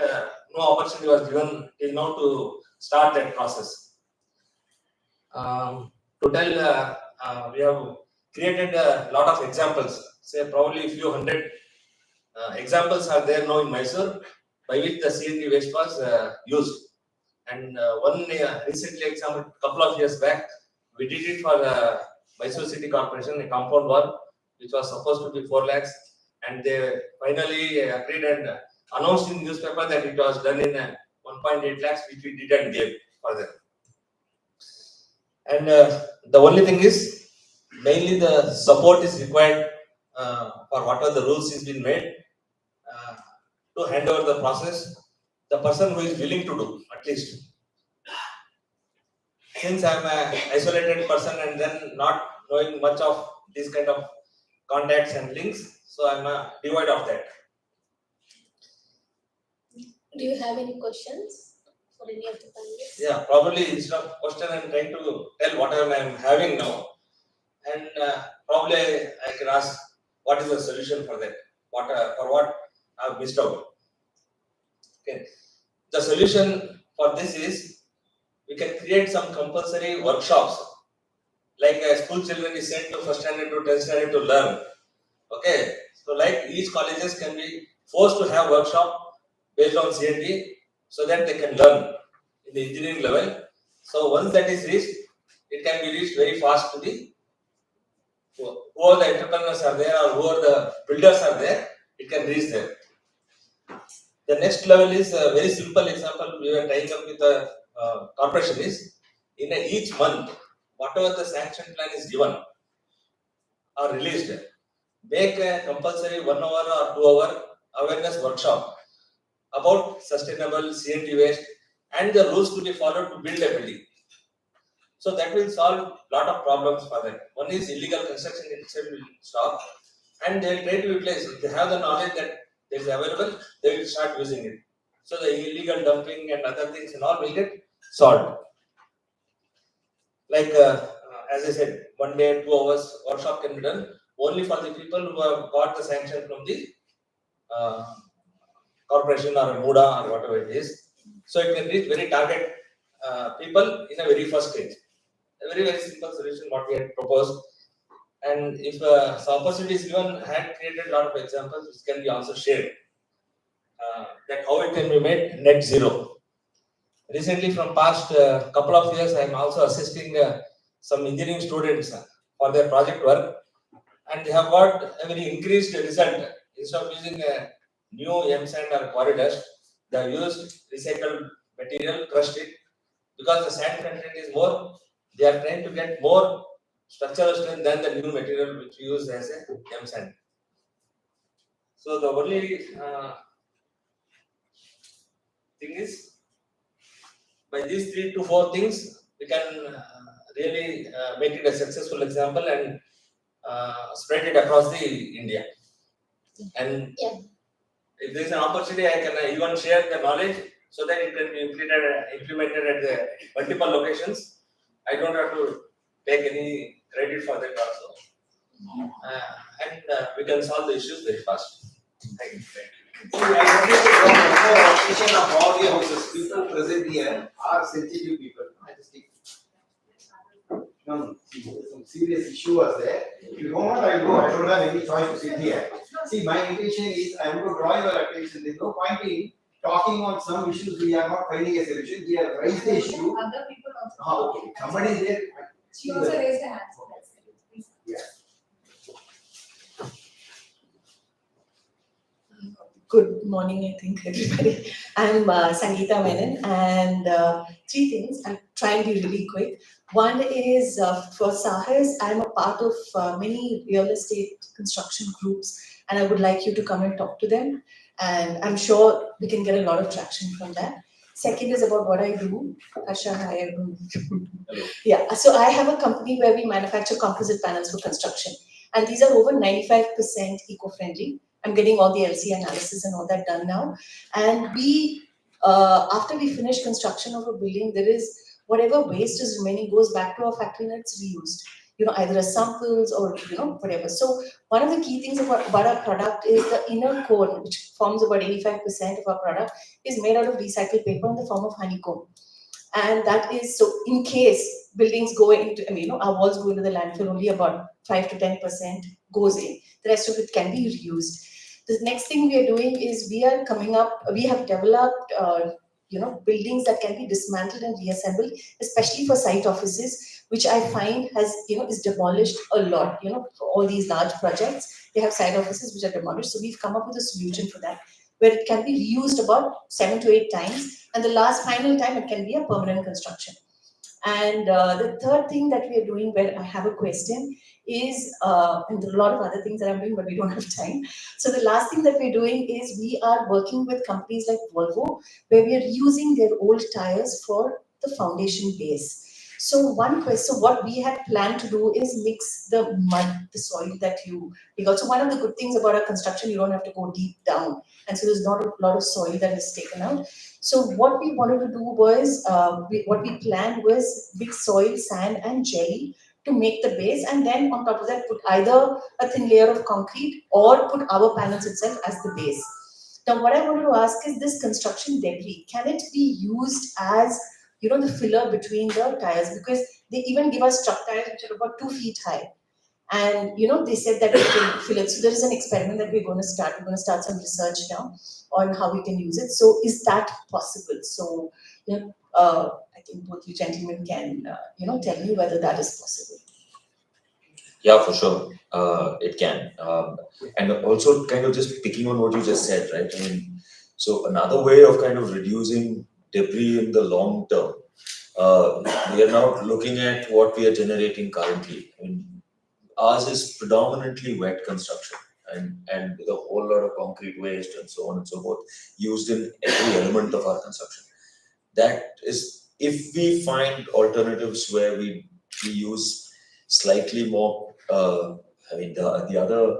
no opportunity was given till now to start that process. To tell, we have created a lot of examples, say probably a few hundred examples are there now in Mysore by which the CND waste was used. And one recently example, couple of years back, we did it for Mysore City Corporation, a compound wall, which was supposed to be 4 lakhs, and they finally agreed and announced in newspaper that it was done in 1.8 lakhs, which we didn't give for them. And the only thing is, mainly the support is required for whatever the rules is been made to hand over the process. The person who is willing to do, at least. Since I am an isolated person and then not knowing much of this kind of contacts and links, so I am devoid of that. Do you have any questions for any of the panelists? Yeah, probably instead of question, I am trying to tell whatever I am having now, and probably I can ask what is the solution for that, for what I have missed out. Okay, the solution for this is we can create some compulsory workshops, like school children is sent to first standard to 10th standard to learn. Okay, so like each colleges can be forced to have workshop based on CND so that they can learn in the engineering level. So once that is reached, it can be reached very fast to the whoever the entrepreneurs are there or whoever the builders are there, it can reach there. The next level is a very simple example. We were tying up with the corporation is in each month, whatever the sanction plan is given or released, make a compulsory 1 hour or 2 hour awareness workshop about sustainable CNT waste and the rules to be followed to build a building. So that will solve a lot of problems for them. One is illegal construction itself will stop, and they will try to utilize. If they have the knowledge that is available, they will start using it. So the illegal dumping and other things and all will get solved. Like as I said, 1 day and 2 hours workshop can be done only for the people who have got the sanction from the corporation or a MUDA or whatever it is. So it can reach very target people in a very first stage. A very simple solution what we had proposed. And if some opportunity is given, had created a lot of examples which can be also shared. That how it can be made net zero. Recently, from past couple of years, I am also assisting some engineering students for their project work, and they have got a very increased result. Instead of using a new M sand or quarry dust, they have used recycled material, crushed it, because the sand content is more. They are trying to get more structural strength than the new material which we use as a M sand. So the only thing is, by these 3 to 4 things, we can really make it a successful example and spread it across the India. And if there is an opportunity, I can even share the knowledge so that it can be implemented at the multiple locations. I don't have to take any credit for that also. And we can solve the issues very fast. Thank you. I wanted to draw one more attention of all the houses. People present here are sensitive people. I just think. No, some serious issue was there. If you don't want, I will go. I don't have any choice to sit here. See, my intention is I am to draw your attention. There is no point in talking on some issues, we are not finding a solution, we have raised the issue. Other people also. Okay, somebody is there. She also raised her hand. So that's it. Please. Yeah. Good morning, I think, everybody. I'm Sangeeta Menon, and three things. I'll try and be really quick. One is for Saahas, I'm a part of many real estate construction groups, and I would like you to come and talk to them. And I'm sure we can get a lot of traction from that. Second is about what I do. Asha, hi. Yeah, so I have a company where we manufacture composite panels for construction, and these are over 95% eco-friendly. I'm getting all the LC analysis and all that done now. And we, after we finish construction of a building, there is whatever waste is remaining goes back to our factory and it's reused. You know, either as samples or, you know, whatever. So one of the key things about our product is the inner core, which forms about 85% of our product, is made out of recycled paper in the form of honeycomb. And that is, so in case buildings go into, I mean, you know, our walls go into the landfill, only about 5 to 10% goes in. The rest of it can be reused. The next thing we are doing is we have developed, you know, buildings that can be dismantled and reassembled, especially for site offices, which I find has, you know, is demolished a lot. You know, for all these large projects, they have site offices which are demolished. So we've come up with a solution for that, where it can be reused about 7 to 8 times, and the last final time it can be a permanent construction. And the third thing that we are doing, where I have a question, is, and there are a lot of other things that I'm doing, but we don't have time. So the last thing that we're doing is we are working with companies like Volvo, where we are using their old tires for the foundation base. So so what we had planned to do is mix the mud, the soil that you got. So one of the good things about our construction, you don't have to go deep down. And so there's not a lot of soil that is taken out. So what we wanted to do was, what we planned was mix soil, sand and jelly to make the base, and then on top of that put either a thin layer of concrete or put our panels itself as the base. Now what I wanted to ask is, this construction debris, can it be used as, you know, the filler between the tires? Because they even give us truck tires which are about 2 feet high. And, you know, they said that we can fill it. So there is an experiment that we're going to start. We're going to start some research now on how we can use it. So is that possible? So, you know, I think both you gentlemen can, you know, tell me whether that is possible. Yeah, for sure, it can. And also kind of just picking on what you just said, right? I mean, so another way of kind of reducing debris in the long term, we are now looking at what we are generating currently. I mean, ours is predominantly wet construction and with a whole lot of concrete waste and so on and so forth used in every element of our construction. That is, if we find alternatives where we use slightly more, I mean, the other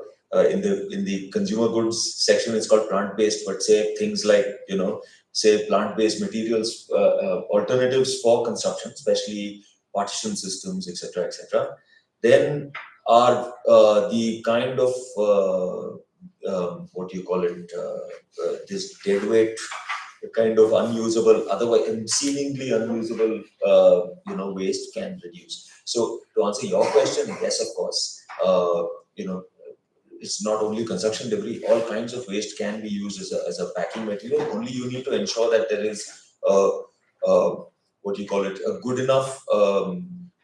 in the consumer goods section, it's called plant-based, but say things like, you know, say plant-based materials, alternatives for construction, especially partition systems, etc., then are the kind of what do you call it, this dead weight kind of unusable, otherwise seemingly unusable, you know, waste can reduce. So to answer your question, yes, of course, you know, it's not only construction debris, all kinds of waste can be used as a packing material. Only you need to ensure that there is what do you call it, a good enough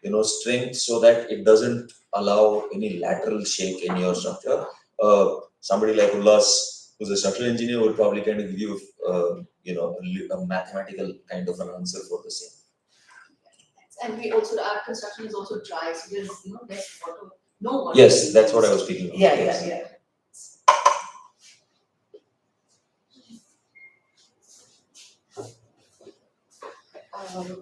you know, strength so that it doesn't allow any lateral shake in your structure. Somebody like Ullas, who's a structural engineer, would probably kind of give you you know, a mathematical kind of an answer for the same. And we also, our construction is also dry, so there's, you know, less water, no water. Yes, that's what I was speaking of. Yeah, yes. yeah, yeah.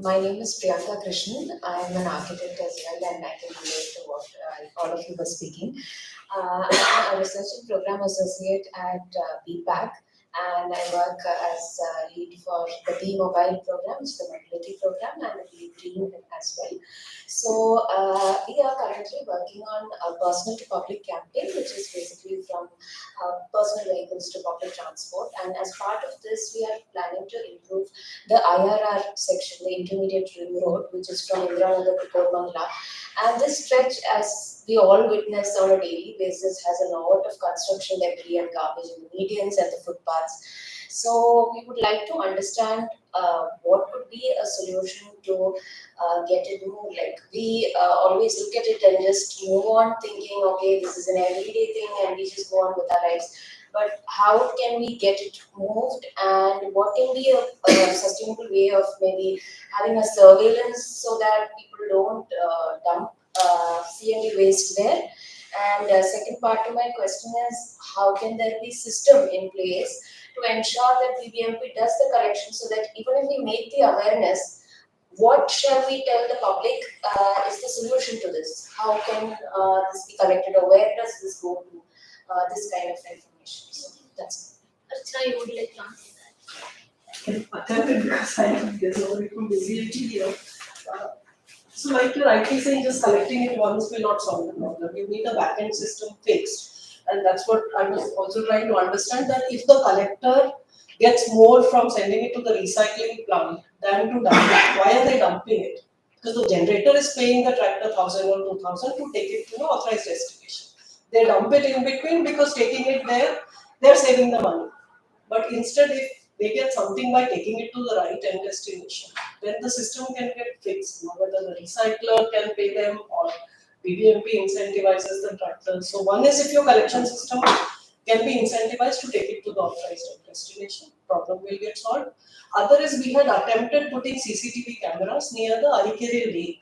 My name is Priyanka Krishnan. I am an architect as well, and I can relate to what all of you were speaking. I'm a research and program associate at BPAC, and I work as lead for the B Mobile program, which is the mobility program, and I lead Green as well. So we are currently working on a personal to public campaign, which is basically from personal vehicles to public transport. And as part of this, we are planning to improve the IRR section, the intermediate ring road, which is from Indiranagar to Koramangala. And this stretch, as we all witness on a daily basis, has a lot of construction debris and garbage in the medians and the footpaths. So we would like to understand what could be a solution to get it moved. Like we always look at it and just move on thinking, okay, this is an everyday thing and we just go on with our lives. But how can we get it moved, and what can be a sustainable way of maybe having a surveillance so that people don't dump CND waste there? And second part to my question is, how can there be system in place to ensure that BBMP does the collection so that even if we make the awareness, what shall we tell the public is the solution to this? How can this be collected, or where does this go to, this kind of information? So that's it. Archana, you would like to answer that? Attempt it because I am getting from BBMP here. So like you're rightly saying, just collecting it once will not solve the problem. You need a back-end system fixed. And that's what I was also trying to understand, that if the collector gets more from sending it to the recycling plant than to dump it, why are they dumping it? Because the generator is paying the tractor 1,000 or 2,000 to take it to the authorized destination. They dump it in between because taking it there, they're saving the money. But instead, if they get something by taking it to the right end destination, then the system can get fixed. Now, whether the recycler can pay them or BBMP incentivizes the tractor. So one is if your collection system can be incentivized to take it to the authorized destination, problem will get solved. Other is we had attempted putting CCTV cameras near the Arikere lake.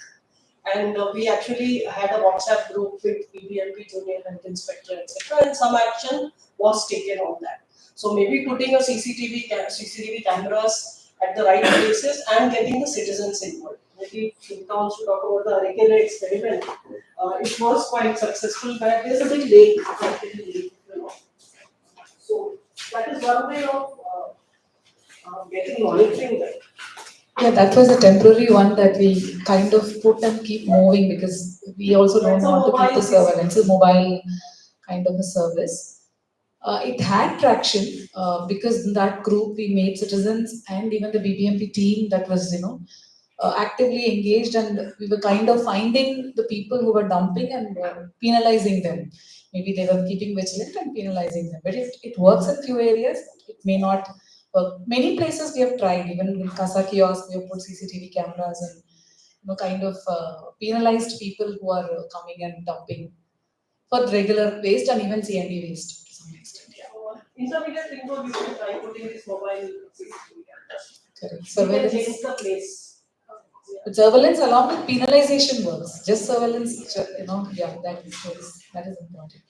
And we actually had a WhatsApp group with BBMP, Junior Health Inspector, etc. And some action was taken on that. So maybe putting a CCTV cameras at the right places and getting the citizens involved. Maybe Shilpa wants to talk about the Arikere experiment. It was quite successful, but there's a big lake, you know. So that is one way of getting monitoring that. Yeah, that was a temporary one that we kind of put and keep moving because we also don't want to keep the surveillance. It's a mobile kind of a service. It had traction because in that group we made citizens and even the BBMP team that was, actively engaged, and we were kind of finding the people who were dumping and penalizing them. Maybe they were keeping vigilant and penalizing them. But it works in few areas, it may not work. Many places we have tried, even in Kasa kiosk, we have put CCTV cameras and kind of penalized people who are coming and dumping for regular waste and even CND waste to some extent. Intermediate thing was you can try putting this mobile CCTV cameras. Correct. So we can change the place. But surveillance along with penalization works. Just surveillance, that is important.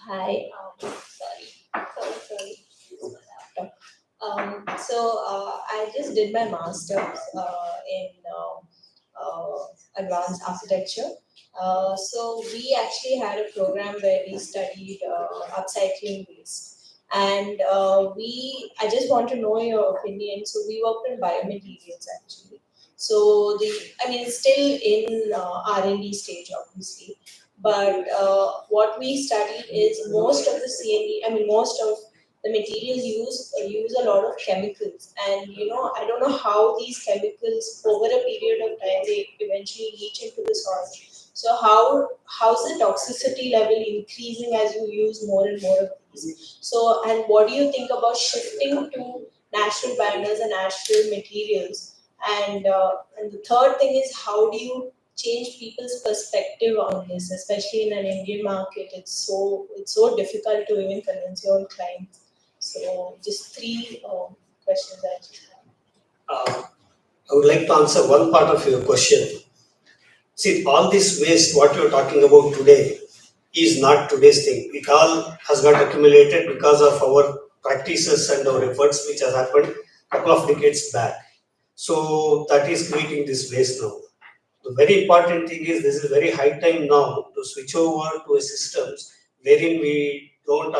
Hi, sorry. I just did my master's in advanced architecture. So we actually had a program where we studied upcycling waste. And I just want to know your opinion. So we worked in biomaterials actually. So it's still in R&D stage obviously. But what we studied is most of the materials use a lot of chemicals, and I don't know how these chemicals over a period of time they eventually leach into the soil. So how's the toxicity level increasing as you use more and more of these? So, and what do you think about shifting to natural binders and natural materials? And the third thing is, how do you change people's perspective on this, especially in an Indian market? It's so difficult to even convince your own clients. So just three questions I just have. I would like to answer one part of your question. See, all this waste, what you're talking about today, is not today's thing. It all has got accumulated because of our practices and our efforts, which has happened a couple of decades back. So that is creating this waste now. The very important thing is, this is very high time now to switch over to a systems wherein we don't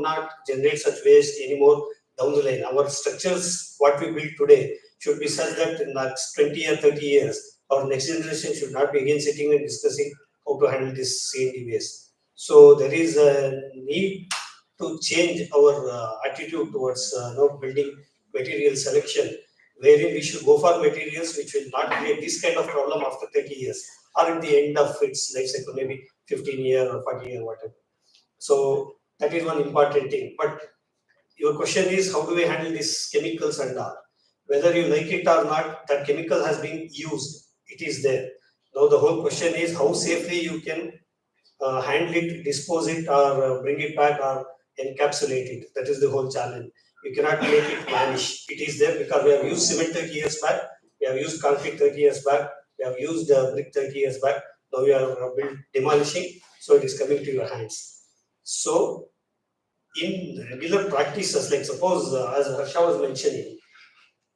not generate such waste anymore down the line. Our structures, what we build today, should be such that in the next 20 or 30 years, our next generation should not be again sitting and discussing how to handle this CND waste. So there is a need to change our attitude towards building material selection, wherein we should go for materials which will not create this kind of problem after 30 years or at the end of its life cycle, maybe 15-year or 40-year, whatever. So that is one important thing. But your question is, how do we handle these chemicals and all? Whether you like it or not, that chemical has been used. It is there. Now the whole question is how safely you can handle it, dispose it, or bring it back, or encapsulate it. That is the whole challenge. You cannot make it vanish. It is there because we have used cement 30 years back, we have used concrete 30 years back, we have used brick 30 years back. Now we are demolishing, so it is coming to your hands. So in regular practices, like suppose as Harsha was mentioning,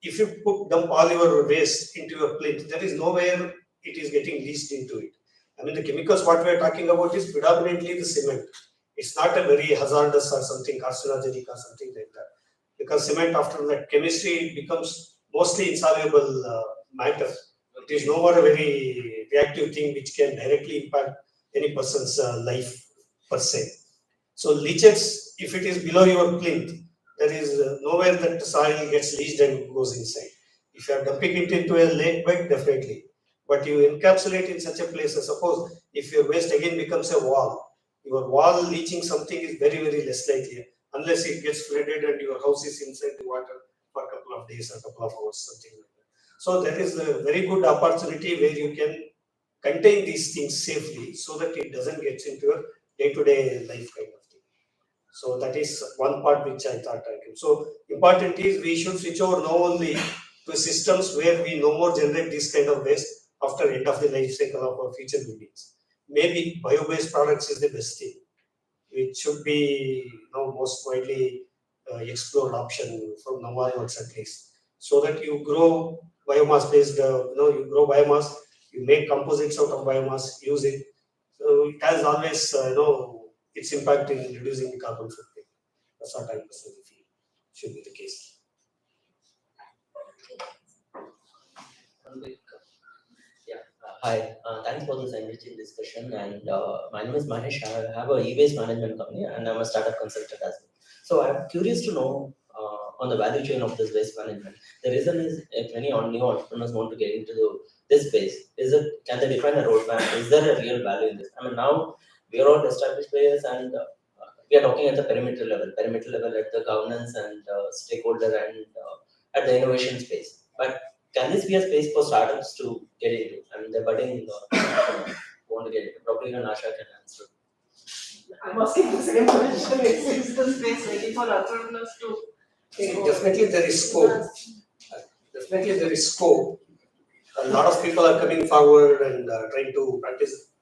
if you dump all your waste into your plinth, there is nowhere it is getting leached into it. I mean, the chemicals what we are talking about is predominantly the cement. It's not a very hazardous or something carcinogenic or something like that. Because cement, after that chemistry, it becomes mostly insoluble matter. It is no more a very reactive thing which can directly impact any person's life per se. So leachate, if it is below your plinth, there is nowhere that the soil gets leached and goes inside. If you are dumping it into a lake bed, definitely. But you encapsulate in such a place, suppose if your waste again becomes a wall, your wall leaching something is very, very less likely, unless it gets flooded and your house is inside the water for a couple of days or a couple of hours, something like that. So that is a very good opportunity where you can contain these things safely so that it doesn't get into your day-to-day life kind of thing. So that is one part which I thought I can. So important is we should switch over now only to systems where we no more generate this kind of waste after end of the life cycle of our future buildings. Maybe bio-based products is the best thing. It should be most widely explored option from now onwards at least. So that you grow biomass based, you grow biomass, you make composites out of biomass, use it. So it has always, its impact in reducing the carbon footprint. That's what I personally feel should be the case. Hi, thanks for this enriching discussion. And my name is Mahesh. I have a e-waste management company and I'm a startup consultant as well. So I'm curious to know on the value chain of this waste management. The reason is if any new entrepreneurs want to get into this space, can they define a roadmap? Is there a real value in this? I mean, now we are all established players and we are talking at the perimeter level at the governance and stakeholder and at the innovation space. But can this be a space for startups to get into? I mean, the budding want to get into. Probably even Asha can answer. I'm asking the same question. Is the space ready for entrepreneurs to take over? Definitely there is scope. Definitely there is scope. A lot of people are coming forward and trying to practice.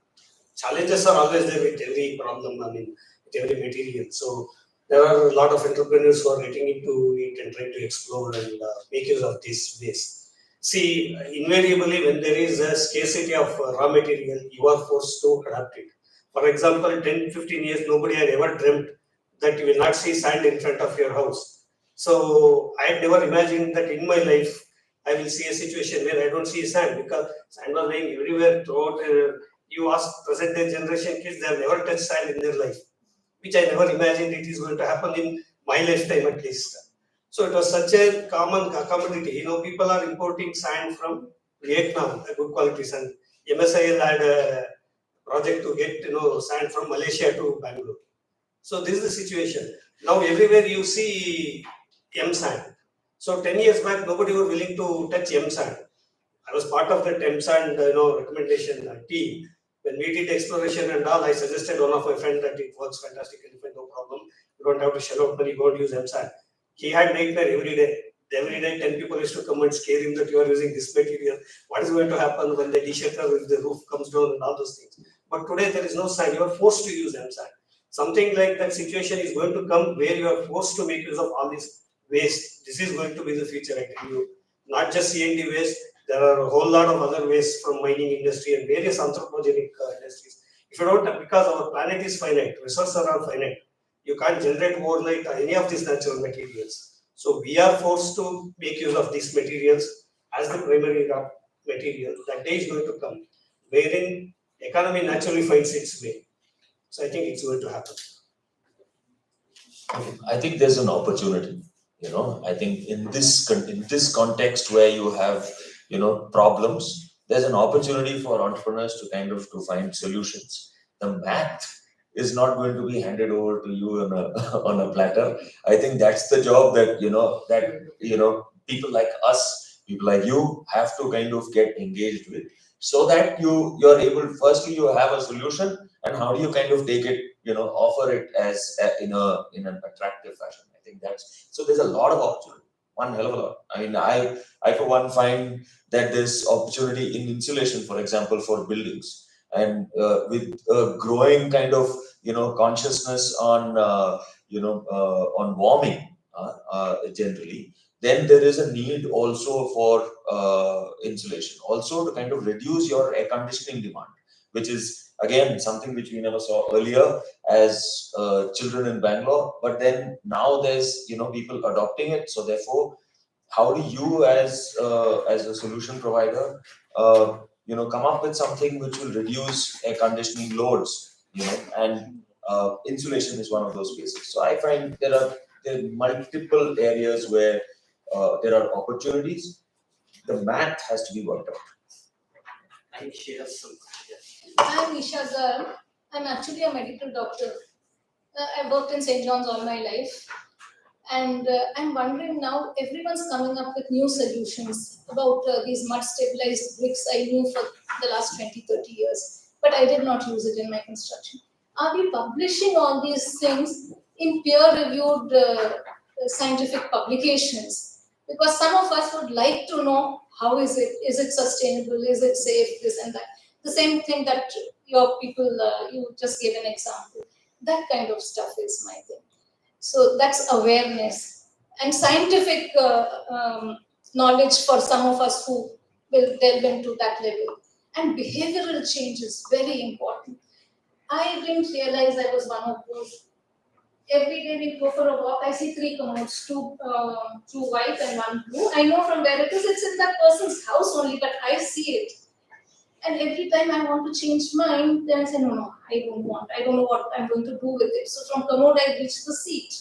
Challenges are always there with every problem, with every material. So there are a lot of entrepreneurs who are getting into it and trying to explore and make use of this waste. See, invariably when there is a scarcity of raw material, you are forced to adapt it. For example, 10-15 years, nobody had ever dreamt that you will not see sand in front of your house. So I had never imagined that in my life, I will see a situation where I don't see sand because sand was lying everywhere throughout. You ask present day generation kids, they have never touched sand in their life, which I never imagined it is going to happen in my lifetime at least. So it was such a common commodity. People are importing sand from Vietnam, a good quality sand. MSIL had a project to get sand from Malaysia to Bangalore. So this is the situation. Now everywhere you see M sand. So 10 years back, nobody was willing to touch M sand. I was part of that M sand recommendation team. When we did exploration and all, I suggested one of my friends that it works fantastically, no problem. You don't have to shell out money, go and use M sand. He had nightmare every day. Every day 10 people used to come and scare him that you are using this material. What is going to happen when the de-shutter, if the roof comes down and all those things. But today there is no sand. You are forced to use M sand. Something like that situation is going to come where you are forced to make use of all this waste. This is going to be the future, I tell you. Not just C&D waste. There are a whole lot of other waste from mining industry and various anthropogenic industries. If you don't, because our planet is finite, resources are finite. You can't generate overnight any of these natural materials. So we are forced to make use of these materials as the primary raw material. That day is going to come, wherein economy naturally finds its way. So I think it's going to happen. I think there's an opportunity. I think in this context where you have problems, there's an opportunity for entrepreneurs to find solutions. The math is not going to be handed over to you on a on a platter. I think that's the job that people like us, people like you have to kind of get engaged with, so that you're able, firstly you have a solution, and how do you kind of take it, offer it as in an attractive fashion. I think that's, so there's a lot of opportunity, one hell of a lot. I mean, I for one find that there's opportunity in insulation, for example, for buildings, and with growing kind of consciousness on on warming generally, then there is a need also for insulation, also to kind of reduce your air conditioning demand, which is again something which we never saw earlier as children in Bangalore, but then now there's people adopting it. So therefore, how do you as a solution provider come up with something which will reduce air conditioning loads, and insulation is one of those cases. So I find there are multiple areas where there are opportunities. The math has to be worked out. I share some. I'm Isha Garg. I'm actually a medical doctor. I've worked in St. John's all my life. And I'm wondering now, everyone's coming up with new solutions about these mud stabilized bricks I knew for the last 20, 30 years, but I did not use it in my construction. Are we publishing all these things in peer-reviewed scientific publications? Because some of us would like to know, how is it sustainable, is it safe, this and that. The same thing that your people, you just gave an example. That kind of stuff is my thing. So that's awareness and scientific knowledge for some of us who will delve into that level. And behavioral change is very important. I didn't realize I was one of those. Every day we go for a walk, I see 3 commodes, two white and 1 blue. I know from where it is. It's in that person's house only, but I see it. And every time I want to change mine, then I say, no, I don't want. I don't know what I'm going to do with it. So from commode, I reached the seat.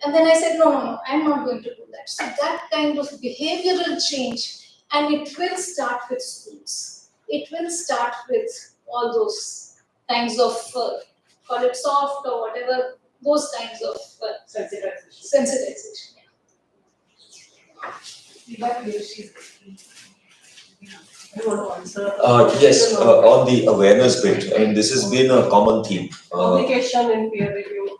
And then I said, no, I'm not going to do that. So that kind of behavioral change, and it will start with schools. It will start with all those kinds of, call it soft or whatever, those kinds of sensitization. Yes, on the awareness bit, I mean, this has been a common theme. Publication and peer review.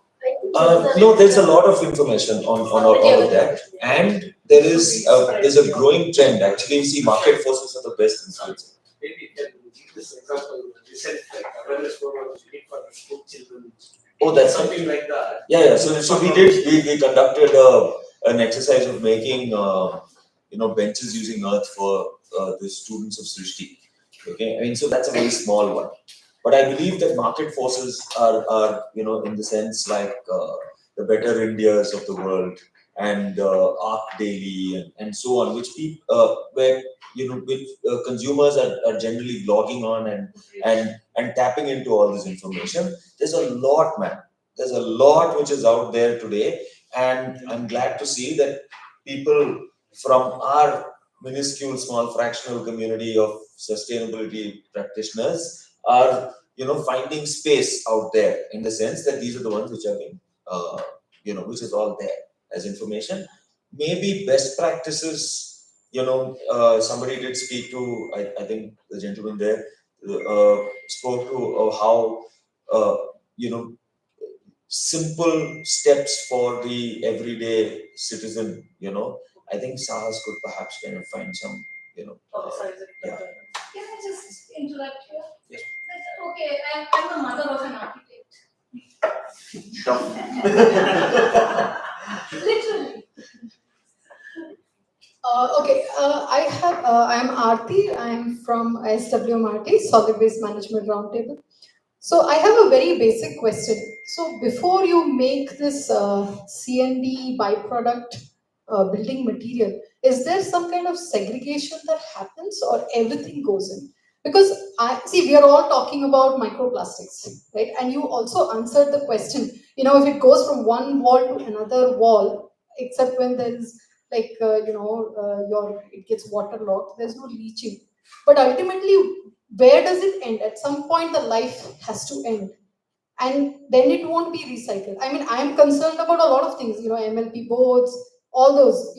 No, there's a lot of information on all of that, and there's a growing trend. Actually, you see, market forces are the best influencer. Maybe you can give this example, recent awareness program was unique for the school children. Oh, that's something like that. Yeah. So we conducted an exercise of making benches using earth for the students of Srishti. Okay, I mean, so that's a very small one. But I believe that market forces are in the sense like the Better Indias of the world and Arc Daily and so on, which where which consumers are generally logging on and tapping into all this information. There's a lot, man. There's a lot which is out there today, and I'm glad to see that people from our minuscule, small, fractional community of sustainability practitioners are finding space out there, in the sense that these are the ones which are being which is all there as information. Maybe best practices, somebody did speak to, I think the gentleman there spoke to how simple steps for the everyday citizen. I think SAHAS could perhaps kind of find some yeah. Can I just interrupt here? Yes. Okay, I'm the mother of an architect. Literally. I'm Aarti. I'm from SWMRT, Solid Waste Management Roundtable. So I have a very basic question. So before you make this CND byproduct building material, is there some kind of segregation that happens, or everything goes in? Because we are all talking about microplastics, right? And you also answered the question, if it goes from one wall to another wall, except when there is it gets waterlogged, there's no leaching. But ultimately, where does it end? At some point, the life has to end. And then it won't be recycled. I mean, I am concerned about a lot of things, MLP boards, all those,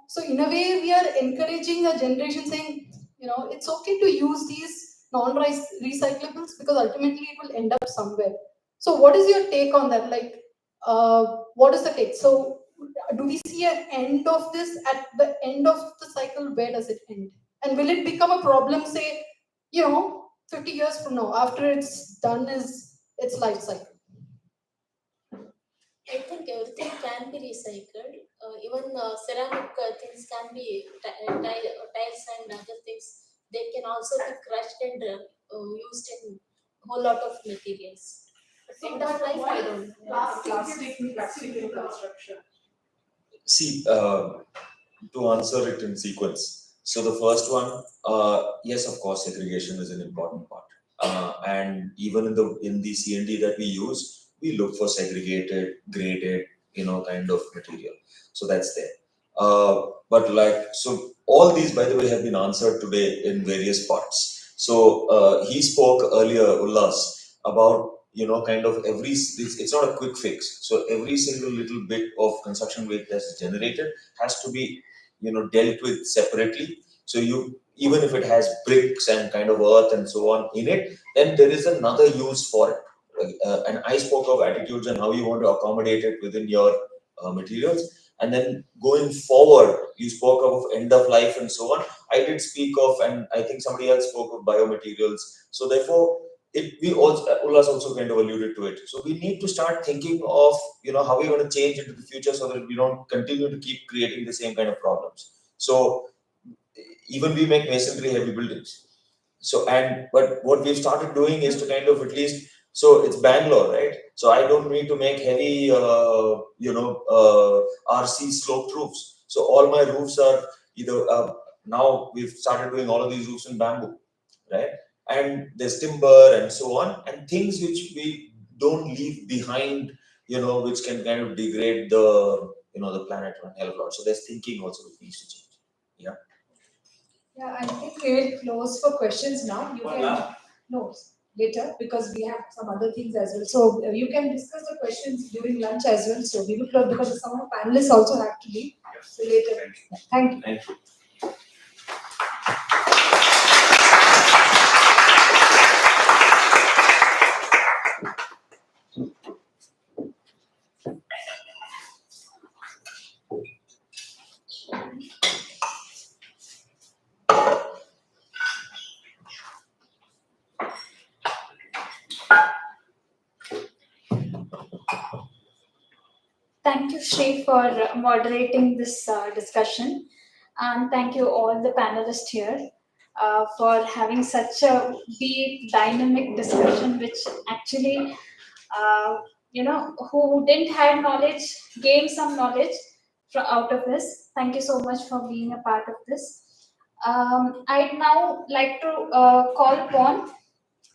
So in a way, we are encouraging a generation saying, it's okay to use these non-recyclables because ultimately it will end up somewhere. So what is your take on that? Like, what is the take? So do we see an end of this at the end of the cycle? Where does it end? And will it become a problem, say, 50 years from now, after it's done its life cycle? I think everything can be recycled. Even ceramic things can be tiles and other things. They can also be crushed and used in a whole lot of materials. But end of life, I don't know. Plastic in construction. See, to answer it in sequence. So the first one, yes, of course, segregation is an important part. And even in the C&D that we use, we look for segregated, graded, kind of material. So that's there. So all these, by the way, have been answered today in various parts. So he spoke earlier, Ullas, about kind of it's not a quick fix. So every single little bit of construction waste that's generated has to be dealt with separately. So even if it has bricks and kind of earth and so on in it, then there is another use for it. And I spoke of attitudes and how you want to accommodate it within your materials. And then going forward, you spoke of end of life and so on. I did speak of, and I think somebody else spoke of biomaterials. So therefore, Ullas also kind of alluded to it. So we need to start thinking of, how we're going to change into the future so that we don't continue to keep creating the same kind of problems. So even we make masonry heavy buildings. So, but what we've started doing is to kind of at least, so it's Bangalore, right? So I don't need to make heavy, RC sloped roofs. So all my roofs are either, now we've started doing all of these roofs in bamboo, right? And there's timber and so on, and things which we don't leave behind, which can kind of degrade the, the planet one hell of a lot. So there's thinking also which needs to change. Yeah. Yeah, I think we will close for questions now. You can no later because we have some other things as well. So you can discuss the questions during lunch as well. So we will close because some of the panelists also have to leave. So later. Thank you. Thank you. Thank you, Shri, for moderating this discussion. And thank you all the panelists here for having such a deep, dynamic discussion, which actually, who didn't have knowledge, gained some knowledge out of this. Thank you so much for being a part of this. I'd now like to call upon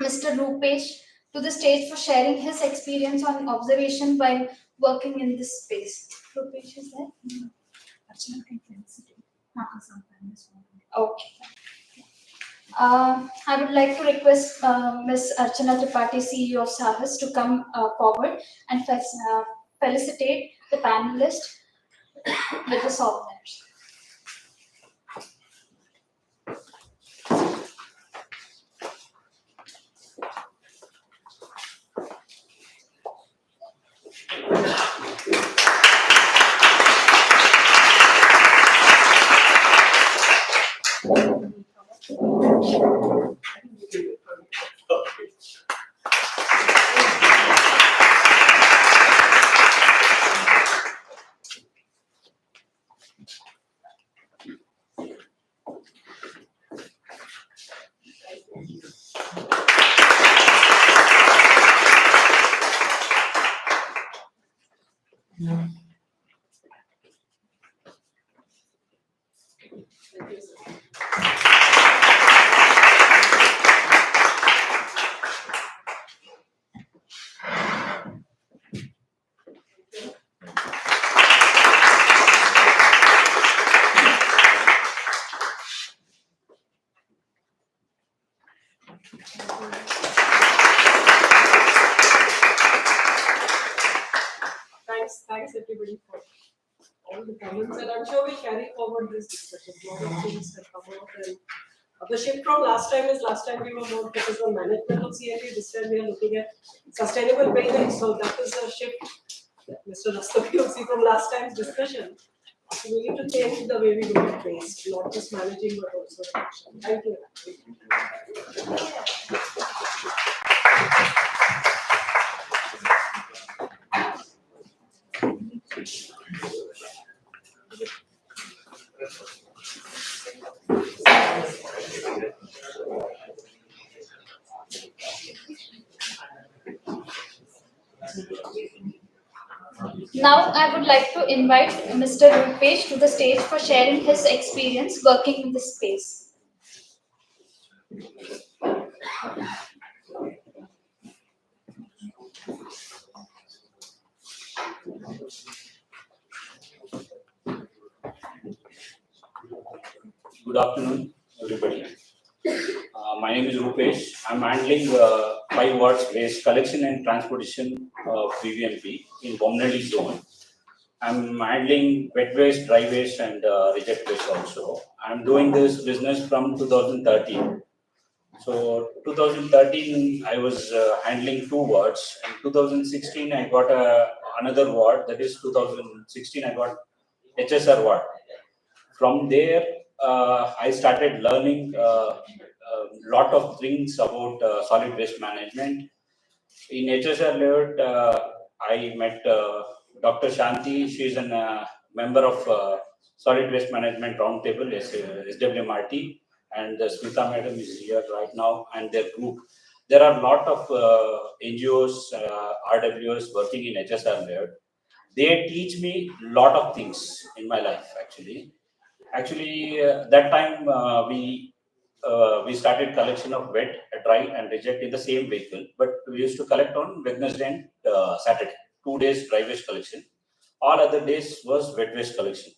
Mr. Rupesh to the stage for sharing his experience on observation while working in this space. Rupesh is there? Archana can felicitate. Okay. I would like to request Ms. Archana Tripathi, CEO of Saahas, to come forward and felicitate the panelists with the souvenirs. all the comments, and I'm sure we'll carry forward this discussion. A lot of things have come out, and the shift from last time we were more focused on management of CND. This time we are looking at sustainable building. So that is a shift that Mr. Rastogi will see from last time's discussion. So we need to change the way we look at waste, not just managing but also action. Thank you. Now I would like to invite Mr. Rupesh to the stage for sharing his experience working in this space. Good afternoon, everybody. My name is Rupesh. I'm handling 5 wards waste collection and transportation of BBMP in Bomnadi zone. I'm handling wet waste, dry waste, and reject waste also. I'm doing this business from 2013. So 2013, I was handling 2 wards. In 2016, I got another ward. That is 2016, I got HSR ward. From there, I started learning a lot of things about solid waste management. In HSR layout, I met Dr. Shanti. She is a member of Solid Waste Management Roundtable, SWMRT, and Smita Madam is here right now, and their group. There are a lot of NGOs, RWS working in HSR layout. They teach me a lot of things in my life, actually. That time we started collection of wet, dry, and reject in the same vehicle, but we used to collect on Wednesday and Saturday, 2 days dry waste collection. All other days was wet waste collection.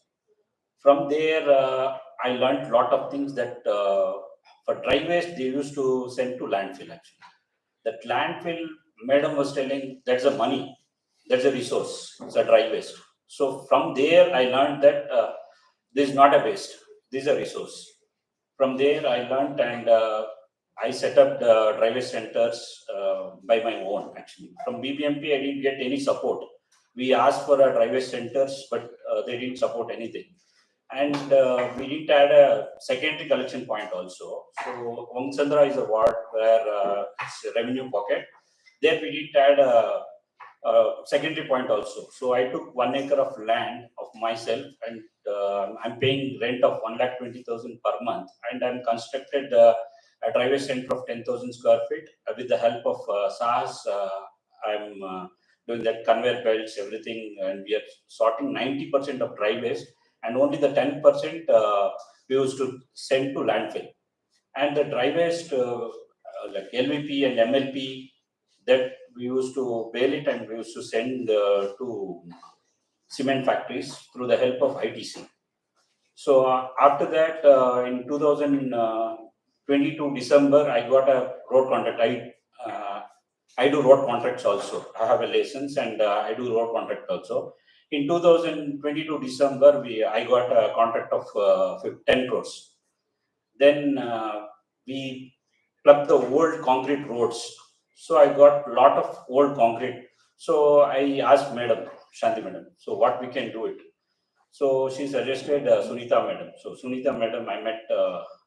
From there, I learned a lot of things that for dry waste, they used to send to landfill, actually. That landfill, madam was telling, that's a money, that's a resource, it's a dry waste. So from there, I learned that this is not a waste, this is a resource. From there, I learned, and I set up the dry waste centers by my own, actually. From BBMP, I didn't get any support. We asked for a dry waste centers, but they didn't support anything. And we didn't add a secondary collection point also. So Vangsandra is a ward where it's a revenue pocket. There we didn't add a secondary point also. So I took 1 acre of land of myself, and I'm paying rent of 1,20,000 per month, and I'm constructed a dry waste center of 10,000 square feet with the help of SAHS. I'm doing that conveyor belts, everything, and we are sorting 90% of dry waste, and only the 10% we used to send to landfill. And the dry waste like LVP and MLP, that we used to bale it and we used to send to cement factories through the help of ITC. So after that, in 2022 December, I got a road contract. I do road contracts also. I have a license, and I do road contract also. In 2022 December, I got a contract of 10 crores. Then we plugged the old concrete roads. So I got a lot of old concrete. So I asked Madam, Shanti Madam, so what we can do it. So she suggested Sunita Madam. So Sunita Madam, I met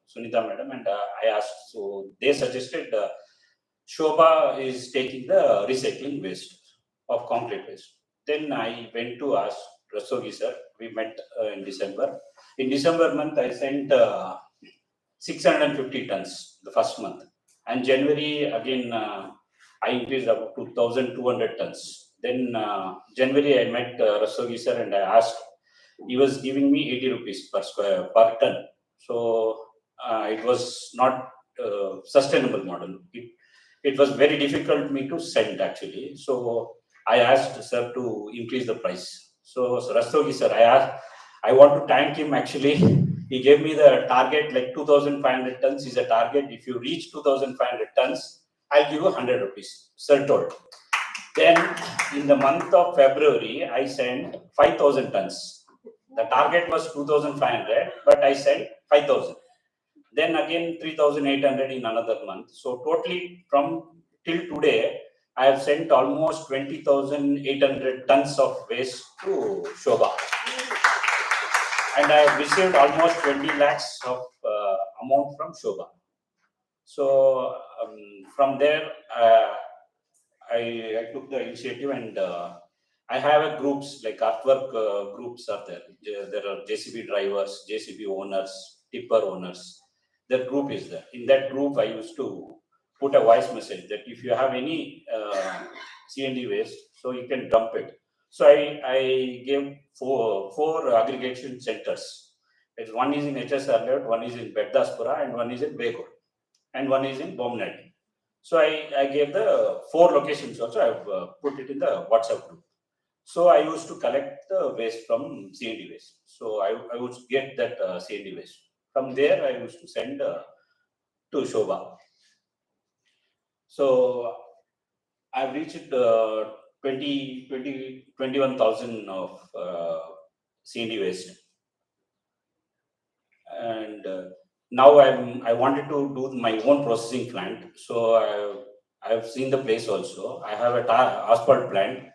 Sunita Madam, and I asked, so they suggested Shobha is taking the recycling waste of concrete waste. Then I went to ask Rastogi sir. We met in December. In December month, I sent 650 tons the first month. And January, again, I increased up to 2,200 tons. Then January, I met Rastogi sir, and I asked. He was giving me 80 rupees per ton. So it was not sustainable model. It was very difficult me to send, actually. So I asked sir to increase the price. So Rastogi sir, I want to thank him, actually. He gave me the target, like 2,500 tons is a target. If you reach 2,500 tons, I'll give you 100 rupees, sir told. Then in the month of February, I sent 5,000 tons. The target was 2,500, but I sent 5,000. Then again 3,800 in another month. So totally from till today, I have sent almost 20,800 tons of waste to Shobha. And I have received almost 20 lakhs of amount from Shobha. So from there, I took the initiative, and I have a groups like artwork groups are there. There are JCB drivers, JCB owners, tipper owners. That group is there. In that group, I used to put a voice message that if you have any CND waste, so you can dump it. So I gave four aggregation centers. One is in HS Arlet, one is in Beddaspura, and one is in Begur, and one is in Bomnadi. So I gave the 4 locations also. I've put it in the WhatsApp group. So I used to collect the waste from CND waste. So I would get that CND waste. From there, I used to send to Shobha. So I've reached 21,000 of CND waste. And now I wanted to do my own processing plant. So I've seen the place also. I have a asphalt plant,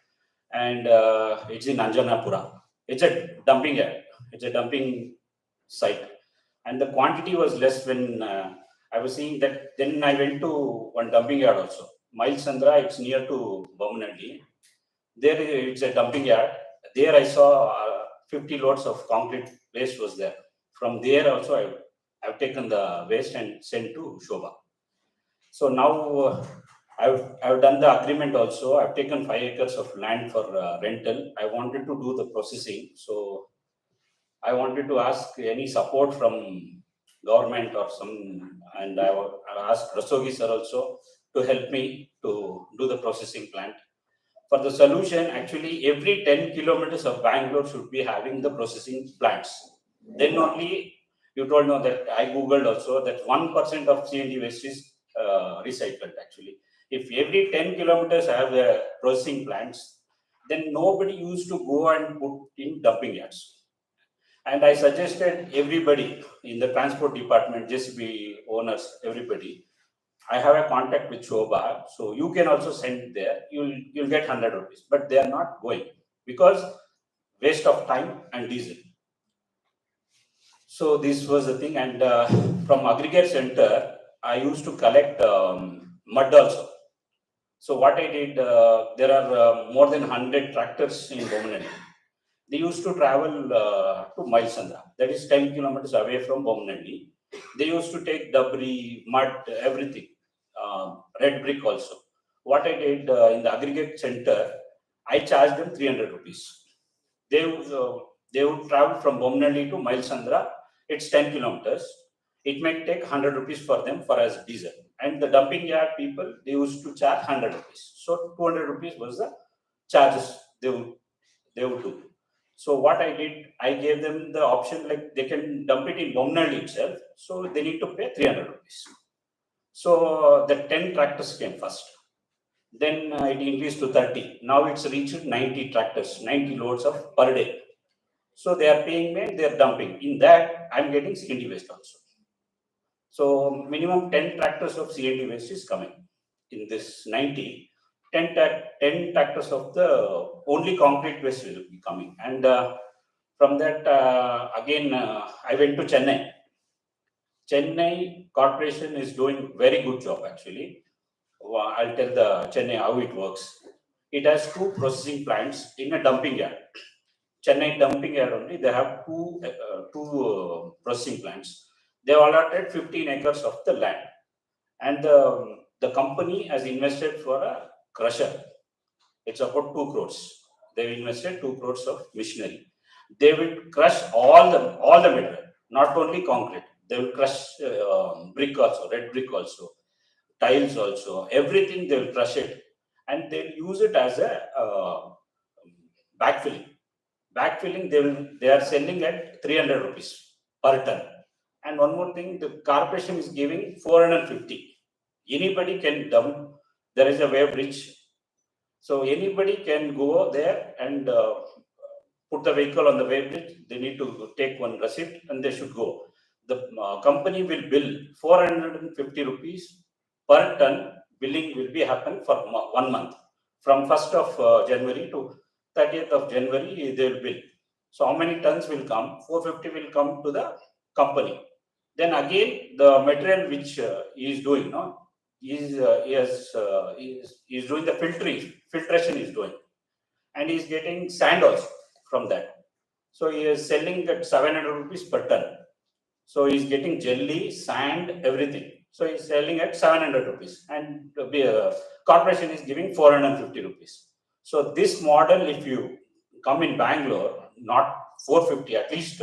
and it's in Anjanapura. It's a dumping area. It's a dumping site. And the quantity was less when I was seeing that. Then I went to one dumping yard also. Milesandra, it's near to Bomnadi. There it's a dumping yard. There I saw 50 loads of concrete waste was there. From there also I've taken the waste and sent to Shobha. So now I've done the agreement also. I've taken 5 acres of land for rental. I wanted to do the processing. So I wanted to ask any support from government or some, and I asked Rastogi sir also to help me to do the processing plant. For the solution, actually every 10 kilometers of Bangalore should be having the processing plants. Then only, you told me that I googled also that 1% of CNG waste is recycled actually. If every 10 kilometers have the processing plants, then nobody used to go and put in dumping yards. And I suggested everybody in the transport department, JCB owners, everybody, I have a contact with Shobha, so you can also send there. You'll get 100 rupees, but they are not going because waste of time and diesel. So this was the thing, and from aggregate center, I used to collect mud also. So what I did, there are more than 100 tractors in Bomnadi. They used to travel to Milesandra, that is 10 kilometers away from Bomnadi. They used to take debris, mud, everything, red brick also. What I did in the aggregate center, I charged them 300 rupees. They would travel from Bomnadi to Milesandra. It's 10 kilometers. It may take 100 rupees for them for as diesel. And the dumping yard people, they used to charge 100 rupees. So 200 rupees was the charges they would do. So what I did, I gave them the option like they can dump it in Bomnadi itself. So they need to pay 300 rupees. So the 10 tractors came first. Then it increased to 30. Now it's reached 90 tractors, 90 loads of per day. So they are paying me and they are dumping. In that, I'm getting CND waste also. So minimum 10 tractors of CND waste is coming. In this 90, 10 tractors of the only concrete waste will be coming. And from that, again, I went to Chennai. Chennai Corporation is doing very good job actually. I'll tell the Chennai how it works. It has 2 processing plants in a dumping yard. Chennai dumping yard only, they have two processing plants. They have allotted 15 acres of the land. And the company has invested for a crusher. It's about 2 crores. They've invested 2 crores of machinery. They will crush all the material, not only concrete. They will crush brick also, red brick also, tiles also, everything they will crush it. And they'll use it as a backfilling. Backfilling, they are selling at 300 rupees per ton. And one more thing, the corporation is giving 450. Anybody can dump. There is a web bridge. So anybody can go there and put the vehicle on the weighbridge, they need to take one receipt and they should go. The company will bill 450 rupees per ton. Billing will be happen for 1 month. From 1st of January to 30th of January, they will bill. So how many tons will come? 450 will come to the company. Then again, the material which he is doing, no, is doing the filtration is doing, and he is getting sand also from that. So he is selling at 700 rupees per ton. So he is getting jelly, sand, everything. So he is selling at 700 rupees, and corporation is giving 450 rupees. So this model, if you come in Bangalore, not 450, at least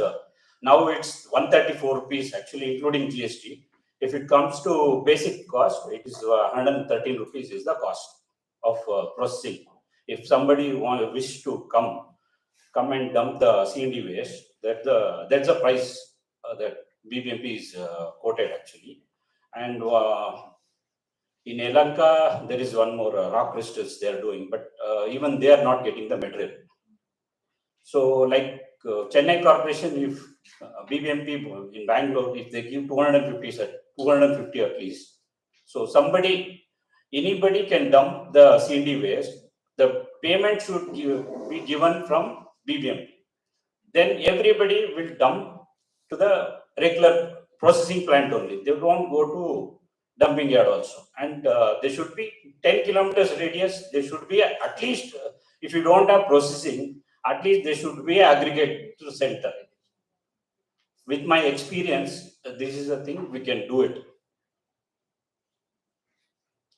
now it's 134 rupees actually, including GST. If it comes to basic cost, it is 113 rupees is the cost of processing. If somebody wish to come and dump the C&D waste, that's the price that BBMP is quoted actually. And in Elanka, there is one more rock crystals they are doing, but even they are not getting the material. So like Chennai Corporation, if BBMP in Bangalore, if they give 250 at least. So anybody can dump the C&D waste. The payment should be given from BBMP. Then everybody will dump to the regular processing plant only. They won't go to dumping yard also. And there should be 10 kilometers radius. There should be at least, if you don't have processing, at least there should be an aggregate center. With my experience, this is a thing we can do it.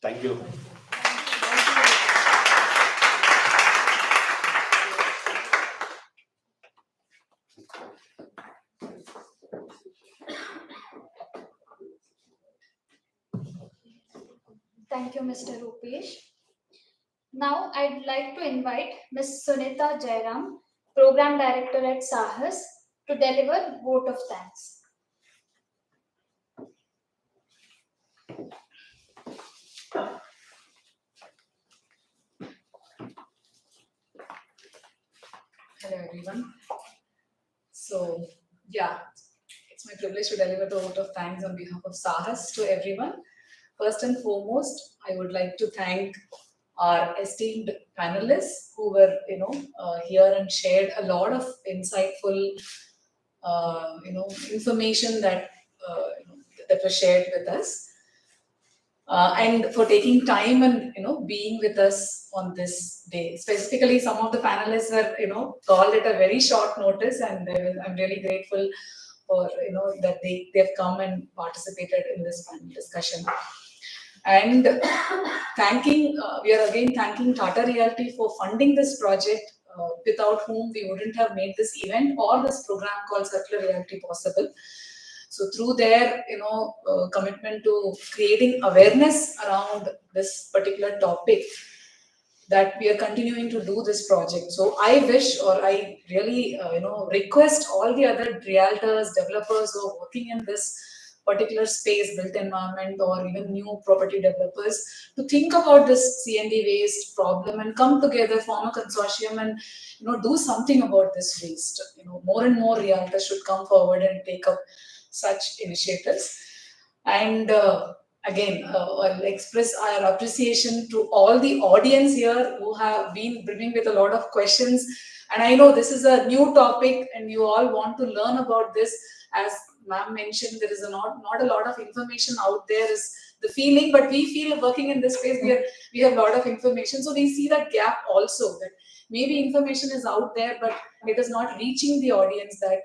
Thank you. Thank you, Mr. Rupesh. Now, I'd like to invite Ms. Sunita Jairam, Program Director at Sahas, to deliver vote of thanks. Hello, everyone. So, yeah, it's my privilege to deliver the vote of thanks on behalf of Sahas to everyone. First and foremost, I would like to thank our esteemed panelists who were, here and shared a lot of insightful, information that that was shared with us, and for taking time and being with us on this day. Specifically, some of the panelists were called at a very short notice, and I'm really grateful for that they've come and participated in this panel discussion. And we are again thanking Tata Realty for funding this project, without whom we wouldn't have made this event or this program called Circular Realty possible. So through their commitment to creating awareness around this particular topic, that we are continuing to do this project. So I wish, or I really request all the other realtors, developers who are working in this particular space, built environment, or even new property developers, to think about this C&D waste problem and come together, form a consortium, and do something about this waste. More and more realtors should come forward and take up such initiatives. And again, I'll express our appreciation to all the audience here who have been bringing with a lot of questions. And I know this is a new topic and you all want to learn about this. As ma'am mentioned, there is not a lot of information out there is the feeling, but we feel working in this space, we have a lot of information. So we see that gap also, that maybe information is out there, but it is not reaching the audience that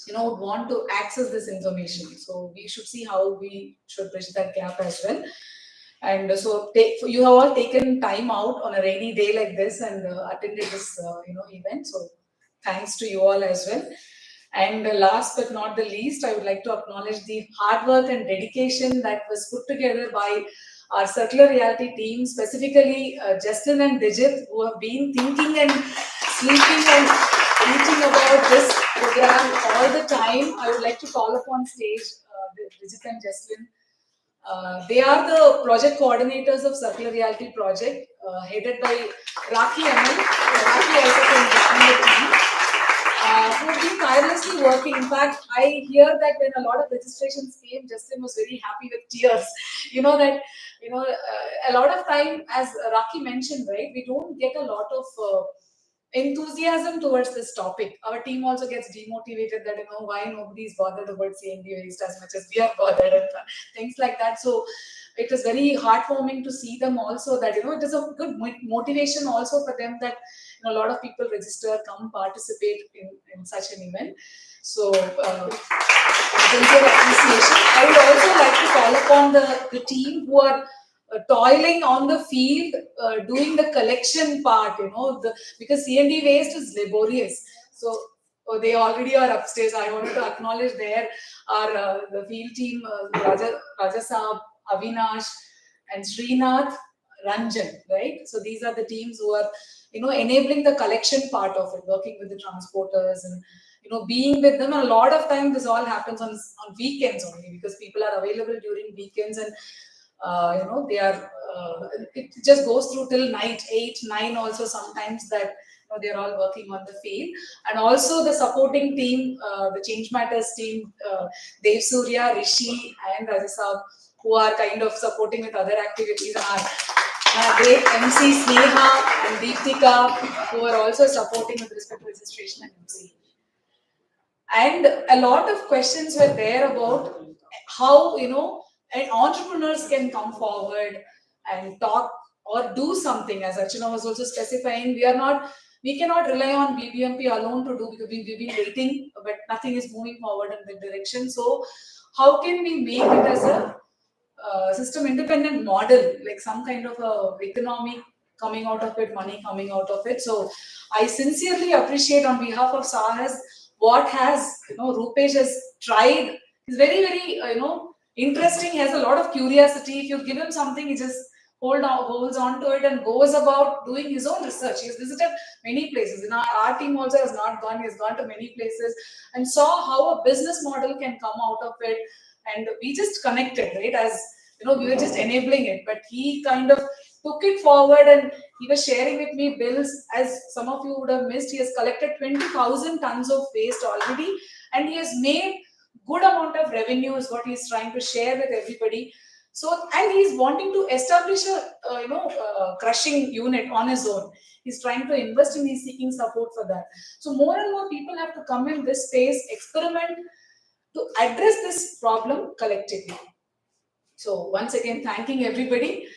would want to access this information. So we should see how we should bridge that gap as well. And so you have all taken time out on a rainy day like this and attended this event. So thanks to you all as well. And last but not the least, I would like to acknowledge the hard work and dedication that was put together by our Circular Reality team, specifically Justin and Digit, who have been thinking and sleeping and eating about this program all the time. I would like to call upon stage Digit and Justin They are the project coordinators of Circular Reality Project, headed by Raki Amal. Raki also can join the team, who have been tirelessly working. In fact, I hear that when a lot of registrations came, Justin was very happy with tears. A lot of time, as Raki mentioned, right, we don't get a lot of enthusiasm towards this topic. Our team also gets demotivated that, why nobody is bothered about CND waste as much as we are bothered and things like that. So it is very heartwarming to see them also that, it is a good motivation also for them that, a lot of people register, come participate in such an event. So, sincere appreciation. I would also like to call upon the team who are toiling on the field, doing the collection part, because CND waste is laborious. So they already are upstairs. I wanted to acknowledge the field team, Raja Saab, Avinash, and Srinath, Ranjan, right? So these are the teams who are, enabling the collection part of it, working with the transporters and, being with them. And a lot of time this all happens on weekends only, because people are available during weekends and they are, it just goes through till night, 8, 9 also sometimes that, they're all working on the field. And also the supporting team, the Change Matters team, Dev Surya, Rishi and Rajasab, who are kind of supporting with other activities, and our great MC Sneha and Deeptika, who are also supporting with respect to registration and MC. And a lot of questions were there about how, and entrepreneurs can come forward and talk or do something. As Archana was also specifying, we cannot rely on BBMP alone to do, because we've been waiting, but nothing is moving forward in that direction. So how can we make it as a system independent model, like some kind of a economy coming out of it, money coming out of it? So I sincerely appreciate on behalf of SAHAS what has, Rupesh has tried. He's very, very, interesting. He has a lot of curiosity. If you give him something, he just holds on to it and goes about doing his own research. He's visited many places. Our team also has not gone. He's gone to many places and saw how a business model can come out of it. And we just connected, right? As we were just enabling it, but he kind of took it forward, and he was sharing with me bills. As some of you would have missed, he has collected 20,000 tons of waste already, and he has made good amount of revenue, is what he's trying to share with everybody. So, and he's wanting to establish a crushing unit on his own. He's trying to invest in, he's seeking support for that. So more and more people have to come in this space, experiment to address this problem collectively. So once again, thanking everybody.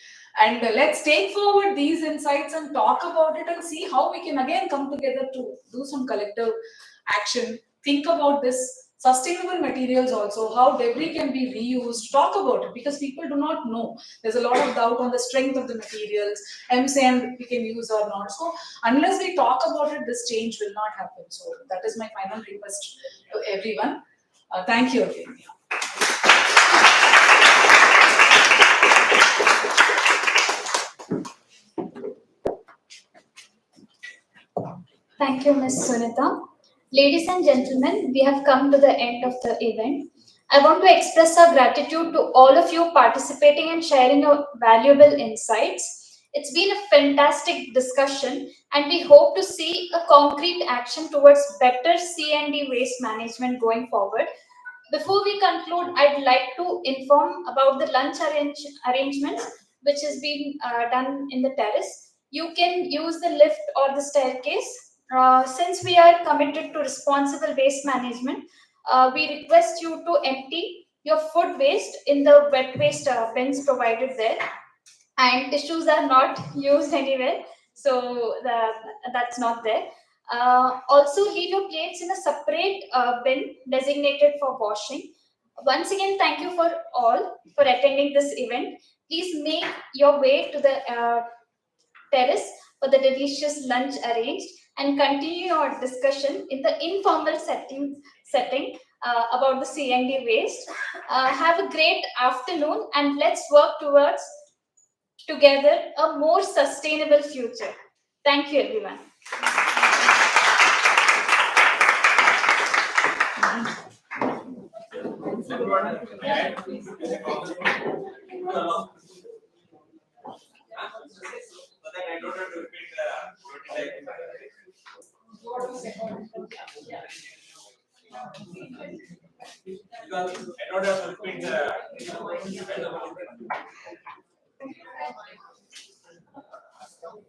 And let's take forward these insights and talk about it and see how we can again come together to do some collective action. Think about this sustainable materials also, how debris can be reused. Talk about it, because people do not know. There's a lot of doubt on the strength of the materials, MSAN we can use or not. So unless we talk about it, this change will not happen. So that is my final request to everyone. Thank you again. Thank you, Ms. Sunita. Ladies and gentlemen, we have come to the end of the event. I want to express our gratitude to all of you participating and sharing your valuable insights. It's been a fantastic discussion, and we hope to see a concrete action towards better C&D waste management going forward. Before we conclude, I'd like to inform about the lunch arrangements which has been done in the terrace. You can use the lift or the staircase. Since we are committed to responsible waste management, we request you to empty your food waste in the wet waste bins provided there. And tissues are not used anywhere, so that's not there. Also, leave your plates in a separate bin designated for washing. Once again, thank you for all for attending this event. Please make your way to the terrace for the delicious lunch arranged, and continue your discussion in the informal setting about the C&D waste. Have a great afternoon, and let's work towards together a more sustainable future. Thank you, everyone.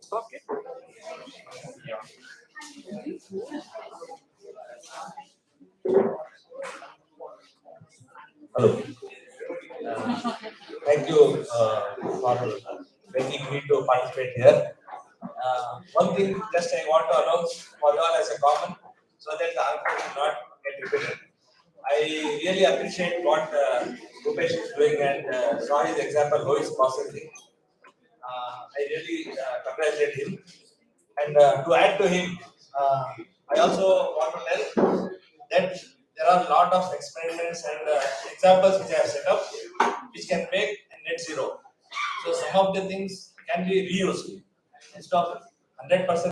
Okay. Hello. Thank you for making me to participate here. One thing just I want to announce for you all as a common, so that the answer will not get repeated. I really appreciate what Rupesh is doing and saw his example how he's processing. I really congratulate him. And to add to him, I also want to tell that there are a lot of experiments and examples which I have set up which can make net zero. So some of the things can be reused instead of 100%